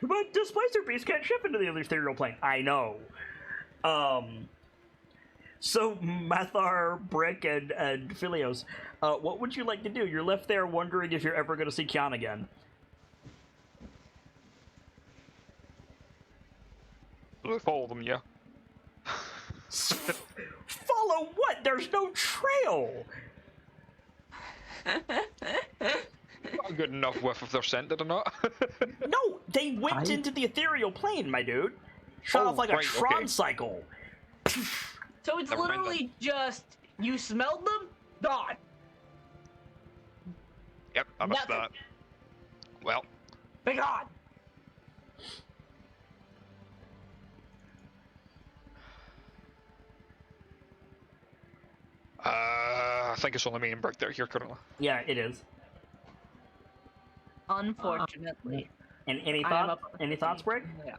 But Displacer Beast can't shift into the ethereal plane. I know. So Mathar, Brick, and Philios, what would you like to do? You're left there wondering if you're ever going to see Kian again. Follow them, yeah. Follow what? There's no trail! Not good enough with if they're scented or not. No, they went into the ethereal plane, my dude. Shot off like a Tron cycle. So it's literally just, you smelled them, gone. Yep, I missed Nothing. that. Well, Be gone. I think it's only me and Brick that are here currently. Yeah, it is. Unfortunately. And any I am thoughts? up- Any thoughts, Brick? Yeah.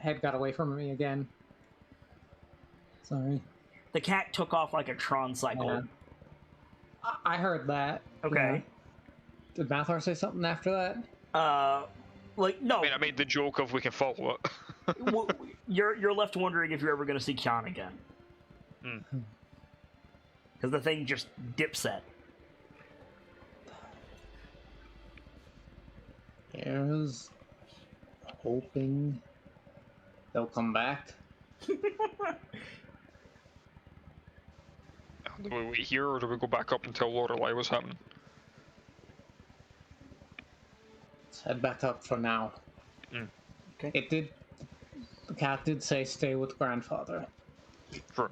head got away from me again. Sorry. The cat took off like a Tron cycle. Yeah. I heard that. Okay. Yeah. Did Mathar say something after that? No. I made the joke of we can follow it. Well, you're left wondering if you're ever going to see Khan again. Because the thing just dipset. Here's hoping they'll come back. Do we wait here, or do we go back up and tell Lorelei what's happening? Let's head back up for now. Okay. The cat did say stay with grandfather. Sure.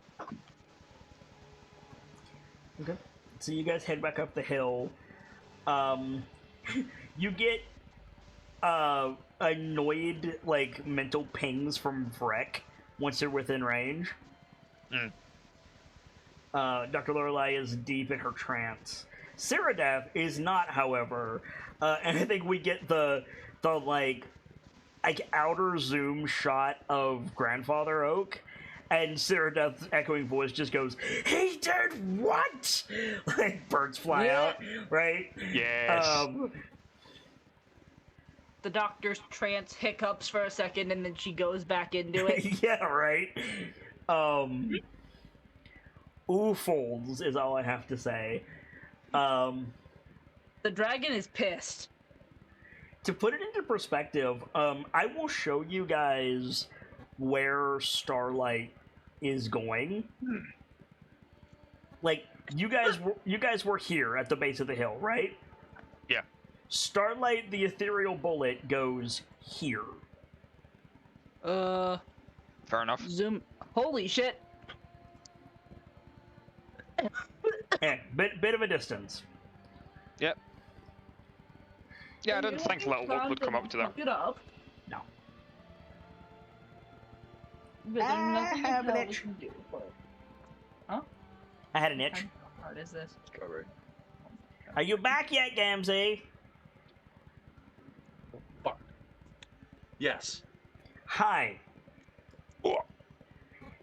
Okay. So you guys head back up the hill. You get annoyed, like, mental pings from Vrek once you're within range. Dr. Lorelei is deep in her trance. Ceradeath is not, however, and I think we get the like outer zoom shot of Grandfather Oak, and Ceradeath's echoing voice just goes, "He did what?" Like birds fly out, right? Yes. The doctor's trance hiccups for a second, and then she goes back into it. Yeah, right. Oofolds is all I have to say. The dragon is pissed. To put it into perspective, I will show you guys where Starlight is going. Like, you guys were here at the base of the hill, right? Yeah. Starlight, the ethereal bullet, goes here. Fair enough. Zoom. Holy shit. Bit of a distance. Yep. Yeah, I didn't think Little Wolf would come up to that. It up. No. But there's nothing have an else we itch. can do, but- Huh? I had an itch. How hard is this? Covered. Are you back yet, Gamzee? Fuck. Yes. Hi.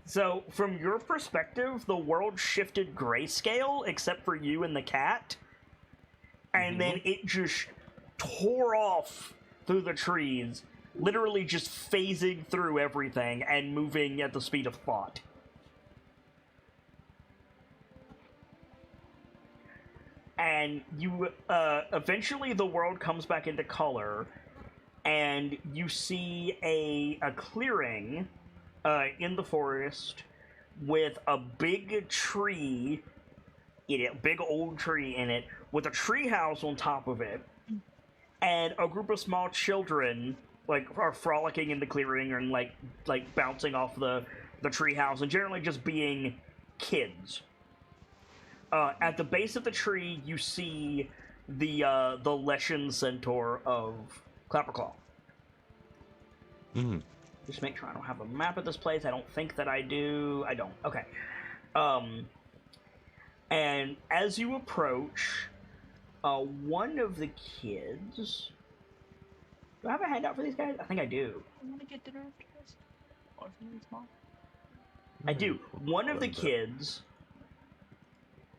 So, from your perspective, the world shifted grayscale, except for you and the cat. And then it just tore off through the trees, literally just phasing through everything and moving at the speed of thought. And you, eventually the world comes back into color, and you see a clearing in the forest with a big tree in it, big old tree in it, with a tree house on top of it, and a group of small children are frolicking in the clearing and like bouncing off the tree house and generally just being kids. At the base of the tree, you see the Leshen centaur of Clapperclaw. Just make sure I don't have a map of this place. I don't think that I do. I don't. Okay. And as you approach, one of the kids... Do I have a handout for these guys? I think I do. I want to get dinner after this. Or something small. I do. One of the kids...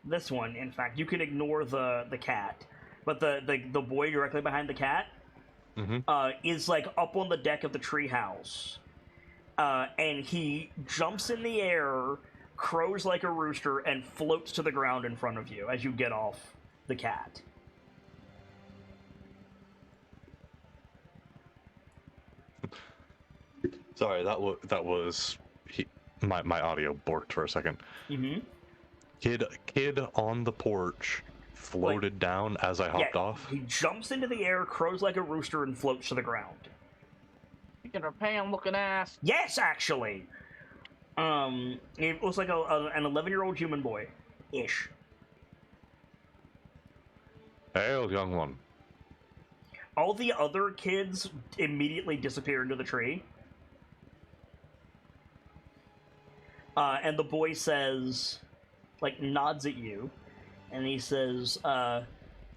This one, in fact, you can ignore the cat. But the boy directly behind the cat is like up on the deck of the treehouse. And he jumps in the air, crows like a rooster, and floats to the ground in front of you as you get off the cat. Sorry, that was my audio borked for a second. Kid on the porch floated down as I hopped off. He jumps into the air, crows like a rooster, and floats to the ground. Look at her pan-looking ass. Yes, actually. It looks like an 11-year-old human boy, ish. Hail, young one. All the other kids immediately disappear into the tree. And the boy says, nods at you, and he says,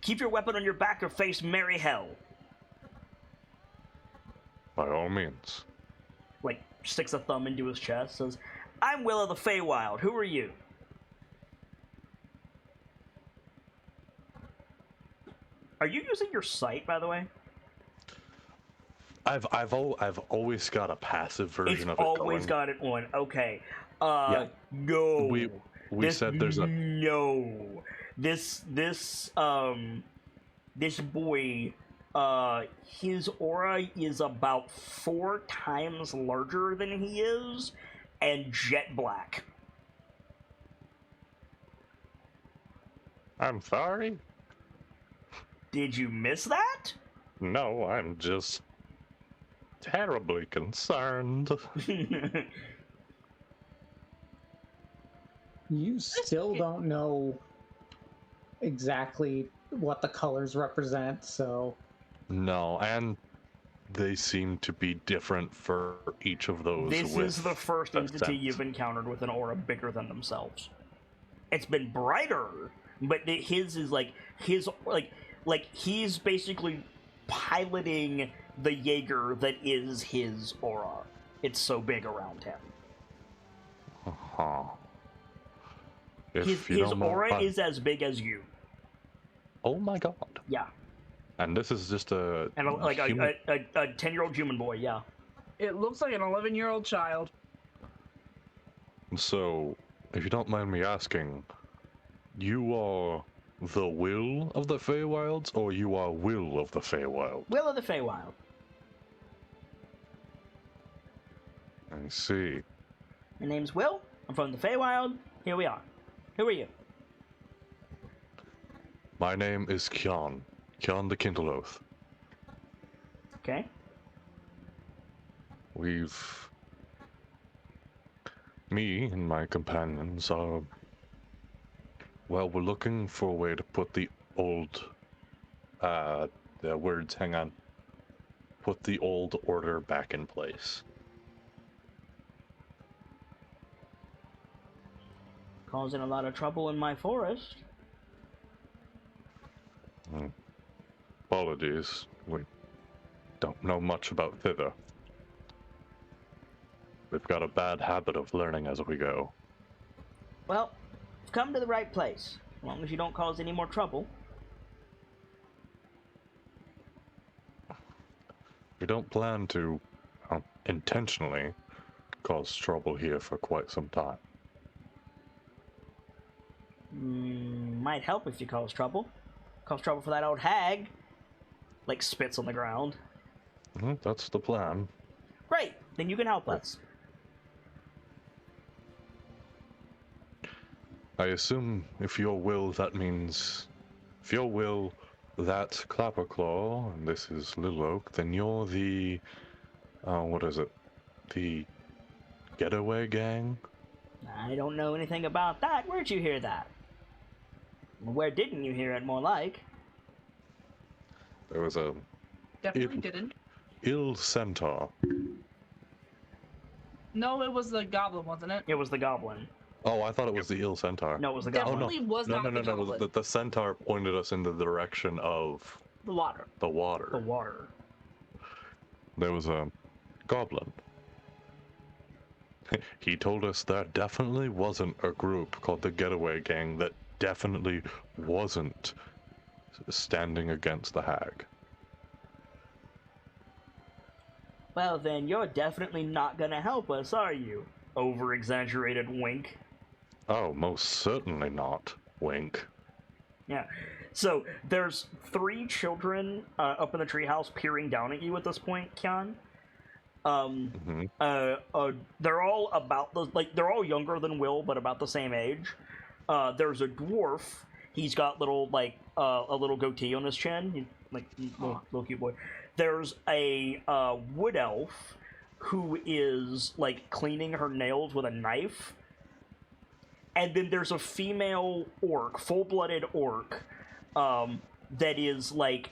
keep your weapon on your back or face merry hell. By all means. like, sticks a thumb into his chest, says, I'm Will of the Feywild. Who are you? Are you using your sight, by the way? I've always got a passive version of it going. It's always got it on. Okay. Yeah. No. We said there's a no. This boy, his aura is about 4 times larger than he is, and jet black. I'm sorry? Did you miss that? No, I'm just terribly concerned. You still don't know exactly what the colors represent, so... No, and they seem to be different for each of those. This is the first entity you've encountered with an aura bigger than themselves. It's been brighter, but his is like he's basically piloting the Jaeger that is his aura. It's so big around him. Uh-huh. His aura is as big as you. Oh my god. Yeah. And this is just a 10-year-old human boy, yeah. It looks like an 11-year-old child. So, if you don't mind me asking, you are the Will of the Feywilds, or you are Will of the Feywild? Will of the Feywild. I see. My name's Will. I'm from the Feywild. Here we are. Who are you? My name is Kyan. Kyan the Kindleoath. Okay. Me and my companions are... Well, we're looking for a way to put the old... the words, hang on. Put the old order back in place. Causing a lot of trouble in my forest. Apologies. We don't know much about thither. We've got a bad habit of learning as we go. Well, you've come to the right place. As long as you don't cause any more trouble. We don't plan to intentionally cause trouble here for quite some time. Might help if you cause trouble. Cause trouble for that old hag. Like, spits on the ground. That's the plan. Great, then you can help us. I assume if your will, that means... If your will, that's Clapperclaw, and this is Little Oak, then you're the... what is it? The Getaway gang? I don't know anything about that. Where'd you hear that? Where didn't you hear it, more like? There was a... Definitely didn't. ill centaur. No, it was the goblin, wasn't it? It was the goblin. Oh, I thought it was the ill centaur. No, it was the goblin. Definitely was No, not no, the no, no. goblin. The centaur pointed us in the direction of The water. the water. The water. There was a goblin. He told us there definitely wasn't a group called the Getaway Gang that definitely wasn't standing against the hag. Well, then you're definitely not gonna help us, are you? Over-exaggerated wink. Oh, most certainly not. Wink. Yeah. So, there's 3 children up in the treehouse peering down at you at this point, Kyan. They're all about the... Like, they're all younger than Will, but about the same age. There's a dwarf. He's got little, like, a little goatee on his chin. Little cute boy. There's a wood elf who is, like, cleaning her nails with a knife. And then there's a female orc, full-blooded orc, that is, like...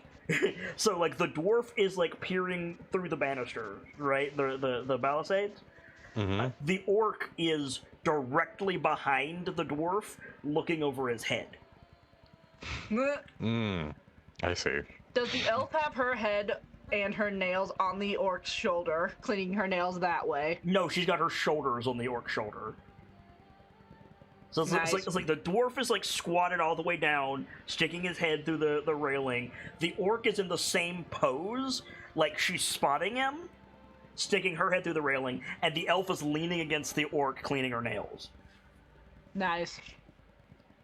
so, like, the dwarf is, like, peering through the banister, right? The palisades. The orc is directly behind the dwarf, looking over his head. I see. Does the elf have her head and her nails on the orc's shoulder, cleaning her nails that way. No, she's got her shoulders on the orc's shoulder. So Nice. it's like the dwarf is like squatted all the way down, sticking his head through the railing. The orc is in the same pose, like she's spotting him, sticking her head through the railing, and the elf is leaning against the orc, cleaning her nails. Nice.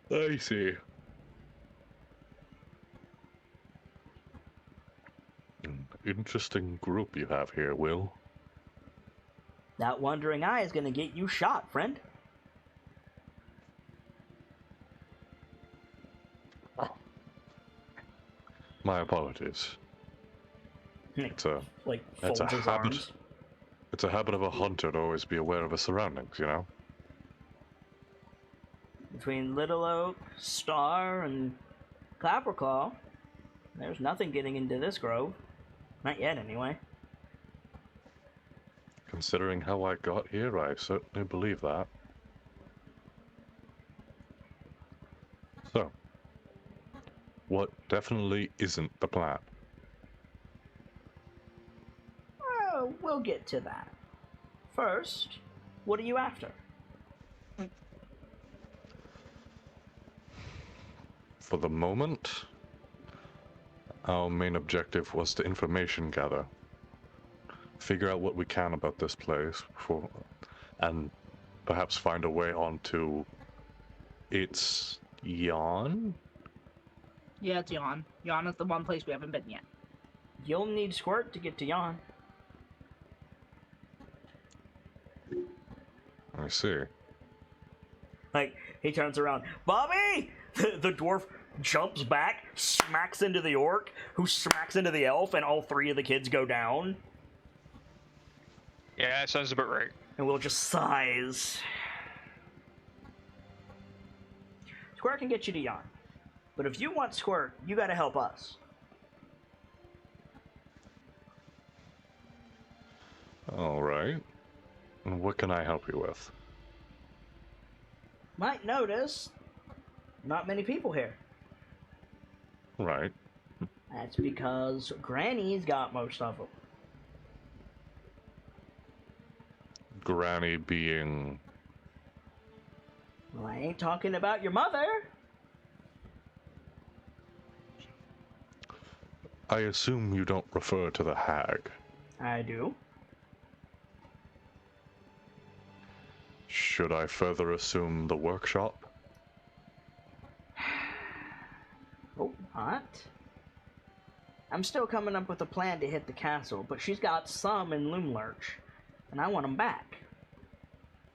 I see. Interesting group you have here, Will. That wandering eye is gonna get you shot, friend. My apologies. It's a Like, That's folds a his habit. arms. It's a habit of a hunter to always be aware of his surroundings, you know? Between Little Oak, Star, and Clapperclaw, there's nothing getting into this grove. Not yet, anyway. Considering how I got here, I certainly believe that. So, what definitely isn't the plan? Oh, we'll get to that. First, what are you after? For the moment, our main objective was to information gather. Figure out what we can about this place and perhaps find a way onto its yawn? Yeah, it's Yon. Yon is the one place we haven't been yet. You'll need Squirt to get to Yon. I see. Like, he turns around. Bobby! The dwarf jumps back, smacks into the orc, who smacks into the elf, and all three of the kids go down. Yeah, that sounds about right. And we'll just sighs. Squirt can get you to Yon. But if you want Squirt, you gotta help us. Alright. What can I help you with? Might notice, not many people here. Right. That's because Granny's got most of them. Granny being... Well, I ain't talking about your mother. I assume you don't refer to the hag. I do. Should I further assume the workshop? Hope not. I'm still coming up with a plan to hit the castle, but she's got some in Loomlurch, and I want them back.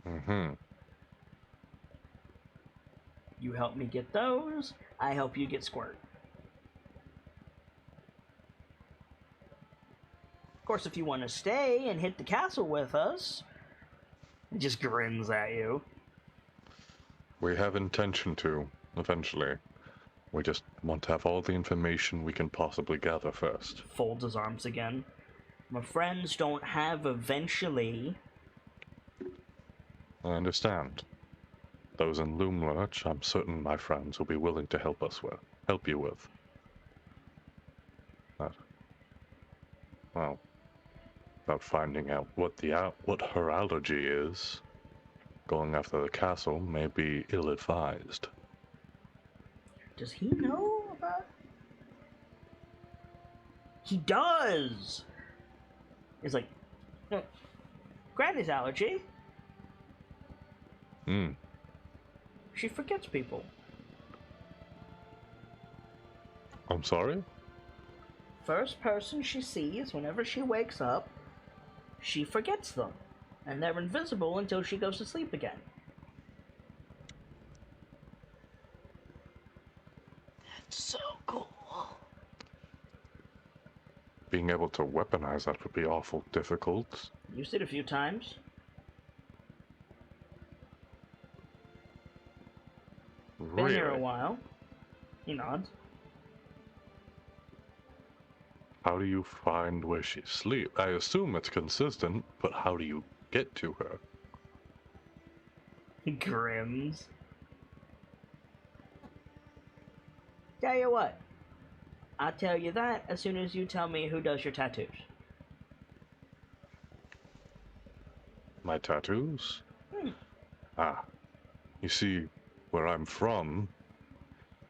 Mm-hmm. You help me get those, I help you get Squirt. Of course, if you want to stay and hit the castle with us, he just grins at you. We have intention to, eventually. We just want to have all the information we can possibly gather first. Folds his arms again. My friends don't have eventually. I understand. Those in Loomlurch, I'm certain my friends will be willing to help you with. But, well, about finding out what her allergy is, going after the castle may be ill-advised. Does he know about? He does! He's like, no, Granny's allergy. Hmm. She forgets people. I'm sorry? First person she sees whenever she wakes up, she forgets them. And they're invisible until she goes to sleep again. That's so cool. Being able to weaponize that would be awful difficult. Used it a few times. Been here a Really? while. He nods. How do you find where she sleeps? I assume it's consistent, but how do you get to her? He grins. Tell you what. I'll tell you that as soon as you tell me who does your tattoos. My tattoos? Ah, you see, where I'm from,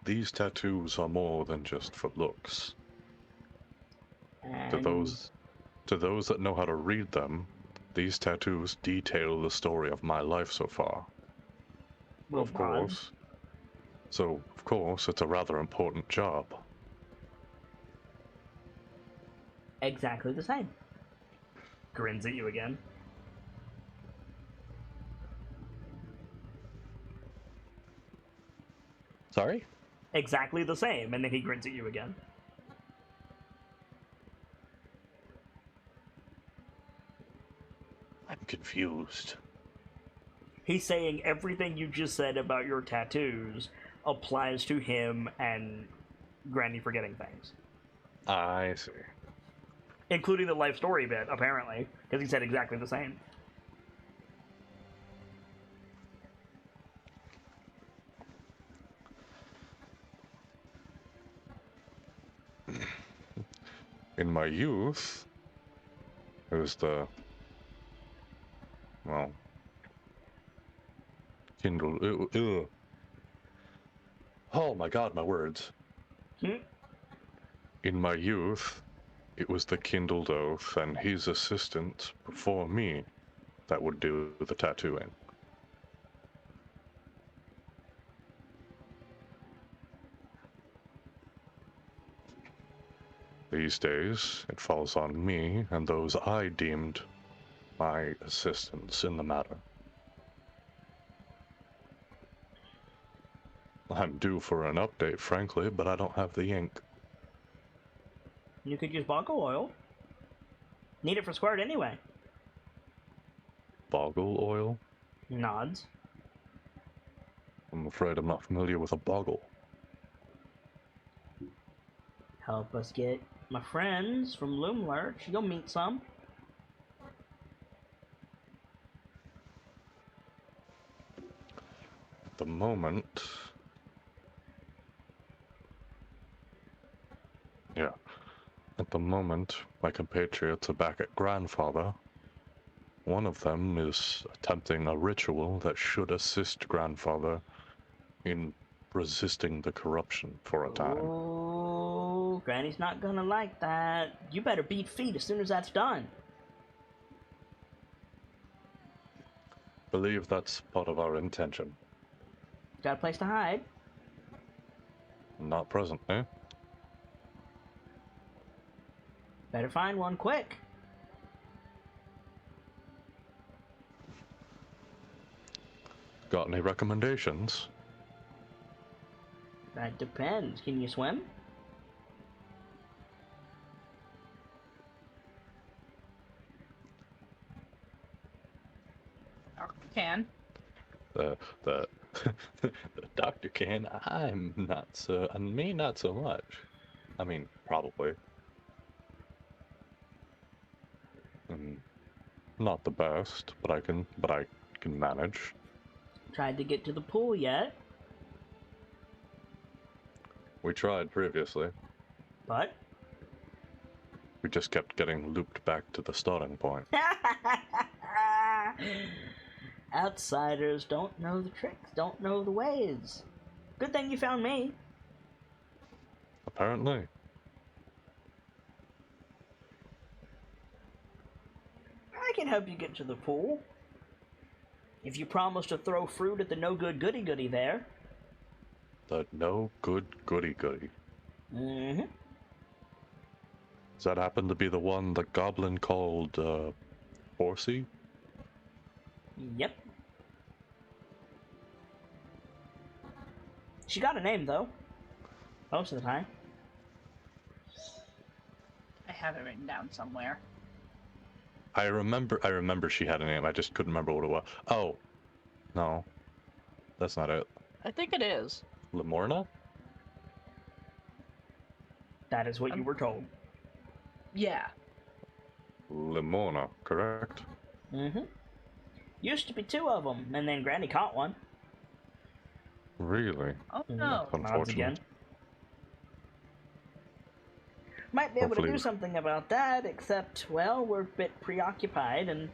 these tattoos are more than just for looks. To those that know how to read them, these tattoos detail the story of my life so far. Well, Of course, it's a rather important job. Exactly the same. Grins at you again. Sorry? Exactly the same, and then he grins at you again. I'm confused. He's saying everything you just said about your tattoos applies to him and Granny forgetting things. I see. Including the life story bit, apparently, because he said exactly the same. In my youth, it was Kindle. Oh my god, my words. In my youth, it was the kindled oath and his assistant before me that would do the tattooing. These days, it falls on me and those I deemed my assistants in the matter. I'm due for an update, frankly, but I don't have the ink. You could use boggle oil. Need it for squirt anyway. Boggle oil? Nods. I'm afraid I'm not familiar with a boggle. Help us get my friends from Loom Lurch. You'll meet some. At the moment... At the moment, my compatriots are back at Grandfather. One of them is attempting a ritual that should assist Grandfather in resisting the corruption for a time. Oh, Granny's not gonna like that. You better beat feet as soon as that's done. Believe that's part of our intention. Got a place to hide? Not presently. Better find one quick. Got any recommendations? That depends. Can you swim? Can. The the doctor can. I'm not so, and me not so much. I mean, probably. Not the best, but I can manage. Tried to get to the pool yet? We tried previously. But? We just kept getting looped back to the starting point. Outsiders don't know the tricks, don't know the ways. Good thing you found me. Apparently. I can help you get to the pool. If you promise to throw fruit at the no-good goody-goody there. The no good goody-goody. Mm-hmm. Does that happen to be the one the goblin called, Horsey? Yep. She got a name, though. Most of the time. I have it written down somewhere. I remember she had a name, I just couldn't remember what it was. Oh. No. That's not it. I think it is. Lemorna? That is what you were told. Yeah. Lemorna, correct? Mm-hmm. Used to be two of them, and then Granny caught one. Really? Oh no. Nods again. Might be able to Hopefully. do something about that, except, well, we're a bit preoccupied, and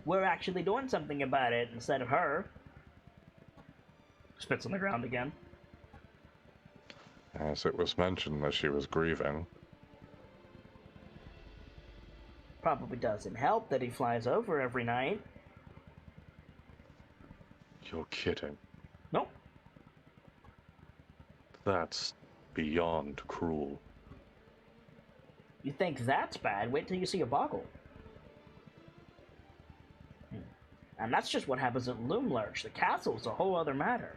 we're actually doing something about it instead of her. Spits on the ground again. As it was mentioned that she was grieving. Probably doesn't help that he flies over every night. You're kidding. Nope. That's beyond cruel. You think that's bad? Wait till you see a boggle. And that's just what happens at Loomlurch. The castle's a whole other matter.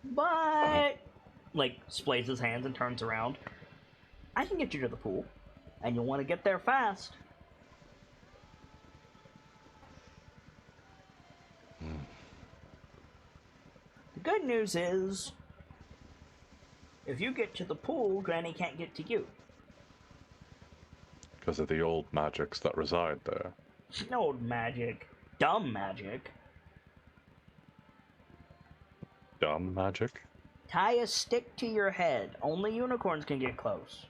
But, like, splays his hands and turns around. I can get you to the pool, and you'll want to get there fast. The good news is, if you get to the pool, Granny can't get to you. Because of the old magics that reside there. No magic. Dumb magic. Dumb magic? Tie a stick to your head. Only unicorns can get close.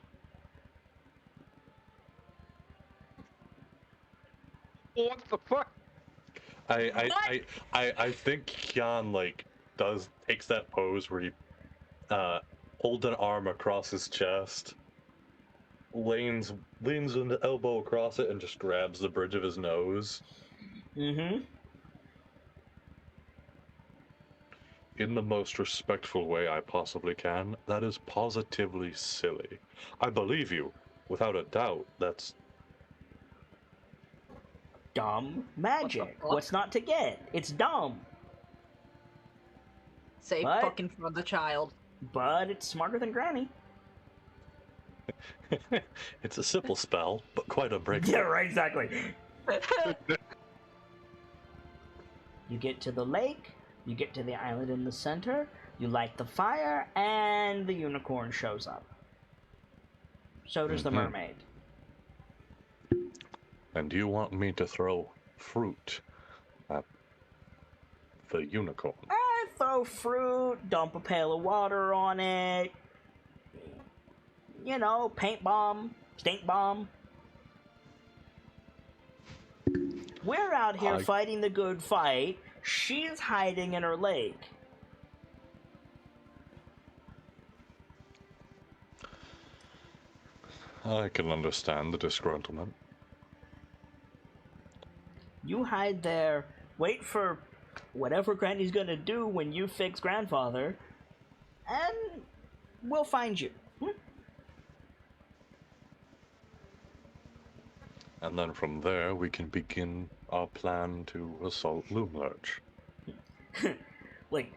What the fuck? I think Kian, like, takes that pose where he holds an arm across his chest, leans an elbow across it, and just grabs the bridge of his nose. Mm-hmm. In the most respectful way I possibly can. That is positively silly. I believe you, without a doubt. That's Dumb magic. fuck? What's not to get? It's dumb. Say What? fucking for the child. But it's smarter than Granny. it's a simple spell, but quite a breakthrough. Yeah, right, exactly. You get to the lake, you get to the island in the center, you light the fire, and the unicorn shows up. So does the mermaid. And you want me to throw fruit at the unicorn? I throw fruit, dump a pail of water on it. You know, paint bomb, stink bomb. We're out here fighting the good fight. She's hiding in her lake. I can understand the disgruntlement. You hide there, wait for whatever Granny's gonna do when you fix Grandfather, and we'll find you. And then from there, we can begin our plan to assault Loomlurch. Like,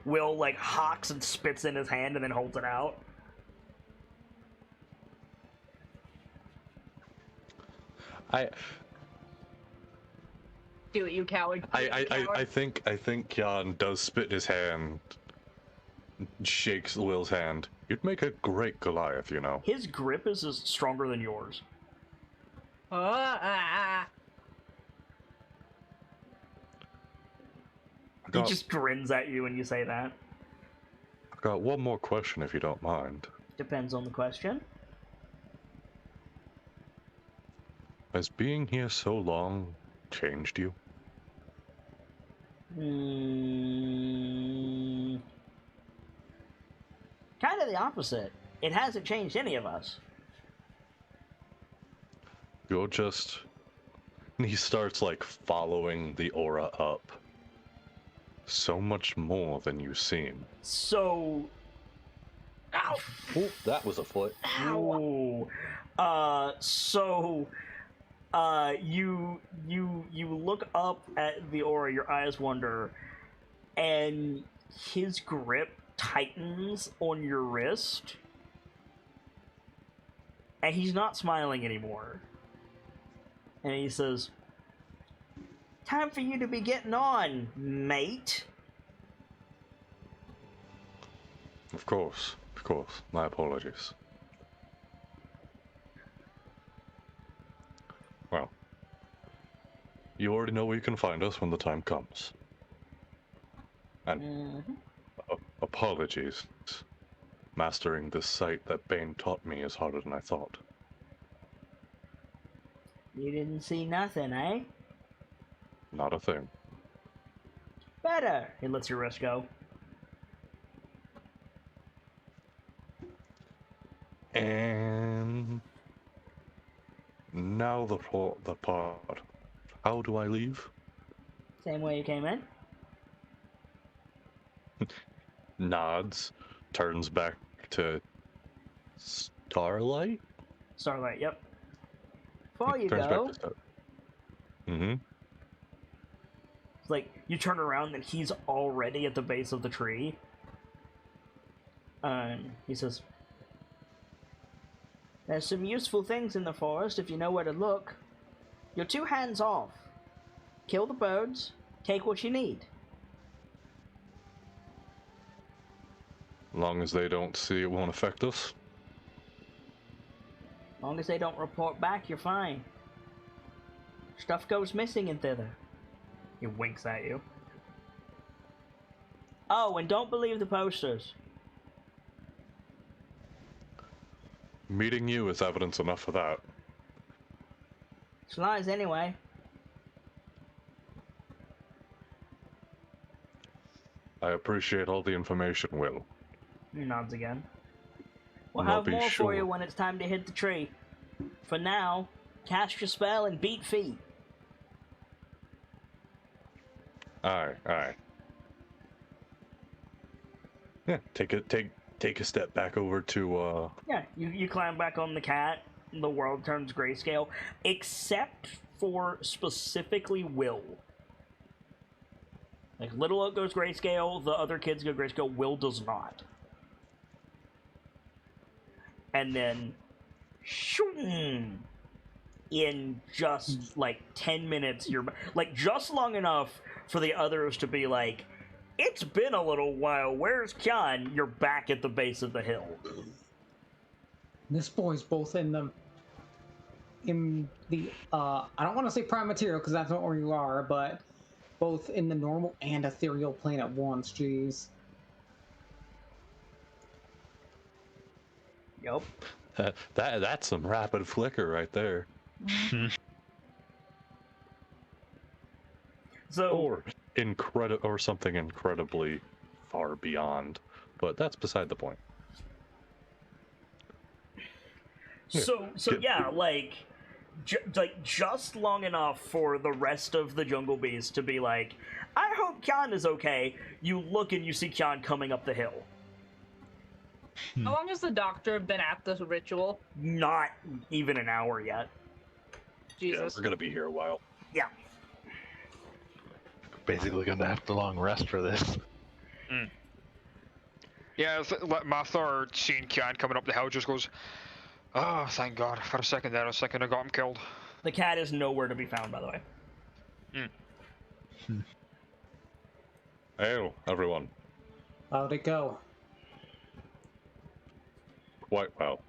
Will, like, hawks and spits in his hand and then holds it out. Do it, you coward. I think Kian does spit in his hand, shakes Will's hand. You'd make a great Goliath, you know. His grip is stronger than yours. He just grins at you when you say that. I've got one more question, if you don't mind. Depends on the question. Has being here so long changed you? Kind of the opposite. It hasn't changed any of us. You're just... And he starts, like, following the aura up. So much more than you seem. So... Ow! Oop, that was a foot. Ow! You look up at the aura, your eyes wander, and his grip tightens on your wrist, and he's not smiling anymore. And he says, "Time for you to be getting on, mate." Of course. My apologies. Well, you already know where you can find us when the time comes. And apologies Mastering this sight that Bane taught me is harder than I thought. You didn't see nothing, eh? Not a thing. Better. He lets your wrist go. And now the part. How do I leave? Same way you came in. Nods, turns back to Starlight. Starlight, yep. Before you Turns go, back to Starlight. Mm-hmm. it's like you turn around and he's already at the base of the tree. He says, "There's some useful things in the forest if you know where to look. You're 2 hands off. Kill the birds, take what you need." Long as they don't see it won't affect us. As long as they don't report back, you're fine. Stuff goes missing in thither. He winks at you. Oh, and don't believe the posters. Meeting you is evidence enough of that. It's lies anyway. I appreciate all the information, Will. He nods again. We'll I'll have be more for you sure. when it's time to hit the tree. For now, cast your spell and beat feet. Aye. Yeah, take a step back over to Yeah, you climb back on the cat, the world turns grayscale, except for specifically Will. Like, Little Oak goes grayscale, the other kids go grayscale, Will does not. And then, shoom, in just, like, 10 minutes, you're, like, just long enough for the others to be like, it's been a little while, where's Kyan? You're back at the base of the hill. This boy's both in the I don't want to say prime material because that's not where you are, but both in the normal and ethereal plane at once. Jeez. Yup. that's some rapid flicker right there. So, Or something incredibly far beyond, but that's beside the point. so yeah, like, just long enough for the rest of the Jungle Bees to be like, I hope Kyan is okay. You look and you see Kyan coming up the hill. How long has the doctor been at this ritual? Not even an hour yet. Jesus. Yeah, we're gonna be here a while. Yeah. Basically gonna have to long rest for this. Yeah, Mathar seeing Kyan coming up the hill just goes, oh, thank God. For a second there, I was thinking I got him killed. The cat is nowhere to be found, by the way. Hey, everyone. How'd it go? Quite well.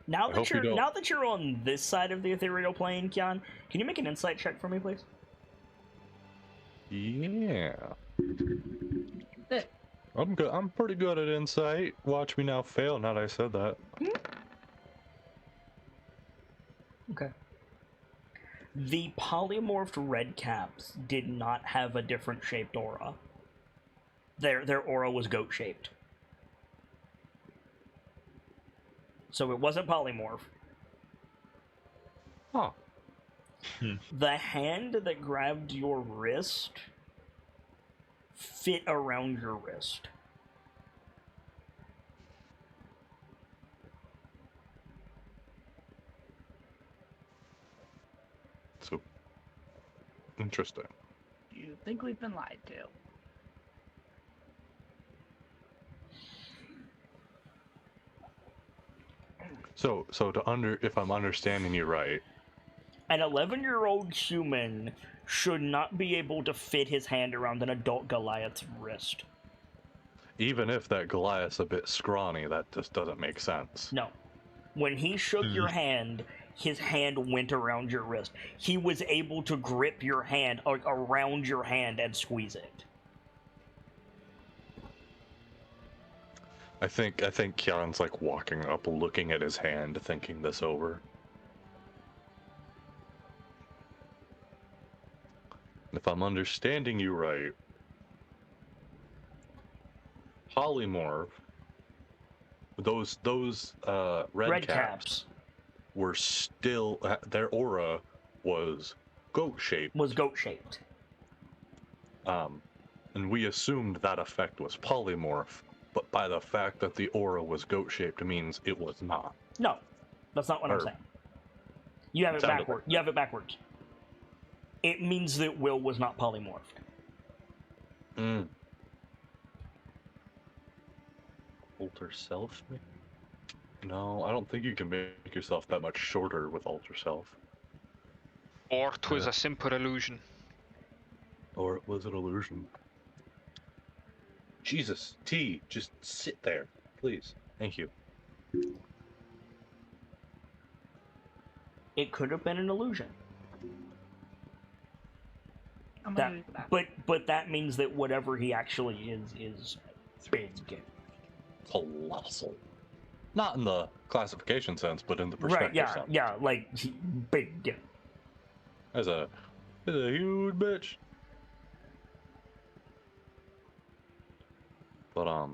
Now I hope you don't. that you're on this side of the ethereal plane, Kyan, can you make an insight check for me, please? Yeah. Eh. I'm good. I'm pretty good at insight. Watch me now fail. Now that I said that. Okay. The polymorphed red caps did not have a different shaped aura. Their aura was goat shaped. So it wasn't polymorph. Huh. The hand that grabbed your wrist fit around your wrist. So interesting. You think we've been lied to? So if I'm understanding you right, An 11-year-old human should not be able to fit his hand around an adult Goliath's wrist. even if that Goliath's a bit scrawny, that just doesn't make sense. No. When he shook your hand, his hand went around your wrist. He was able to grip your hand around your hand and squeeze it. I think Kyan's like walking up, looking at his hand, thinking this over. If I'm understanding you right, polymorph, those red caps were still, their aura was goat shaped. And we assumed that effect was polymorph, but by the fact that the aura was goat shaped means it was not. No, that's not what I'm saying. You have it backwards. You have it backwards. It means that Will was not polymorphed. Alter self? No, I don't think you can make yourself that much shorter with alter self. Or it was a simple illusion. Or it was an illusion. Jesus, T, just sit there, please. Thank you. It could have been an illusion. But that means that whatever he actually is big. Colossal. Not in the classification sense, but in the perspective sense. Yeah, like big. There's a huge bitch. But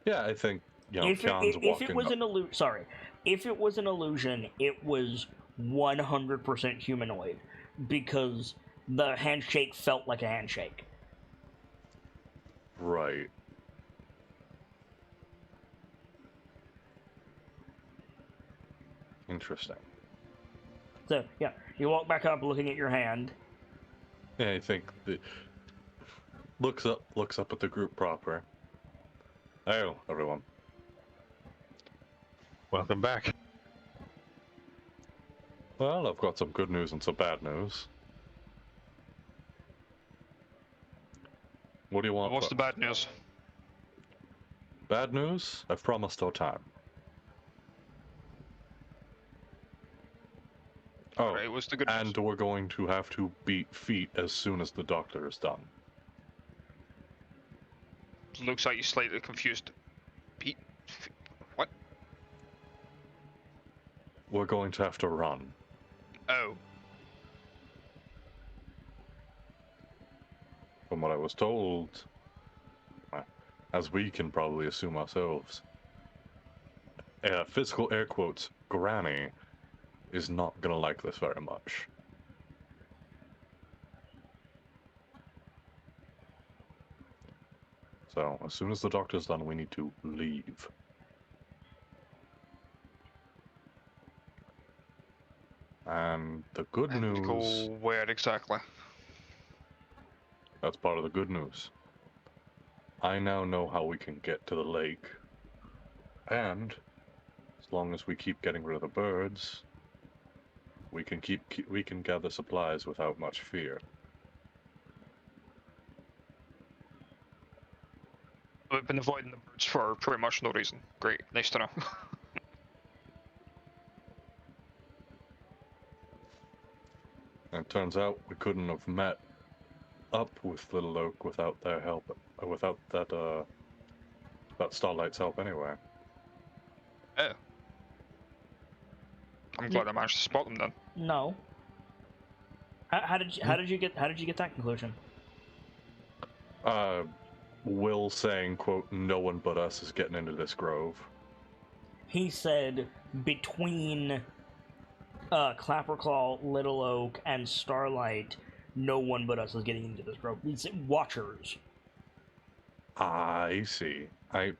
yeah, I think Kyan's walking. If it was an illusion, if it was an illusion, it was 100% humanoid because the handshake felt like a handshake. Right. Interesting. So yeah, you walk back up, looking at your hand. Yeah, I think that looks up at the group proper. Hello, everyone. Welcome back. Well, I've got some good news and some bad news. What do you want? What's the bad news? Bad news? I've promised our time. Oh, right, what's the good news? And we're going to have to beat feet as soon as the doctor is done. Looks like you're slightly confused. Pete? What? We're going to have to run. Oh. From what I was told, as we can probably assume ourselves, physical air quotes, Granny is not gonna like this very much. So, as soon as the doctor's done, we need to leave. And the good news... Go where exactly? That's part of the good news. I now know how we can get to the lake. And, as long as we keep getting rid of the birds, we can we can gather supplies without much fear. We've been avoiding the birds for pretty much no reason. Great, nice to know. And it turns out we couldn't have met up with Little Oak without their help, without that Starlight's help anyway. Oh. I'm glad I managed to spot them then. No. How did you get that conclusion? Will saying, quote, "No one but us is getting into this grove." He said between Clapperclaw, Little Oak, and Starlight, no one but us is getting into this grove. He said watchers. I see.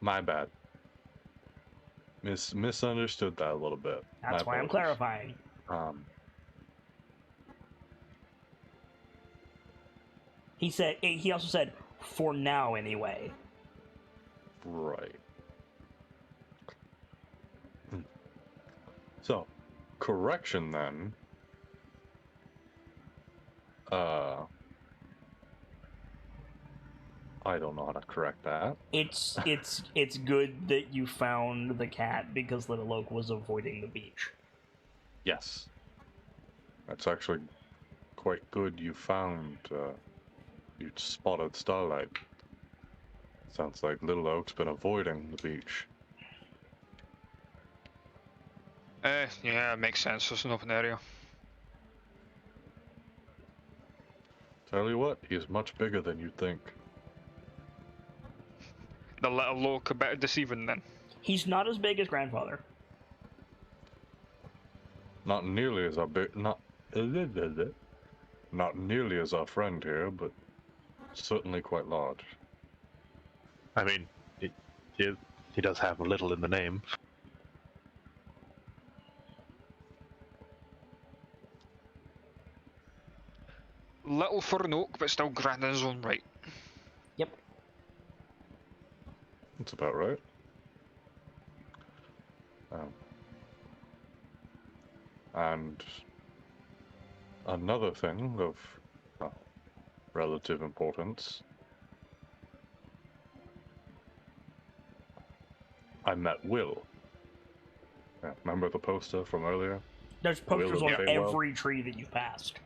My bad. Misunderstood that a little bit. That's why I'm clarifying. He also said, for now anyway. Right. So, correction then. I don't know how to correct that. It's good that you found the cat because Little Oak was avoiding the beach. Yes. That's actually quite good you found, you spotted Starlight. Sounds like Little Oak's been avoiding the beach. Yeah, it makes sense. It's an open area. Tell you what, he's much bigger than you'd think. The Little Oak a bit deceiving then. He's not as big as Grandfather. Not nearly as not nearly as our friend here, but certainly quite large. I mean, he does have a little in the name. Little for an oak, but still grand in his own right. Yep. That's about right. And another thing of relative importance. I met Will. Yeah, remember the poster from earlier? There's posters Will on of Faywell? every tree that you passed.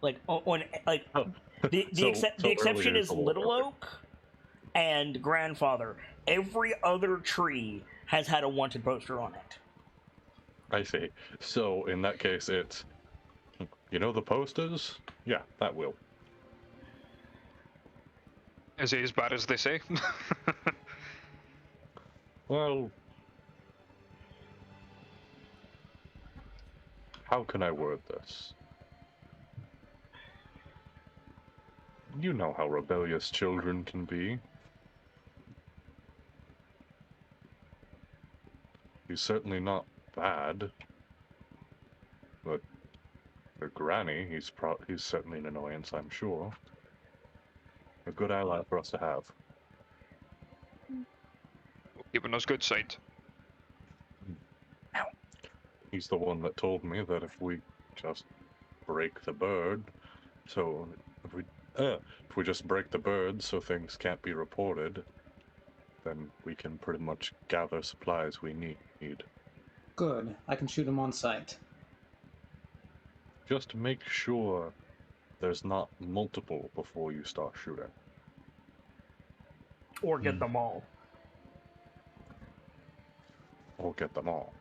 Like on like Oh. the exception earlier is a little Little earlier. Oak and Grandfather. Every other tree has had a wanted poster on it. I see. So in that case, it's, you know, the posters? Yeah, that Will. Is he as bad as they say? Well, how can I word this? You know how rebellious children can be. He's certainly not bad, but for Granny, he's certainly an annoyance, I'm sure. A good ally for us to have. Keeping us good side. He's the one that told me that if we just break the bird, so if we just break the bird so things can't be reported, then we can pretty much gather supplies we need. Good. I can shoot him on sight. Just make sure there's not multiple before you start shooting. Or get them all. Or get them all.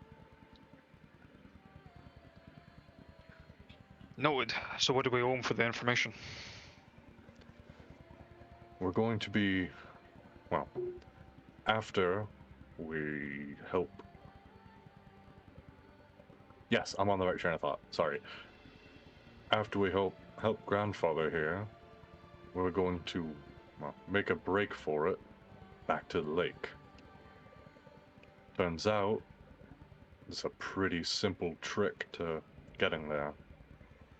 Noted. So what do we owe him for the information? We're going to be, well, after we help... Yes, I'm on the right train of thought. Sorry. After we help Grandfather here, we're going to, well, make a break for it back to the lake. Turns out, it's a pretty simple trick to getting there,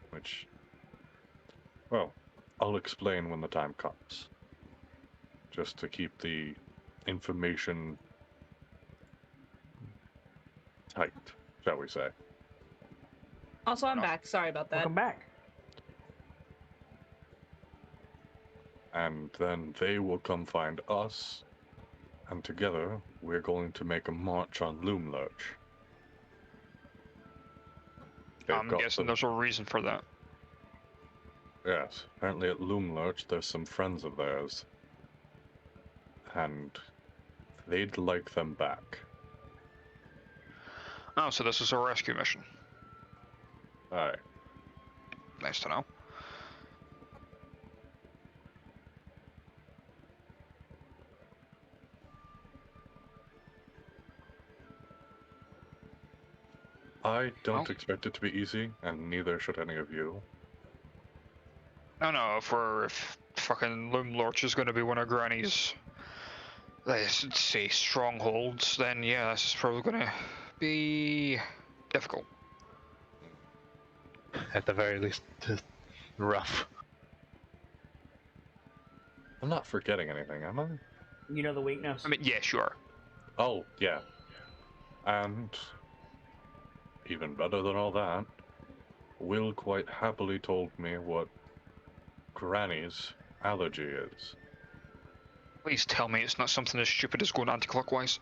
which, well, I'll explain when the time comes. Just to keep the information tight, shall we say. Also, I'm back. Sorry about that. Welcome back. And then they will come find us, and together we're going to make a march on Loom Lurch. I'm guessing there's a reason for that. Yes, apparently at Loom Lurch there's some friends of theirs, and they'd like them back. Oh, so this is a rescue mission. Aye. Nice to know. I don't expect it to be easy, and neither should any of you. No, if fucking Loom Lurch is going to be one of Granny's, let's say, strongholds, then yeah, this is probably going to be difficult. At the very least, rough. I'm not forgetting anything, am I? You know the weakness. I mean, yes, you are. Oh, yeah. And even better than all that, Will quite happily told me what Granny's allergy is. Please tell me it's not something as stupid as going anti-clockwise.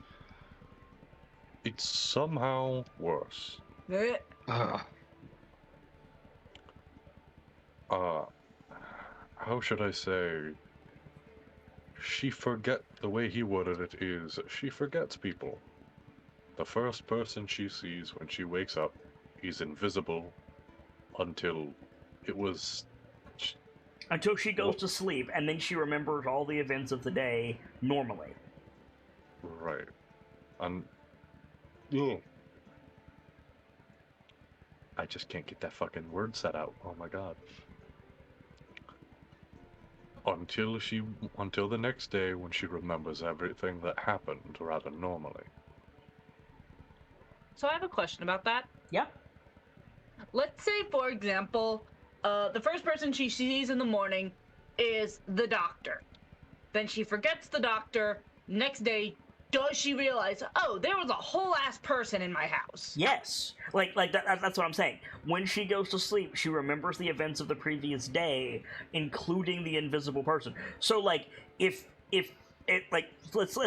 It's somehow worse. Ugh. How should I say? she forget the way he worded it is she forgets people. The first person she sees when she wakes up, he's invisible until it was. Until she goes to sleep, and then she remembers all the events of the day normally. Right. Yeah. I just can't get that fucking word set out. Oh my god. Until the next day when she remembers everything that happened rather normally. So I have a question about that. Yeah. Let's say, for example, the first person she sees in the morning is the doctor. Then she forgets the doctor. Next day, does she realize, oh, there was a whole ass person in my house? Yes. Like that's what I'm saying. When she goes to sleep, she remembers the events of the previous day, including the invisible person. So, like, if it, like, let's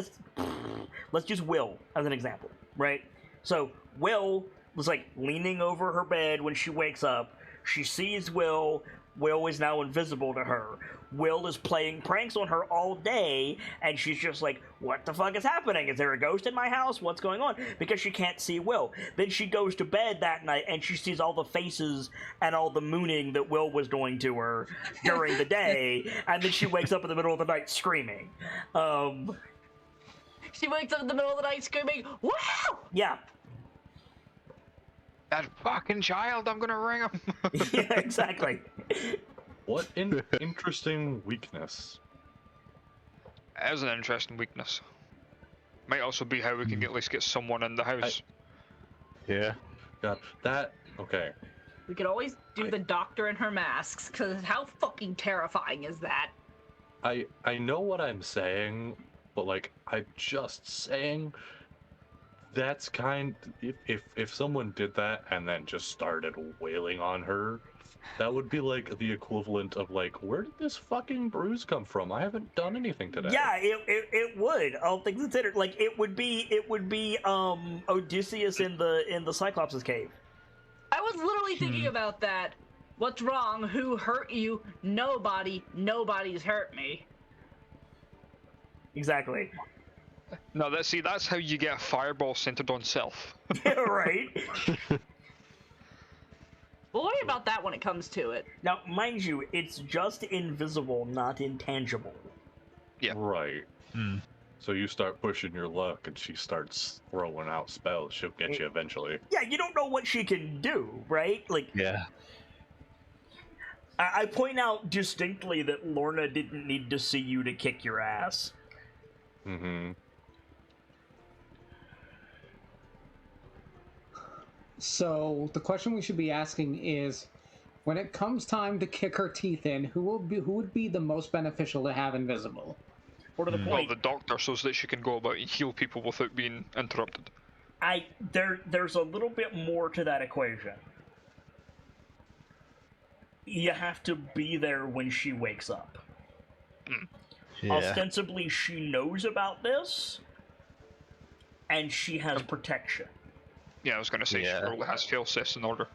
use Will as an example, right? So Will was like leaning over her bed when she wakes up. She sees Will. Will is now invisible to her. Will is playing pranks on her all day, and she's just like, what the fuck is happening? Is there a ghost in my house? What's going on? Because she can't see Will. Then she goes to bed that night, and she sees all the faces and all the mooning that Will was doing to her during the day, and then she wakes up in the middle of the night screaming. She wakes up in the middle of the night screaming, wow! Yeah. That fucking child, I'm gonna ring him. Yeah, exactly. What interesting weakness. It is an interesting weakness. Might also be how we can at least get someone in the house. Yeah. God, okay. We could always do the doctor and her masks, because how fucking terrifying is that? I know what I'm saying, but like I'm just saying that's if someone did that and then just started wailing on her, that would be like the equivalent of like, where did this fucking bruise come from? I haven't done anything today. Yeah, it would. All things considered, like it would be Odysseus in the Cyclops' cave. I was literally thinking about that. What's wrong? Who hurt you? Nobody. Nobody's hurt me. Exactly. No, that's how you get a fireball centered on self. Yeah, right. We'll worry about that when it comes to it. Now, mind you, it's just invisible, not intangible. Yeah. Right. So you start pushing your luck and she starts throwing out spells. She'll get you eventually. Yeah, you don't know what she can do, right? Like, Yeah. I point out distinctly that Lorna didn't need to see you to kick your ass. Mm-hmm. So the question we should be asking is, when it comes time to kick her teeth in, who would be the most beneficial to have invisible? Or to the Well, point, the doctor, so that she can go about and heal people without being interrupted. there's a little bit more to that equation. You have to be there when she wakes up. Yeah. Ostensibly, she knows about this, and she has protection. Yeah, I was gonna say she probably has fail-safes in order.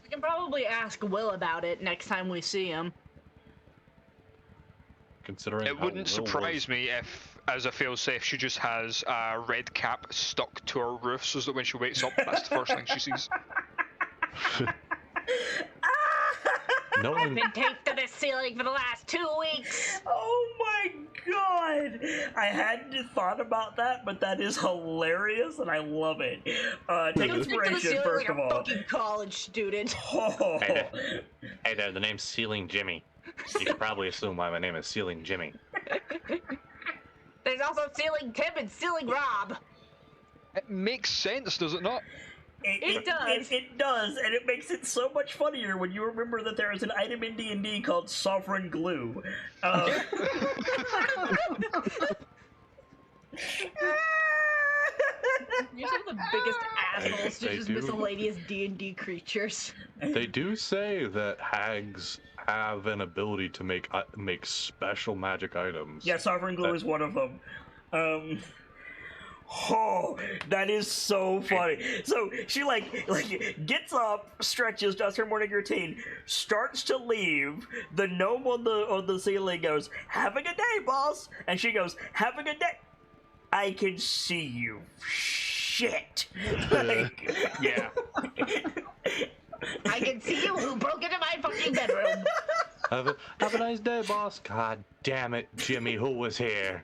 We can probably ask Will about it next time we see him. Considering It wouldn't surprise me if, as a fail-safe, she just has a red cap stuck to her roof so that when she wakes up, that's the first thing she sees. I've been taped to the ceiling for the last 2 weeks. Oh my god! I hadn't thought about that, but that is hilarious, and I love it. Take inspiration, first of all. Fucking college student. Oh. Hey there, the name's Ceiling Jimmy. You can probably assume why my name is Ceiling Jimmy. There's also Ceiling Tim and Ceiling Rob. It makes sense, does it not? It does. It does, and it makes it so much funnier when you remember that there is an item in D&D called Sovereign Glue. You're some of the biggest assholes to just miscellaneous D&D creatures. They do say that hags have an ability to make special magic items. Yeah, Sovereign Glue is one of them. Oh, that is so funny. So she like gets up, stretches, does her morning routine, starts to leave. The gnome on the ceiling goes, "Have a good day, boss," and she goes, "Have a good day." I can see you. Shit. Like, Yeah. I can see you who broke into my fucking bedroom. Have a nice day, boss. God damn it, Jimmy, who was here?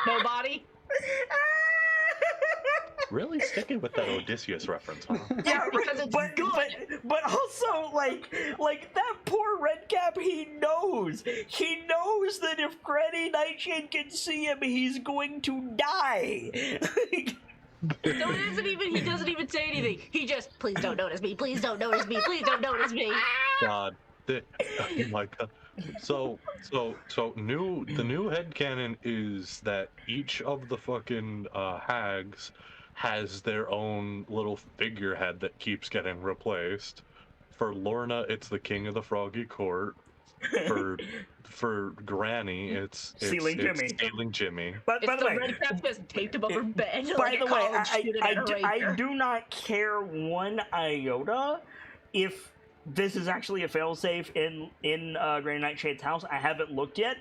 Nobody. Really sticking with that Odysseus reference, huh? yeah, Because it's but, good. but also like that poor Redcap. He knows that if Granny Nightshade can see him, he's going to die. So he doesn't even say anything. He just, please don't notice me, please don't notice me, please don't notice me. God, oh my God. So the new headcanon is that each of the fucking hags has their own little figurehead that keeps getting replaced. For Lorna, it's the King of the Froggy Court. For Granny, it's Sealing Jimmy. Sealing Jimmy. But by It's the the way, red cap just taped above her bed. by like the a way, college student at a I rager. do not care one iota if this is actually a failsafe in Granny Nightshade's house. I haven't looked yet.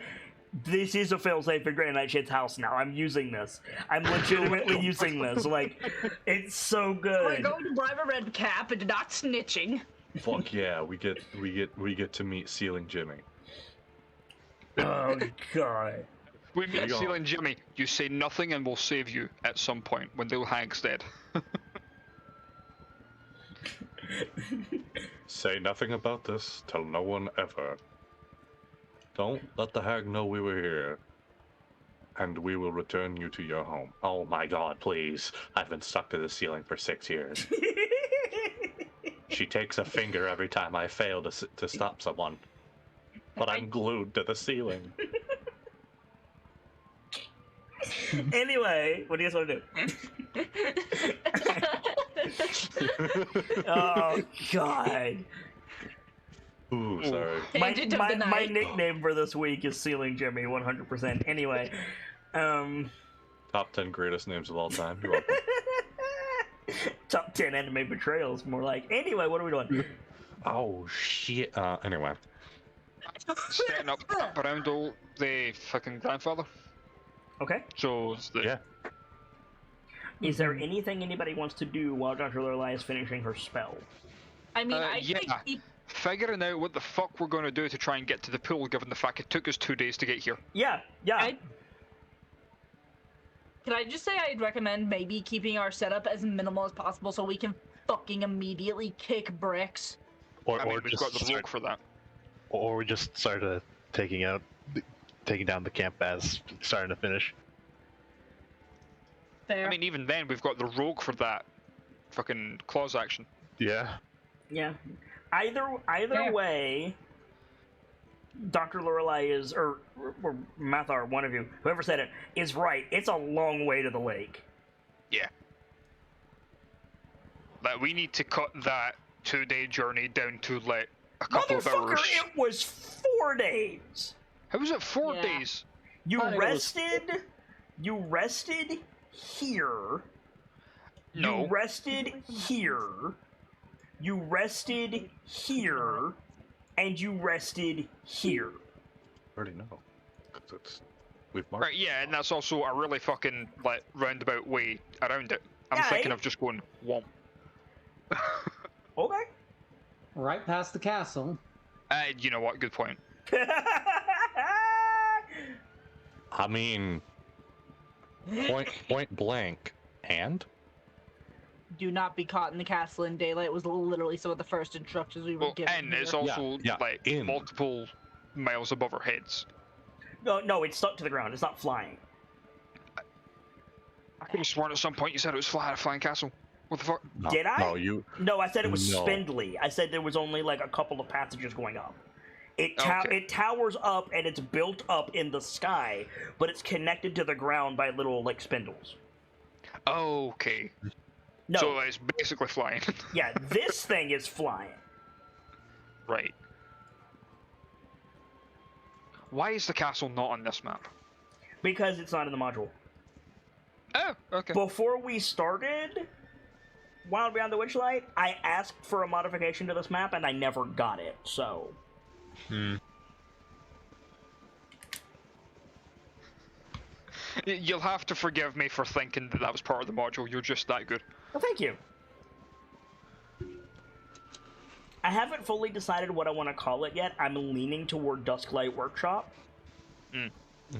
This is a failsafe in Granny Nightshade's house now. I'm using this. I'm legitimately using this. Like, it's so good. We're going to bribe a red cap and not snitching. Fuck yeah, we get to meet Sealing Jimmy. Oh god. We meet go. Seal and Jimmy. You say nothing and we'll save you at some point when the hag's dead. Say nothing about this, tell no one ever. Don't let the hag know we were here. And we will return you to your home. Oh my God, please. I've been stuck to the ceiling for 6 years. She takes a finger every time I fail to stop someone. But I'm glued to the ceiling. Anyway, what do you guys want to do? Oh god. Ooh, sorry. Tangent of the My night. nickname for this week is Sealing Jimmy 100%. Anyway, Top 10 greatest names of all time. You're welcome. top 10 anime betrayals, more like. Anyway, what are we doing? Oh shit. Anyway. Setting up around all the fucking grandfather. Okay. So it's the Yeah. Is there anything anybody wants to do while Dr. Lorelei is finishing her spell? I mean, I yeah. think he... Figuring out what the fuck we're going to do to try and get to the pool, given the fact it took us 2 days to get here. Yeah. Can I just say I'd recommend maybe keeping our setup as minimal as possible so we can fucking immediately kick bricks. I mean, we've got the rogue for that. Or we just start taking down the camp as starting to finish. Fair. I mean, even then, we've got the rogue for that fucking claws action. Yeah. Yeah. Either Fair. way, Dr. Lorelei is, or Mathar, one of you, whoever said it, is right. It's a long way to the lake. Yeah. Like, we need to cut that 2-day journey down to, like, a couple of Motherfucker, hours. it was 4 days! How was it 4 Yeah. days? You I thought it was rested here. No. You rested here. You rested here. And you rested here. I already know. 'Cause we've marked. Right, yeah, and that's also a really fucking, like, roundabout way around it. I'm Yeah, thinking of just going, womp. Okay. Right past the castle. You know what, good point. I mean, point blank, and? Do not be caught in the castle in daylight was literally some of the first instructions we were Well, given. and it's here. also, Yeah, like, in. multiple miles above our heads. No, it's stuck to the ground. It's not flying. I could have sworn at some point you said it was a flying castle. What the fuck? No, Did I? No, you. No, I said it was No. spindly. I said there was only like a couple of passages going up. It Okay. it towers up and it's built up in the sky, but it's connected to the ground by little like spindles. Okay. No, So it's basically flying. yeah, this thing is flying. Right. Why is the castle not on this map? Because it's not in the module. Oh, okay. Before we started Wild Beyond the Witchlight, I asked for a modification to this map, and I never got it, so... You'll have to forgive me for thinking that was part of the module. You're just that good. Well, thank you. I haven't fully decided what I want to call it yet. I'm leaning toward Dusklight Workshop.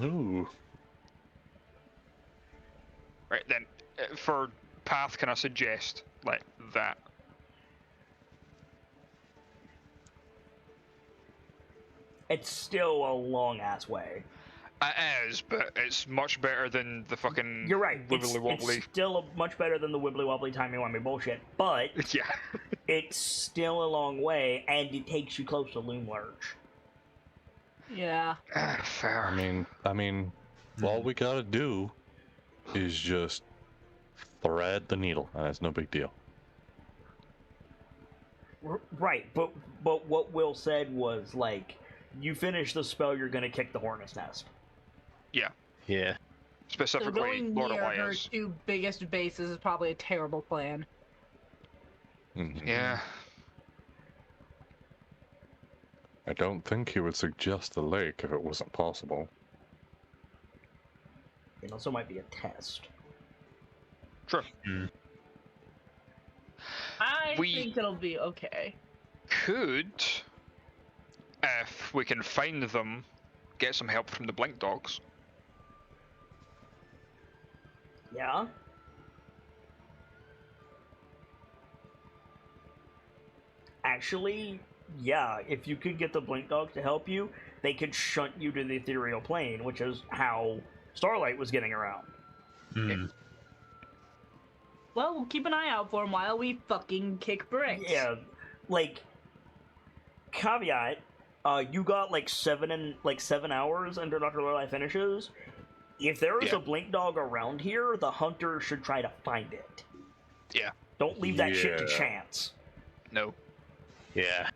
Ooh. Right then, for path, can I suggest like that? It's still a long-ass way. It is, but it's much better than the fucking You're right. wibbly wobbly. It's still much better than the wibbly-wobbly timey-wimey bullshit, but Yeah. it's still a long way, and it takes you close to Loom Lurch. Yeah. Fair. I mean, all we gotta do is just thread the needle, and it's no big deal. Right, but what Will said was, like, you finish the spell, you're gonna kick the hornet's nest. Yeah. Yeah. So Specifically, going Lord near her Elias. 2 biggest bases is probably a terrible plan. Yeah. I don't think he would suggest the lake if it wasn't possible. It also might be a test. True. I We- think it'll be okay. Could, if we can find them, get some help from the Blink Dogs. Yeah? Actually, yeah, if you could get the Blink Dogs to help you, they could shunt you to the ethereal plane, which is how Starlight was getting around. Well, we'll keep an eye out for him while we fucking kick bricks. Yeah, like, caveat, you got like 7 hours until Dr. Lorelei finishes. If there is a Blink Dog around here, the hunter should try to find it. Yeah. Don't leave that shit to Yeah. chance. No. Yeah.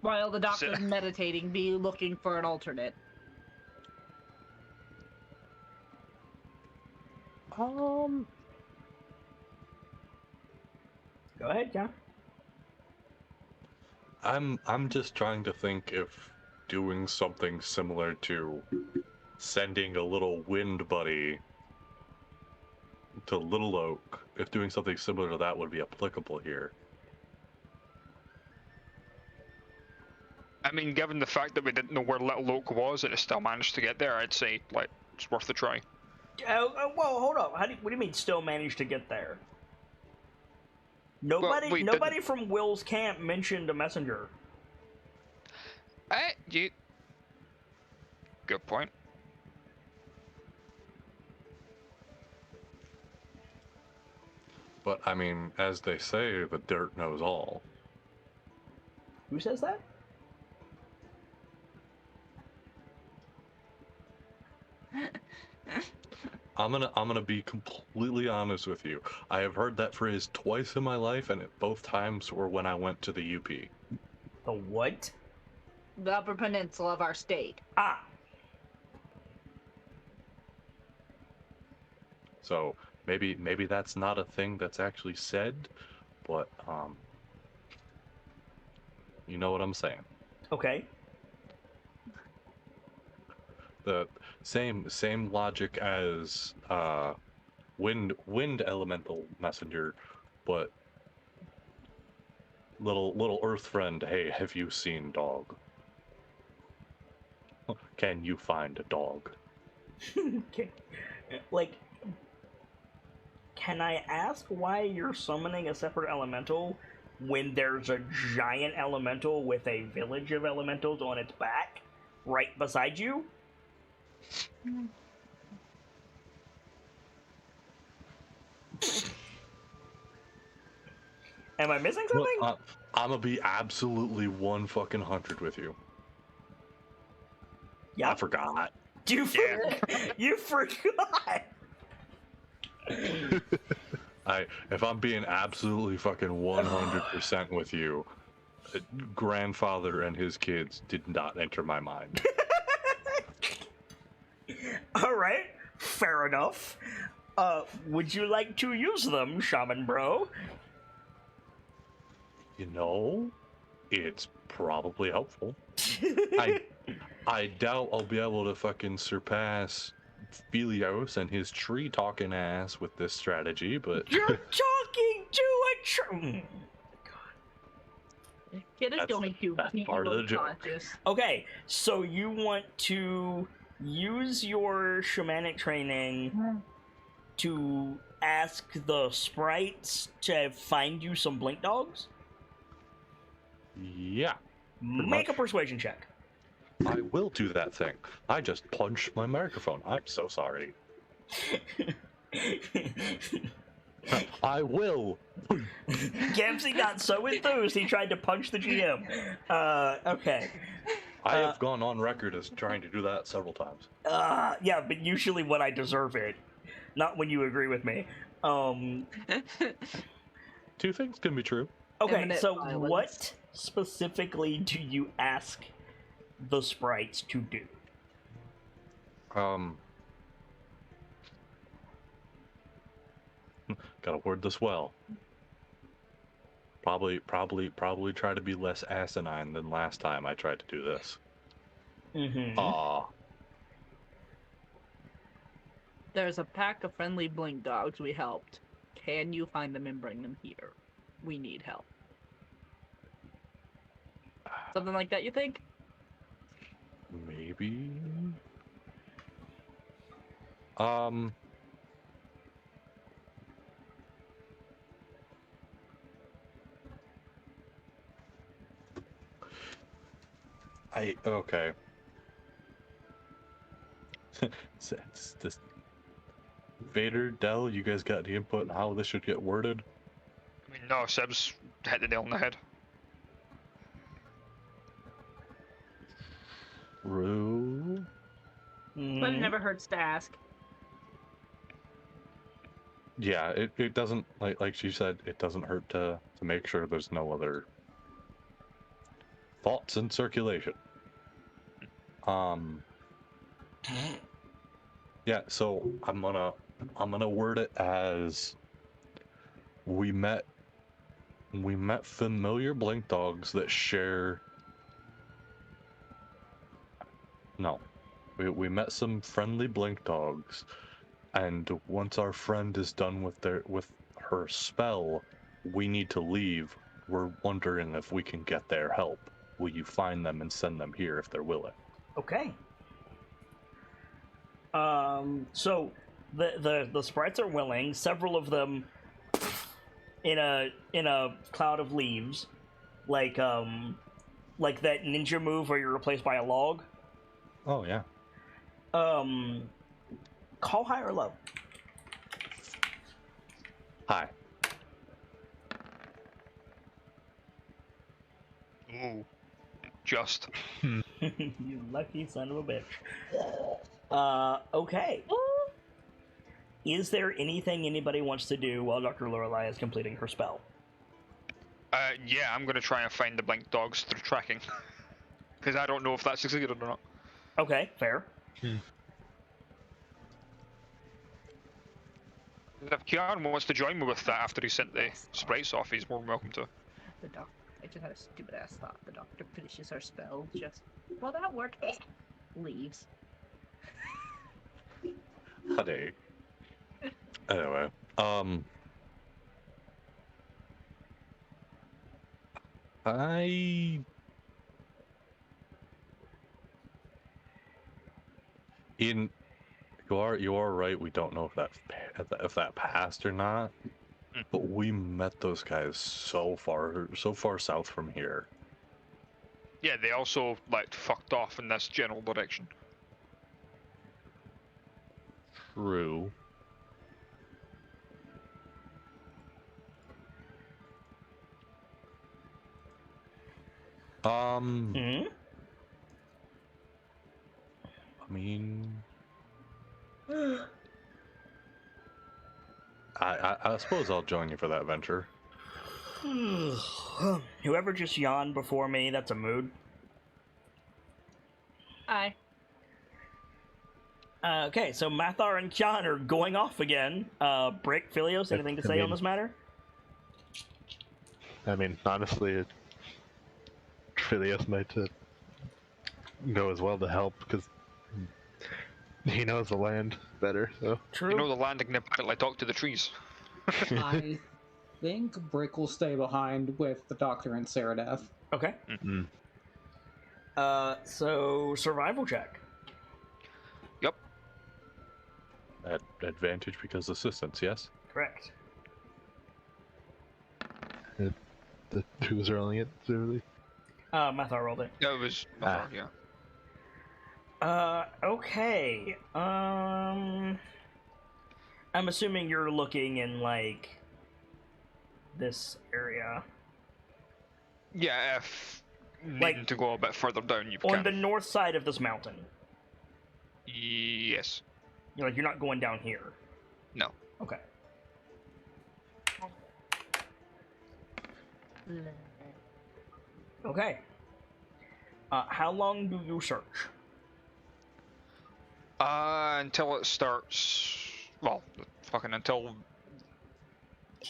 While the doctor's meditating, be looking for an alternate. Go ahead, John. I'm just trying to think if doing something similar to sending a little wind buddy to Little Oak, if doing something similar to that would be applicable here. I mean, given the fact that we didn't know where Little Oak was and it still managed to get there, I'd say, like, it's worth a try. Well, hold up. What do you mean still managed to get there? Nobody Well, from Will's camp mentioned a messenger. Good point. But I mean, as they say, the dirt knows all. Who says that? I'm gonna be completely honest with you. I have heard that phrase twice in my life, and both times were when I went to the UP. The what? The Upper Peninsula of our state. Ah, So maybe that's not a thing that's actually said, but you know what I'm saying. okay. The same logic as wind elemental messenger, but little earth friend. Hey, have you seen dog? Can you find a dog? Okay. Like, can I ask why you're summoning a separate elemental when there's a giant elemental with a village of elementals on its back right beside you? Am I missing something? I'm gonna be absolutely 100 with you. Yeah. I forgot. You forgot. You forgot. If I'm being absolutely fucking 100% with you, grandfather and his kids did not enter my mind. All right, fair enough. Would you like to use them, Shaman Bro? You know, it's probably helpful. I doubt I'll be able to fucking surpass Phelios and his tree-talking ass with this strategy, but... You're talking to a tree! Kid is That's- going to that's be part of the joke. unconscious. Okay, so you want to use your shamanic training to ask the sprites to find you some blink dogs? Yeah, Make a much. persuasion check. I will do that thing. I just punched my microphone. I'm so sorry. I will. Gamsey got so enthused he tried to punch the GM. Okay. I have gone on record as trying to do that several times. Yeah, but usually when I deserve it, not when you agree with me. Two things can be true. Okay, Eminent so violence. what specifically do you ask the sprites to do? Gotta word this well. Probably try to be less asinine than last time I tried to do this. Mm-hmm. There's a pack of friendly blink dogs we helped. Can you find them and bring them here? We need help. Something like that, you think? Maybe. Okay. It's this Vader, Dell, you guys got the input on how this should get worded? I mean, no, Seb's hit the nail on the head. True. But it never hurts to ask. Yeah, it doesn't, like she said, it doesn't hurt to make sure there's no other thoughts in circulation. Yeah, so I'm gonna word it as we met familiar blink dogs that share. No, we met some friendly blink dogs, and once our friend is done with her spell, we need to leave. We're wondering if we can get their help. Will you find them and send them here if they're willing? Okay. So the sprites are willing. Several of them in a cloud of leaves, like that ninja move where you're replaced by a log. Oh yeah. Call high or low. Hi. Ooh. Just. You lucky son of a bitch. Okay. Is there anything anybody wants to do while Dr. Lorelei is completing her spell? Yeah, I'm gonna try and find the blink dogs through tracking. Because I don't know if that's succeeded or not. Okay, fair. If Kieran wants to join me with that after he sent the sprites off, he's more than welcome to. The doctor. I just had a stupid ass thought. The doctor finishes her spell. Just. Well, that worked. Leaves. Honey. Anyway, you are right. We don't know if that passed or not, but we met those guys so far south from here. Yeah, they also like fucked off in this general direction. True. I mean, I suppose I'll join you for that venture. Whoever just yawned before me, that's a mood. Aye. Okay, so Mathar and Kyan are going off again. Brick, Philios, anything to say on this matter? I mean, honestly, Phileas might go as well to help, because he knows the land better, so... True. You know the land can apparently talk to the trees. I think Brick will stay behind with the Doctor and Saradeath. Okay. Mm-hmm. So survival check. Yep. At advantage because assistance, yes? Correct. Who's rolling it, really? Mathar rolled it. That was yeah. Okay. I'm assuming you're looking in, like, this area. Yeah, if Like, needing to go a bit further down, you On can. the north side of this mountain. Yes. You're not going down here. No. Okay. Okay. How long do you search? Until it starts. Well, fucking until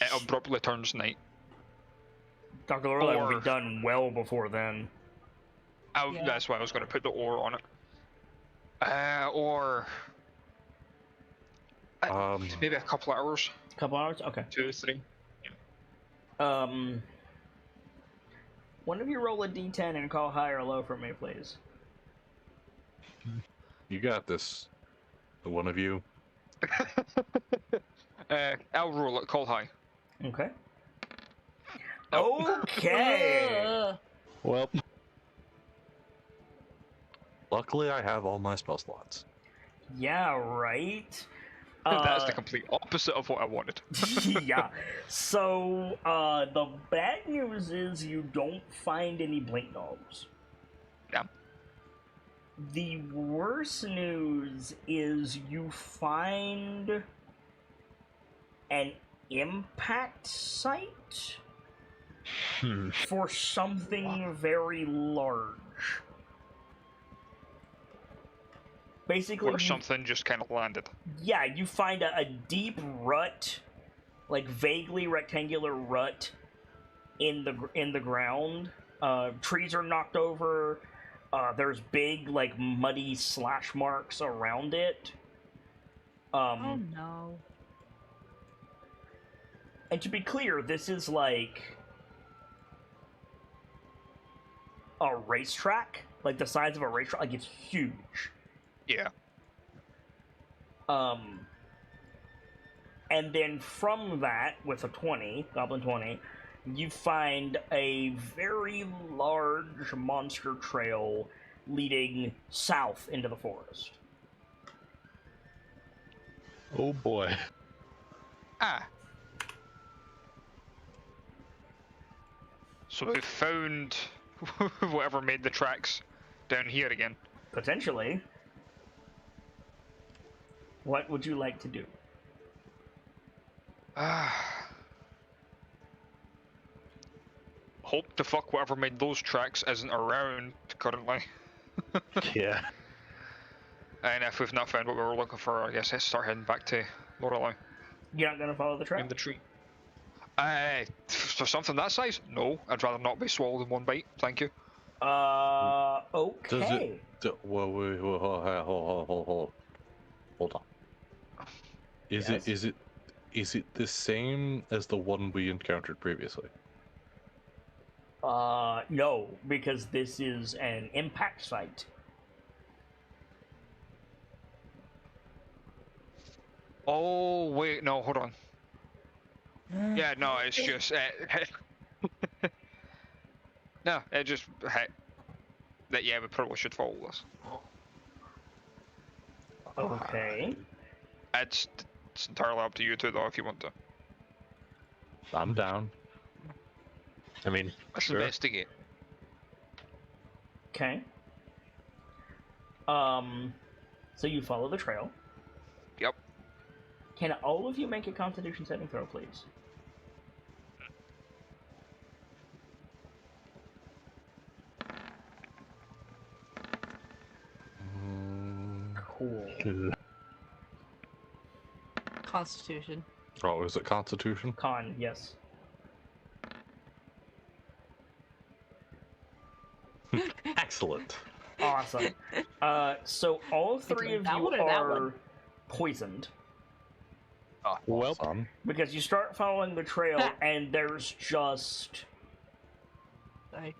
it abruptly turns night. Dr. Lorelei will Or- be done well before then. Yeah. That's why I was going to put the ore on it. Or maybe a couple of hours, A couple hours? Okay. 2 or 3. One of you roll a d10 and call high or low for me, please. You got this. The one of you. I'll roll it. Call high. Okay. Nope. Okay. Well, Luckily, I have all my spell slots. Yeah, right? That's the complete opposite of what I wanted. Yeah. So, the bad news is you don't find any blink dogs. Yeah. The worst news is you find an impact site for something very large. Basically, Or something just kind of landed. yeah, you find a deep rut, like vaguely rectangular rut in the ground. Trees are knocked over. There's big, like, muddy slash marks around it. Oh no. And to be clear, this is like a racetrack, like the size of a racetrack. Like, it's huge. Yeah. And then from that, with a 20, Goblin 20, you find a very large monster trail leading south into the forest. oh boy. Ah. So we found whatever made the tracks down here again. Potentially. What would you like to do? Hope the fuck whatever made those tracks isn't around currently. Yeah. And if we've not found what we were looking for, I guess let's start heading back to Lorelei You're not gonna follow the in trail? the tree. For something that size? No, I'd rather not be swallowed in one bite. Thank you. Okay. Whoa, wait, hold on. Is Yes. it the same as the one we encountered previously? No, because this is an impact site. Oh wait, no, hold on. Yeah, no, it's just no, it just that yeah, we probably should follow this. Okay. It's entirely up to you two though if you want to. I'm down. I mean, Let's sure. investigate. Okay. So you follow the trail. Yep. Can all of you make a Constitution saving throw, please? Cool. Constitution. Oh, is it Constitution? Con, yes. Excellent. Awesome. So all three of that you one or that are one? poisoned Well, Awesome. because you start following the trail and there's just Sorry.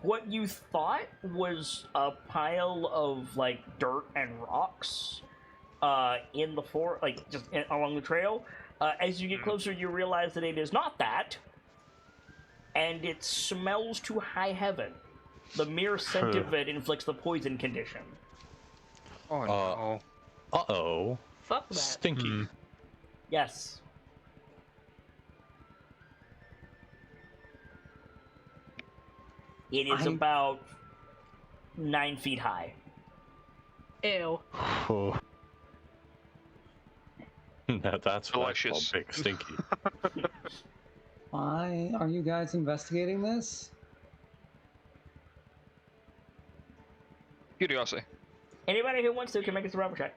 what you thought was a pile of like dirt and rocks in the along the trail. As you get closer, you realize that it is not that, and it smells to high heaven. The mere scent of it inflicts the poison condition. Oh no. Uh-oh. Fuck that. Stinky. Yes. It is about 9 feet high. Ew. oh, That's what I call Delicious. big stinky. Why are you guys investigating this? Curiosity. Anybody who wants to can make a survival check.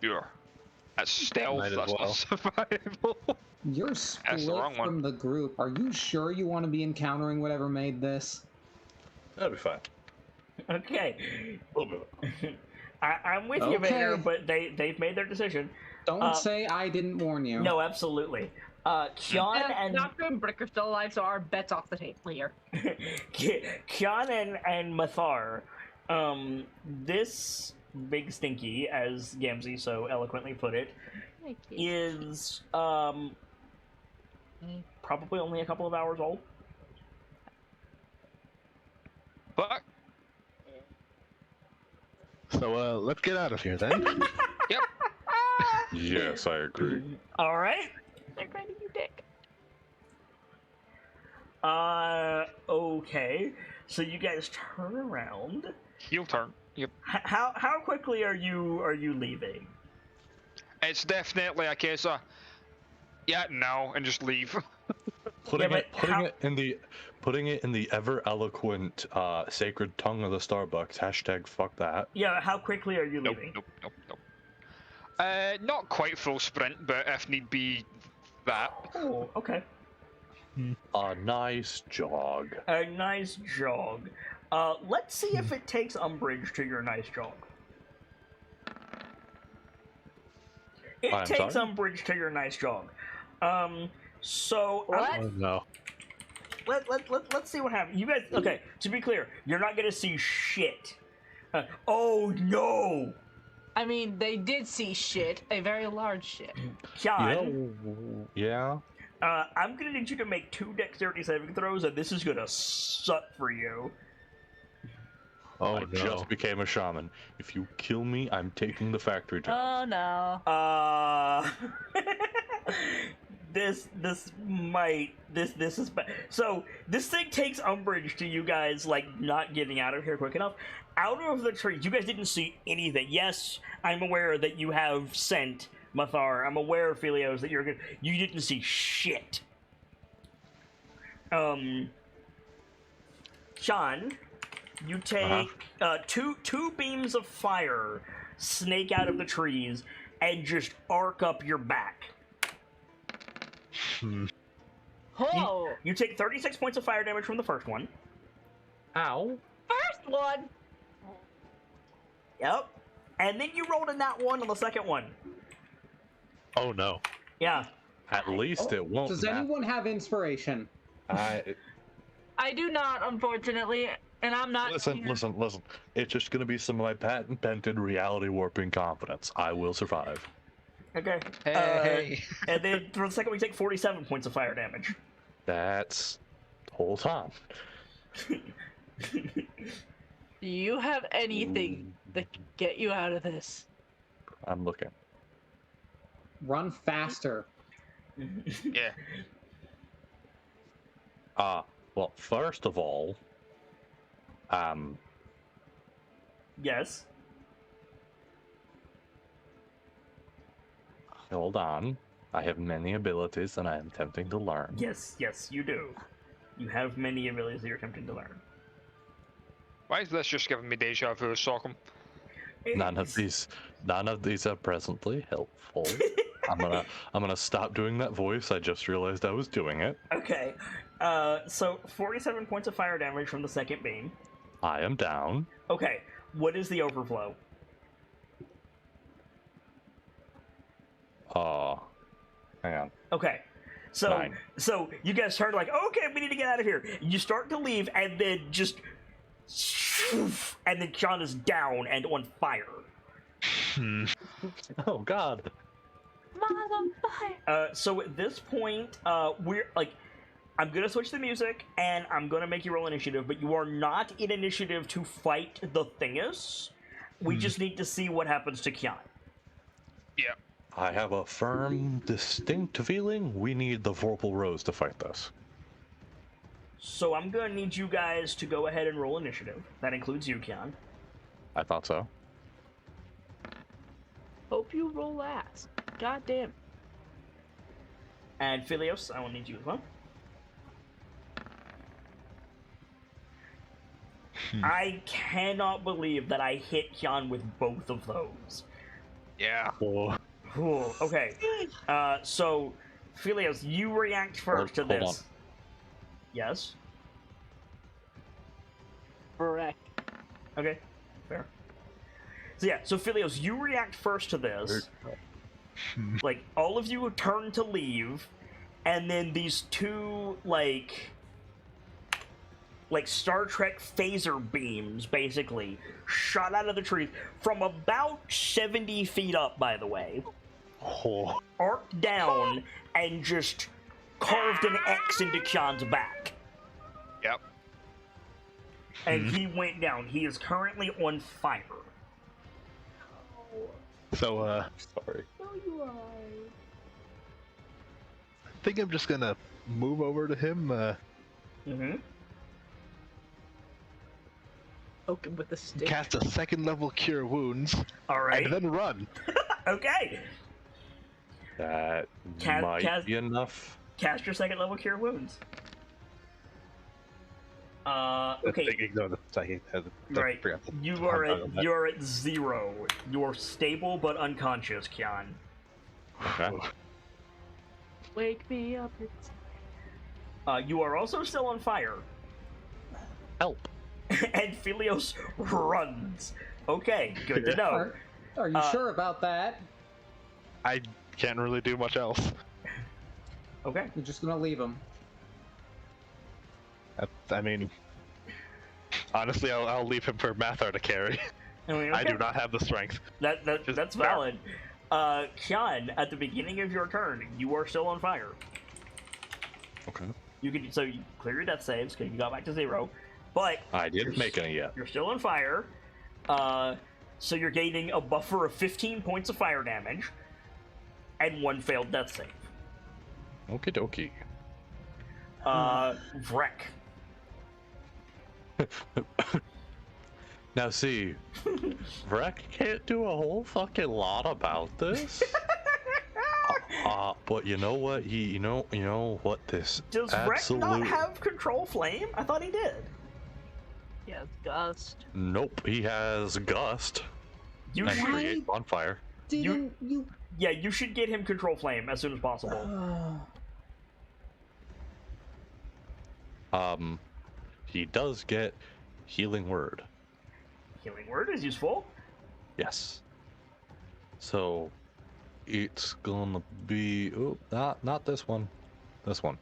Sure. That's stealth, Might as that's well. not survival. You're split wrong one. from the group. Are you sure you want to be encountering whatever made this? That'd be fine. Okay. A little bit. I'm with you, Okay. Vader, but they've made their decision. Don't say I didn't warn you. No, absolutely. Kyan and Doctor and Brick are still alive, so our bet's off the table here. Kyan and Mathar, this big stinky, as Gamzee so eloquently put it, is probably only a couple of hours old. But so let's get out of here then. yep. Yes, I agree. All right. They're grinding you dick. Okay. So you guys turn around. Heel turn. Yep. How quickly are you leaving? It's definitely a case of yeah, no, and just leave. Putting but putting it in the ever eloquent sacred tongue of the Starbucks. Hashtag fuck that. Yeah, how quickly are you Nope, leaving? nope. Not quite full sprint, but if need be, that. Oh, okay. A nice jog. A nice jog. Let's see if it takes umbrage to your nice jog. It I'm takes sorry? umbrage to your nice jog. So What? Oh no. let's see what happens. You guys, okay? To be clear, you're not gonna see shit. Oh no, I mean, they did see shit, a very large shit. Kyan. Yeah. I'm gonna need you to make 2 dexterity saving throws, and this is gonna suck for you. Oh I no. just became a shaman. If you kill me, I'm taking the factory job. Oh no. This is bad. So this thing takes umbrage to you guys like not getting out of here quick enough. Out of the trees, you guys didn't see anything. Yes, I'm aware that you have scent, Mathar. I'm aware, Philios, that you're good. You didn't see shit. Sean, you take two beams of fire, snake out of the trees, and just arc up your back. Oh, You take 36 points of fire damage from the first one. Ow. first one. Yep. And then you rolled a nat 1 on the second one. Oh no. Yeah. At least it won't. Does anyone have inspiration? I do not, unfortunately, and I'm not. Listen. It's just gonna be some of my patented reality warping confidence. I will survive. Okay. Hey. And then for the second one, you take 47 points of fire damage. That's hold on. Do you have anything that can get you out of this? I'm looking. Run faster. Yeah. Well, first of all, Yes. hold on. I have many abilities and I am attempting to learn. Yes, you do. You have many abilities that you're attempting to learn. Why is this just giving me deja vu, Sockham? None of these are presently helpful. I'm gonna stop doing that voice. I just realized I was doing it. Okay. So 47 points of fire damage from the second beam. I am down. Okay. What is the overflow? Hang on. Okay. So 9. so you guys start like, okay, we need to get out of here. You start to leave, and then just, and then John is down and on fire. Oh God. Mom's on fire. So at this point, we're like, I'm gonna switch the music, and I'm gonna make you roll initiative, but you are not in initiative to fight the Thingus. We just need to see what happens to Kian. Yeah. I have a firm, distinct feeling we need the Vorpal Rose to fight this. So I'm gonna need you guys to go ahead and roll initiative. That includes you, Kian. I thought so. Hope you roll last. God damn. And Philios, I will need you as well. I cannot believe that I hit Kian with both of those. Yeah. Oh. Ooh, okay. So, Philios, you react first to Hold this. on. Yes? Correct. Okay, fair. So yeah, so Philios, you react first to this. Like, all of you turn to leave, and then these two, like Star Trek phaser beams, basically, shot out of the trees from about 70 feet up, by the way. Oh. Arced down and just carved an X into Kian's back. Yep. And he went down. He is currently on fire. So, Sorry. No, you are. I think I'm just gonna move over to him, Mm-hmm. Poke him with a stick. cast a second level Cure Wounds, Alright. and then run. Okay. That Cast- might be enough. Cast your second level Cure Wounds. Okay. Ignore the second. Right. You are at 0. You are stable but unconscious, Kian. Okay. Wake me up. It's... You are also still on fire. Help. And Philios runs. Okay, good to know. Are you sure about that? I can't really do much else. Okay. You're just gonna leave him. I mean, honestly, I'll leave him for Mathar to carry. I mean, I okay. do not have the strength. That's valid. Kian, at the beginning of your turn, you are still on fire. Okay. You clear your death saves because you got back to 0, but I didn't make any yet. you're still on fire. So you're gaining a buffer of 15 points of fire damage and 1 failed death save. Okie Vrek. dokie. Now see, Vrek can't do a whole fucking lot about this. But you know what? You know what? This Does Vrek not have control flame? I thought he did. Yeah, gust. Nope, he has gust You and should, create bonfire. Didn't you? yeah, you should get him control flame as soon as possible. He does get healing word. Healing word is useful. Yes. So it's gonna be not this one. This one.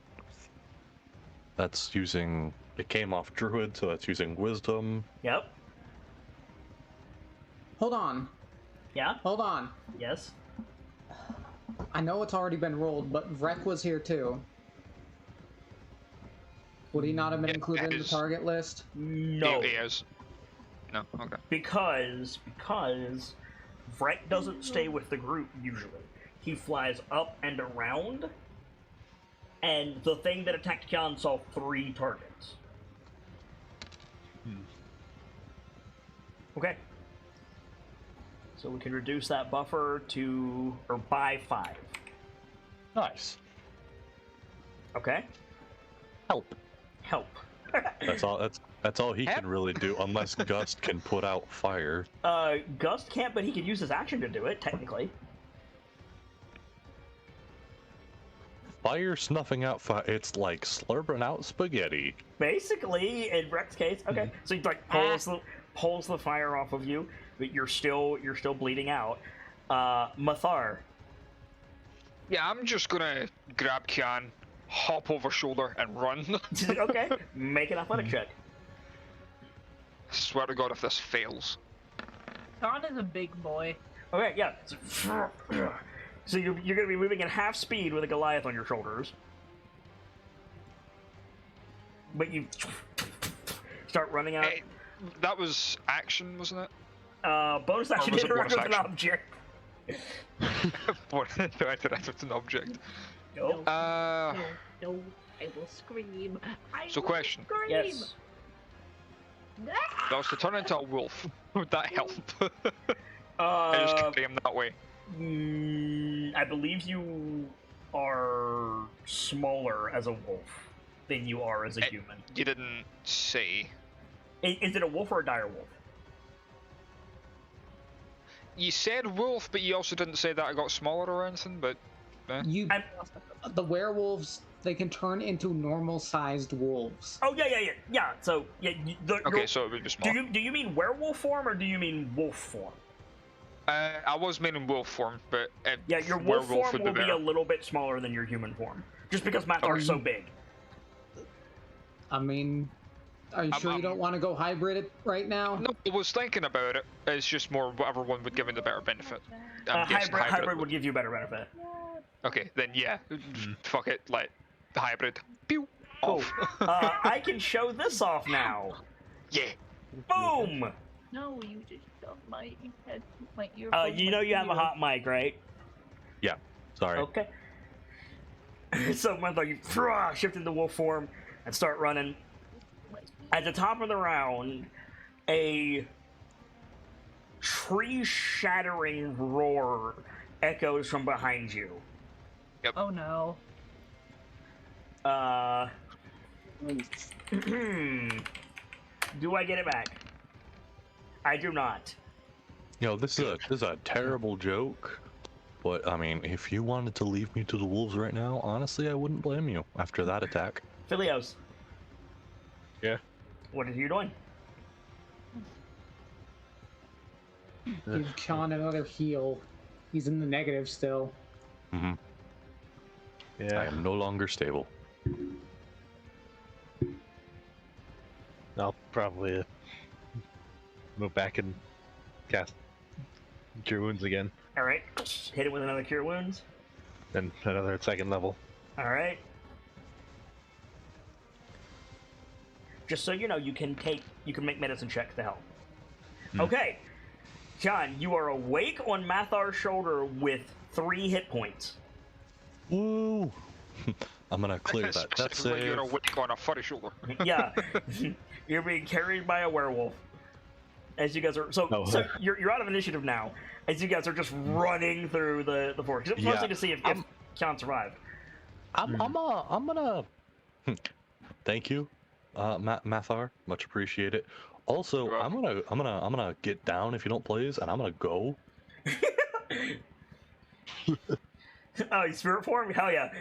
That's using it came off druid, so that's using wisdom. Yep. Hold on. Yeah. Hold on. Yes. I know it's already been rolled, but Vrek was here too. Would he not have been Yeah, included that in the is- target list? No. He is. No. Okay. Because Vrek doesn't stay with the group usually. He flies up and around, and the thing that attacked Kian saw 3 targets. Okay. So we can reduce that buffer by 5. Nice. Okay. Help. Help. That's all. That's all he can really do, unless Gust can put out fire. Gust can't, but he could use his action to do it, technically. Fire snuffing out fire. It's like slurping out spaghetti. Basically, in Breck's case, okay. So he like pulls the fire off of you, but you're still bleeding out. Mathar. Yeah, I'm just gonna grab Kian, hop over shoulder, and run. Okay, make an athletic check. I swear to God, if this fails. Khan is a big boy. Okay, yeah. So you're going to be moving at half speed with a Goliath on your shoulders. But you start running out. Hey, that was action, wasn't it? Bonus action to interact with an action? object. What? No, I interact with an object. No. No, I will scream. So question. Scream. Yes. That was to turn into a wolf. Would that help? I just Uh, carry him that way. I believe you are smaller as a wolf than you are as a human. You didn't say. Is it a wolf or a dire wolf? You said wolf, but you also didn't say that I got smaller or anything, but... The werewolves, they can turn into normal-sized wolves. Oh, yeah. So, yeah. Okay, so it would be small. Do you mean werewolf form or do you mean wolf form? I was meaning wolf form, but Yeah, your wolf werewolf form would will be better. a little bit smaller than your human form. Just because Mathar's so big. I mean, are you sure you don't want to go hybrid right now? No, I was thinking about it. It's just more whatever one would give me the better benefit. I'm guessing Hybrid would give you better benefit. Okay, then yeah. Fuck it, like, hybrid. Pew! Cool. Off. I can show this off now. Yeah. Boom! No, you just got my head, my ear. You know you have a hot mic, right? Yeah, sorry. Okay. So, Mathar, you shift into wolf form and start running. At the top of the round, a tree-shattering roar echoes from behind you. Oh no. Do I get it back? I do not. You know, this is a terrible joke, but I mean, if you wanted to leave me to the wolves right now, honestly, I wouldn't blame you after that attack. Philios. Yeah. What are you doing? Give Khan another heal. He's in the negative still. Mm-hmm. I Yeah. am no longer stable. I'll probably move back and cast Cure Wounds again. Alright. Hit it with another Cure Wounds. Then another second level. Alright. Just so you know, you can make medicine checks to help. Okay. John, you are awake on Mathar's shoulder with 3 hit points. Woo! I'm gonna clear that death Specifically, save. you're awake on a furry shoulder. Yeah. You're being carried by a werewolf. As you guys are so you're out of initiative now. As you guys are just running through the forest. Mostly to see if John survived. I'm gonna thank you, Mathar. Much appreciate it. Also, You're I'm gonna get down if you don't please, and I'm gonna go. Oh, you spirit form? Hell yeah.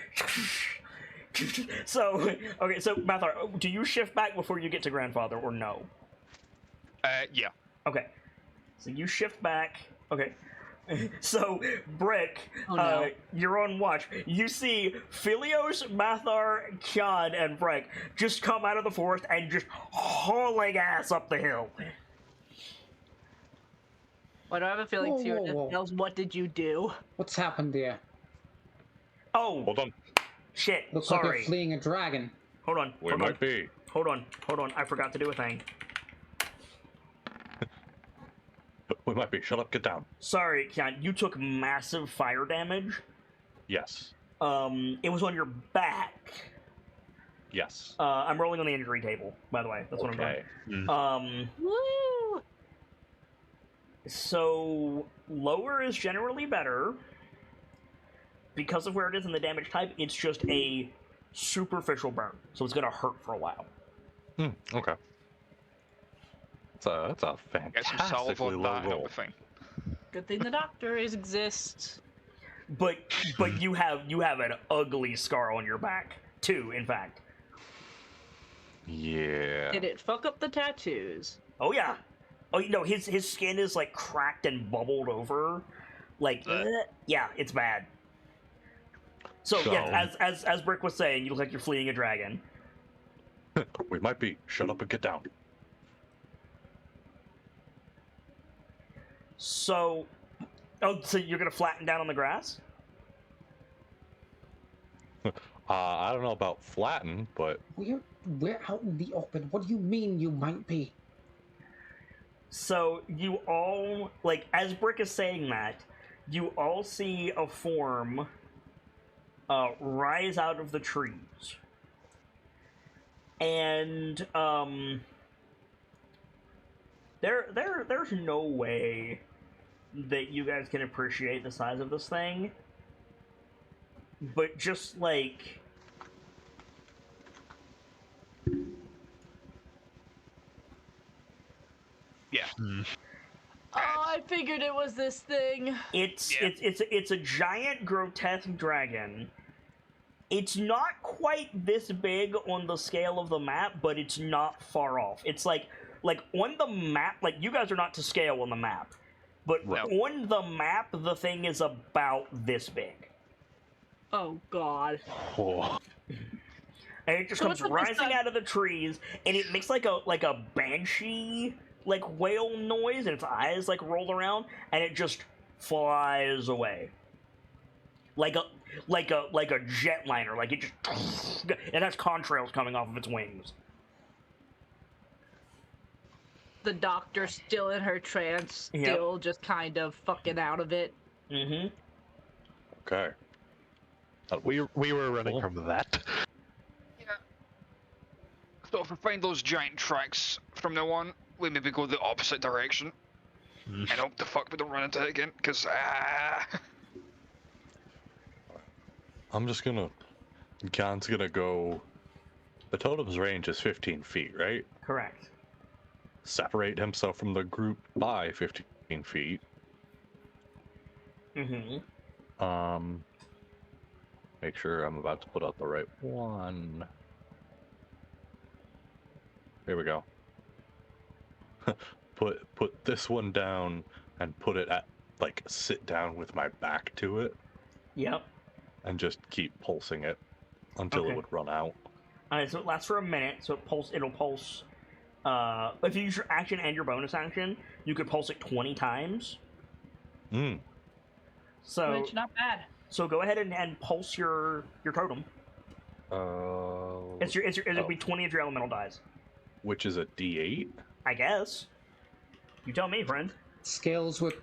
So, okay, so Mathar, do you shift back before you get to grandfather or no? Yeah. Okay. So you shift back. Okay. So, Brick, you're on watch. You see Philios, Mathar, Kyan, and Brick just come out of the forest and just hauling ass up the hill. Why do I have a feeling Whoa, Tyr whoa, whoa. knows what did you do? What's happened there? Oh, Hold on. shit. Looks like Sorry. you're fleeing a dragon. Hold on. We Hold might on. be. Hold on. I forgot to do a thing. We might be. Shut up. Get down. Sorry, Kyan. You took massive fire damage. Yes. It was on your back. Yes. I'm rolling on the injury table, by the way. That's what I'm Okay. doing. Woo! So lower is generally better. Because of where it is in the damage type, it's just a superficial burn. So it's gonna hurt for a while. Okay. That's a Get some salve fantastically on low that and it'll roll. be fine. Good thing the doctor exists. But you have an ugly scar on your back too. In fact. Yeah. Did it fuck up the tattoos? Oh yeah. Oh no, his skin is like cracked and bubbled over. Like yeah, it's bad. So yes, as Brick was saying, you look like you're fleeing a dragon. We might be. Shut up and get down. So, so you're gonna flatten down on the grass? I don't know about flatten, but We're out in the open. What do you mean you might be? So you all, like, as Brick is saying that, you all see a form rise out of the trees. And there's no way that you guys can appreciate the size of this thing. But just like Yeah. Oh, I figured it was this thing. it's a giant grotesque dragon. It's not quite this big on the scale of the map, but it's not far off. It's like on the map, like you guys are not to scale on the map, but on the map the thing is about this big. Oh god. Oh. And it just comes rising out of the trees, and it makes like a banshee like whale noise, and its eyes like roll around, and it just flies away. Like a jetliner, like it just it has contrails coming off of its wings. The doctor's still in her trance, still just kind of fucking out of it. Mm-hmm. okay. We were running from that. Yeah. So if we find those giant tracks from now on, we maybe go the opposite direction. And hope the fuck we don't run into it again, because I'm just gonna. Khan's gonna go. The totem's range is 15 feet, right? Correct. Separate himself from the group by 15 feet. Mm-hmm. Make sure I'm about to put out the right one. Here we go. Put this one down and put it at, like, sit down with my back to it. Yep. And just keep pulsing it until it would run out. Alright, so it lasts for a minute, so it'll pulse. If you use your action and your bonus action, you could pulse it 20 times. So Which, not bad. So go ahead and pulse your totem. It'll be 20 of your elemental dies. Which is a D8? I guess. You tell me, friend. Scales like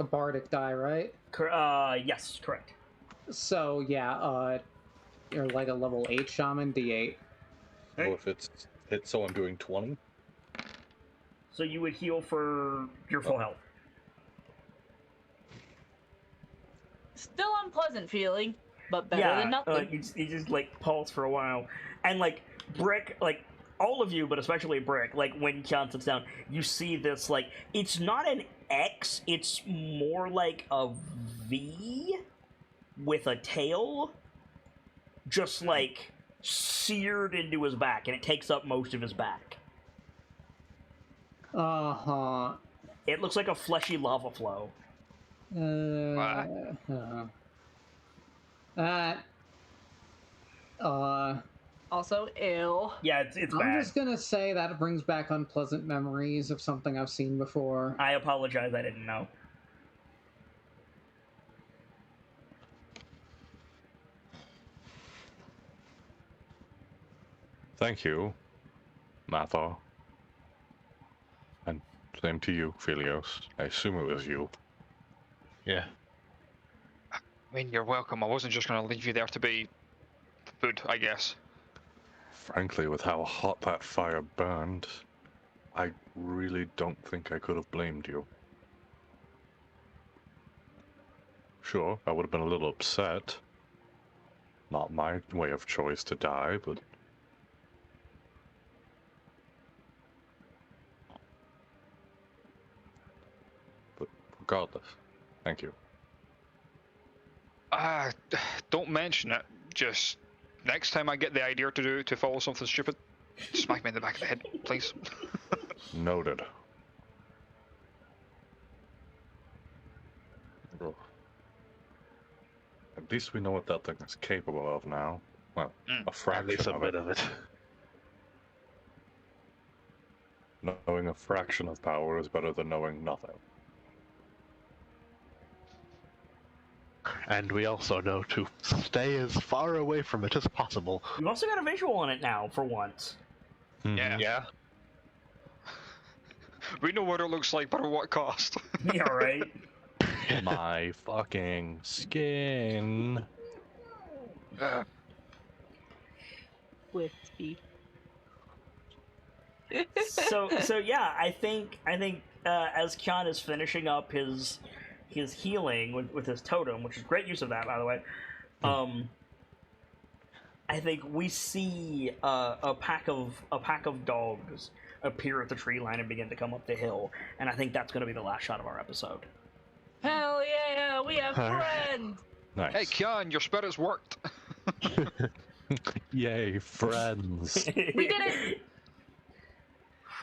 a bardic die, right? Yes, correct. So yeah, you're like a level 8 shaman, D8. Well, if it's so I'm doing 20. So you would heal for your full health. Still unpleasant feeling, but better than nothing. You just like pulse for a while, and like Brick, like all of you, but especially Brick, like when Khan sits down, you see this like it's not an X, it's more like a V with a tail, just like seared into his back, and it takes up most of his back. It looks like a fleshy lava flow. Also ill. Yeah, it's bad. I'm just gonna say that brings back unpleasant memories of something I've seen before. I apologize, I didn't know. Thank you, Matha. And same to you, Philios. I assume it was you. Yeah. I mean, you're welcome. I wasn't just going to leave you there to be food, I guess. Frankly, with how hot that fire burned, I really don't think I could have blamed you. Sure, I would have been a little upset. Not my way of choice to die, but Regardless, thank you. Don't mention it. Just next time I get the idea to follow something stupid, smack me in the back of the head, please. Noted. Ugh. At least we know what that thing is capable of now. Well, a At fraction least a of bit it. of it. Knowing a fraction of power is better than knowing nothing. And we also know to stay as far away from it as possible. You've also got a visual on it now, for once. Yeah. Yeah. We know what it looks like, but at what cost? Yeah, right. My fucking skin. Whiskey. So yeah, I think as Kyan is finishing up his healing with his totem, which is great use of that, by the way. I think we see a pack of dogs appear at the tree line and begin to come up the hill, and I think that's going to be the last shot of our episode. Hell yeah, we have friends! Nice. Hey, Kyan, your spirits worked. Yay, friends. We did it!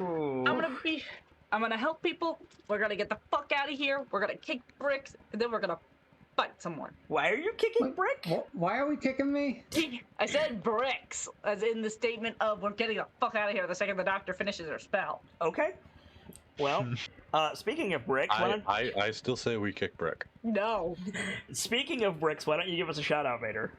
I'm gonna help people. We're gonna get the fuck out of here. We're gonna kick bricks, and then we're gonna fight someone. Why are you kicking Brick? Why are we kicking me? I said bricks, as in the statement of we're getting the fuck out of here the second the doctor finishes her spell. Okay. Well, speaking of bricks, I still say we kick Brick. No. Speaking of bricks, why don't you give us a shout out, Vader?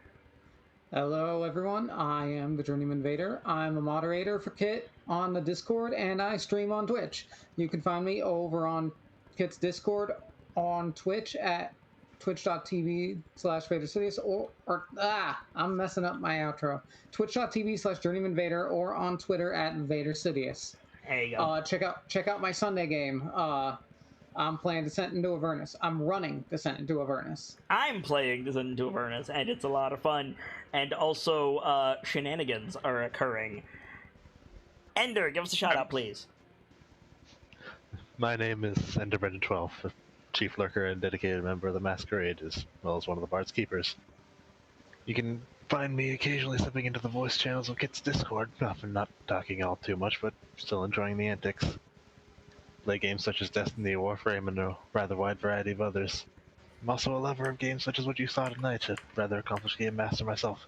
Hello, everyone. I am the Journeyman Vader. I'm a moderator for Kit on the Discord, and I stream on Twitch. You can find me over on Kit's Discord on Twitch at twitch.tv/VaderSidious I'm messing up my outro. Twitch.tv/JourneymanVader or on Twitter at VaderSidious. There you go. Check out my Sunday game. I'm playing Descent into Avernus. I'm running Descent into Avernus. I'm playing Descent into Avernus, and it's a lot of fun. And also, shenanigans are occurring. Ender, give us a shout out, please. My name is Enderbrendan12, a chief lurker and dedicated member of the Masquerade, as well as one of the Bard's Keepers. You can find me occasionally stepping into the voice channels of Kit's Discord, often not talking all too much, but still enjoying the antics. Play games such as Destiny, Warframe, and a rather wide variety of others. I'm also a lover of games such as what you saw tonight, a rather accomplished game master myself.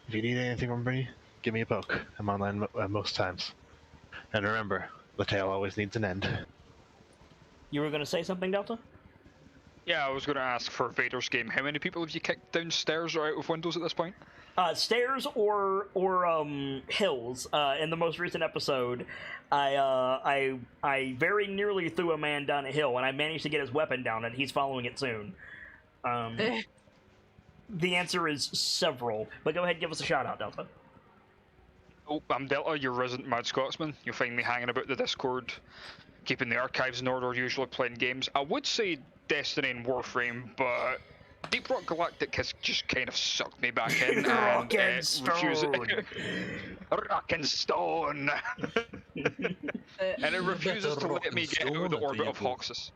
If you need anything from me, give me a poke. I'm online most times. And remember, the tale always needs an end. You were going to say something, Delta? Yeah, I was going to ask for Vader's game. How many people have you kicked downstairs or out of windows at this point? Stairs or hills. In the most recent episode, I very nearly threw a man down a hill, and I managed to get his weapon down, and he's following it soon. The answer is several, but go ahead and give us a shout out, Delta. Oh, I'm Delta, your resident Mad Scotsman. You'll find me hanging about the Discord, keeping the archives in order, usually playing games. I would say Destiny and Warframe, but Deep Rock Galactic has just kind of sucked me back in. Rock and Stone! Rock and Stone! And it refuses to let me get out of the orbit of Hoxus.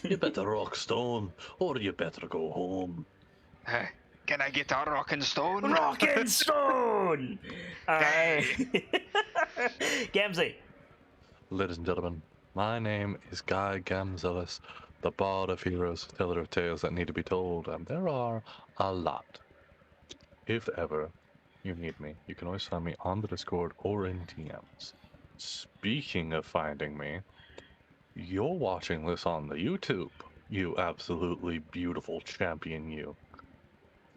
You better rock stone, or you better go home. Can I get a Rock and Stone? Rock and Stone! Gamzee. Ladies and gentlemen, my name is Guy Gamzelis, the Bard of Heroes, teller of tales that need to be told, and there are a lot. If ever you need me, you can always find me on the Discord or in DMs. Speaking of finding me, you're watching this on the YouTube, you absolutely beautiful champion you.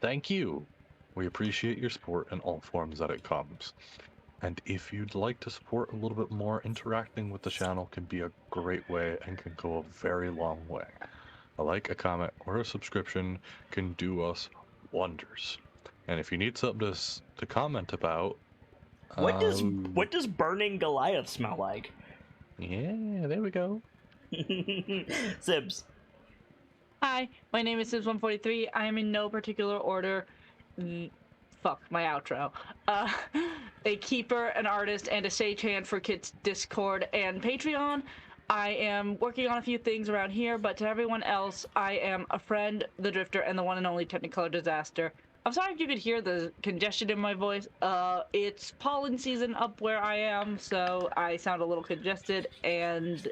Thank you. We appreciate your support in all forms that it comes. And if you'd like to support a little bit more, interacting with the channel can be a great way and can go a very long way. A like, a comment, or a subscription can do us wonders. And if you need something to comment about... What does burning Goliath smell like? Yeah, there we go. Sibs. Hi, my name is Sibs143. I am in no particular order. Fuck my outro. A keeper, an artist, and a sagehand for Kit's Discord and Patreon. I am working on a few things around here, but to everyone else, I am a friend, the Drifter, and the one and only Technicolor Disaster. I'm sorry if you could hear the congestion in my voice. It's pollen season up where I am, so I sound a little congested, and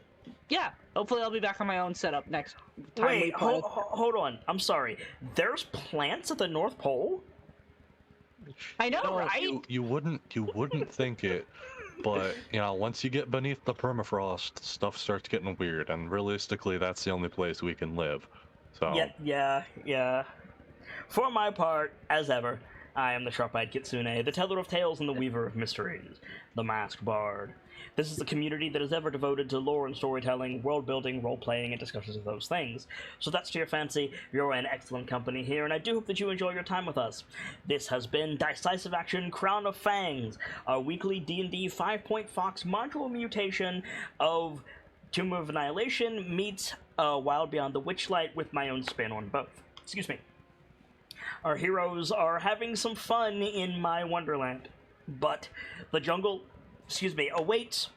yeah, hopefully I'll be back on my own setup next time we Wait, play. hold on. I'm sorry. There's plants at the North Pole? I know, No, right? you wouldn't think it, but once you get beneath the permafrost, stuff starts getting weird, and realistically, that's the only place we can live. So Yeah. For my part, as ever, I am the Sharp-Eyed Kitsune, the teller of tales and the weaver of mysteries, the masked bard. This is a community that is ever devoted to lore and storytelling, world-building, role-playing, and discussions of those things. So that's to your fancy, you're in excellent company here, and I do hope that you enjoy your time with us. This has been Dice-Icive Action Crown of Fangs, our weekly D&D 5-point Fox module mutation of Tomb of Annihilation meets Wild Beyond the Witchlight with my own spin on both. Excuse me. Our heroes are having some fun in my wonderland, but the jungle, awaits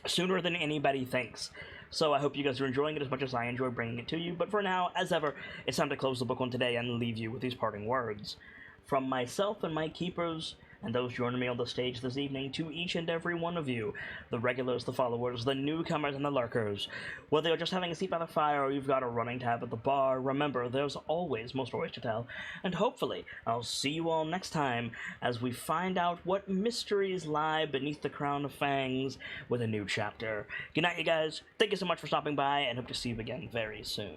sooner than anybody thinks. So I hope you guys are enjoying it as much as I enjoy bringing it to you, but for now, as ever, it's time to close the book on today and leave you with these parting words. From myself and my keepers, and those joining me on the stage this evening, to each and every one of you, the regulars, the followers, the newcomers, and the lurkers. Whether you're just having a seat by the fire or you've got a running tab at the bar, remember, there's always more stories to tell, and hopefully I'll see you all next time as we find out what mysteries lie beneath the crown of fangs with a new chapter. Good night, you guys. Thank you so much for stopping by, and hope to see you again very soon.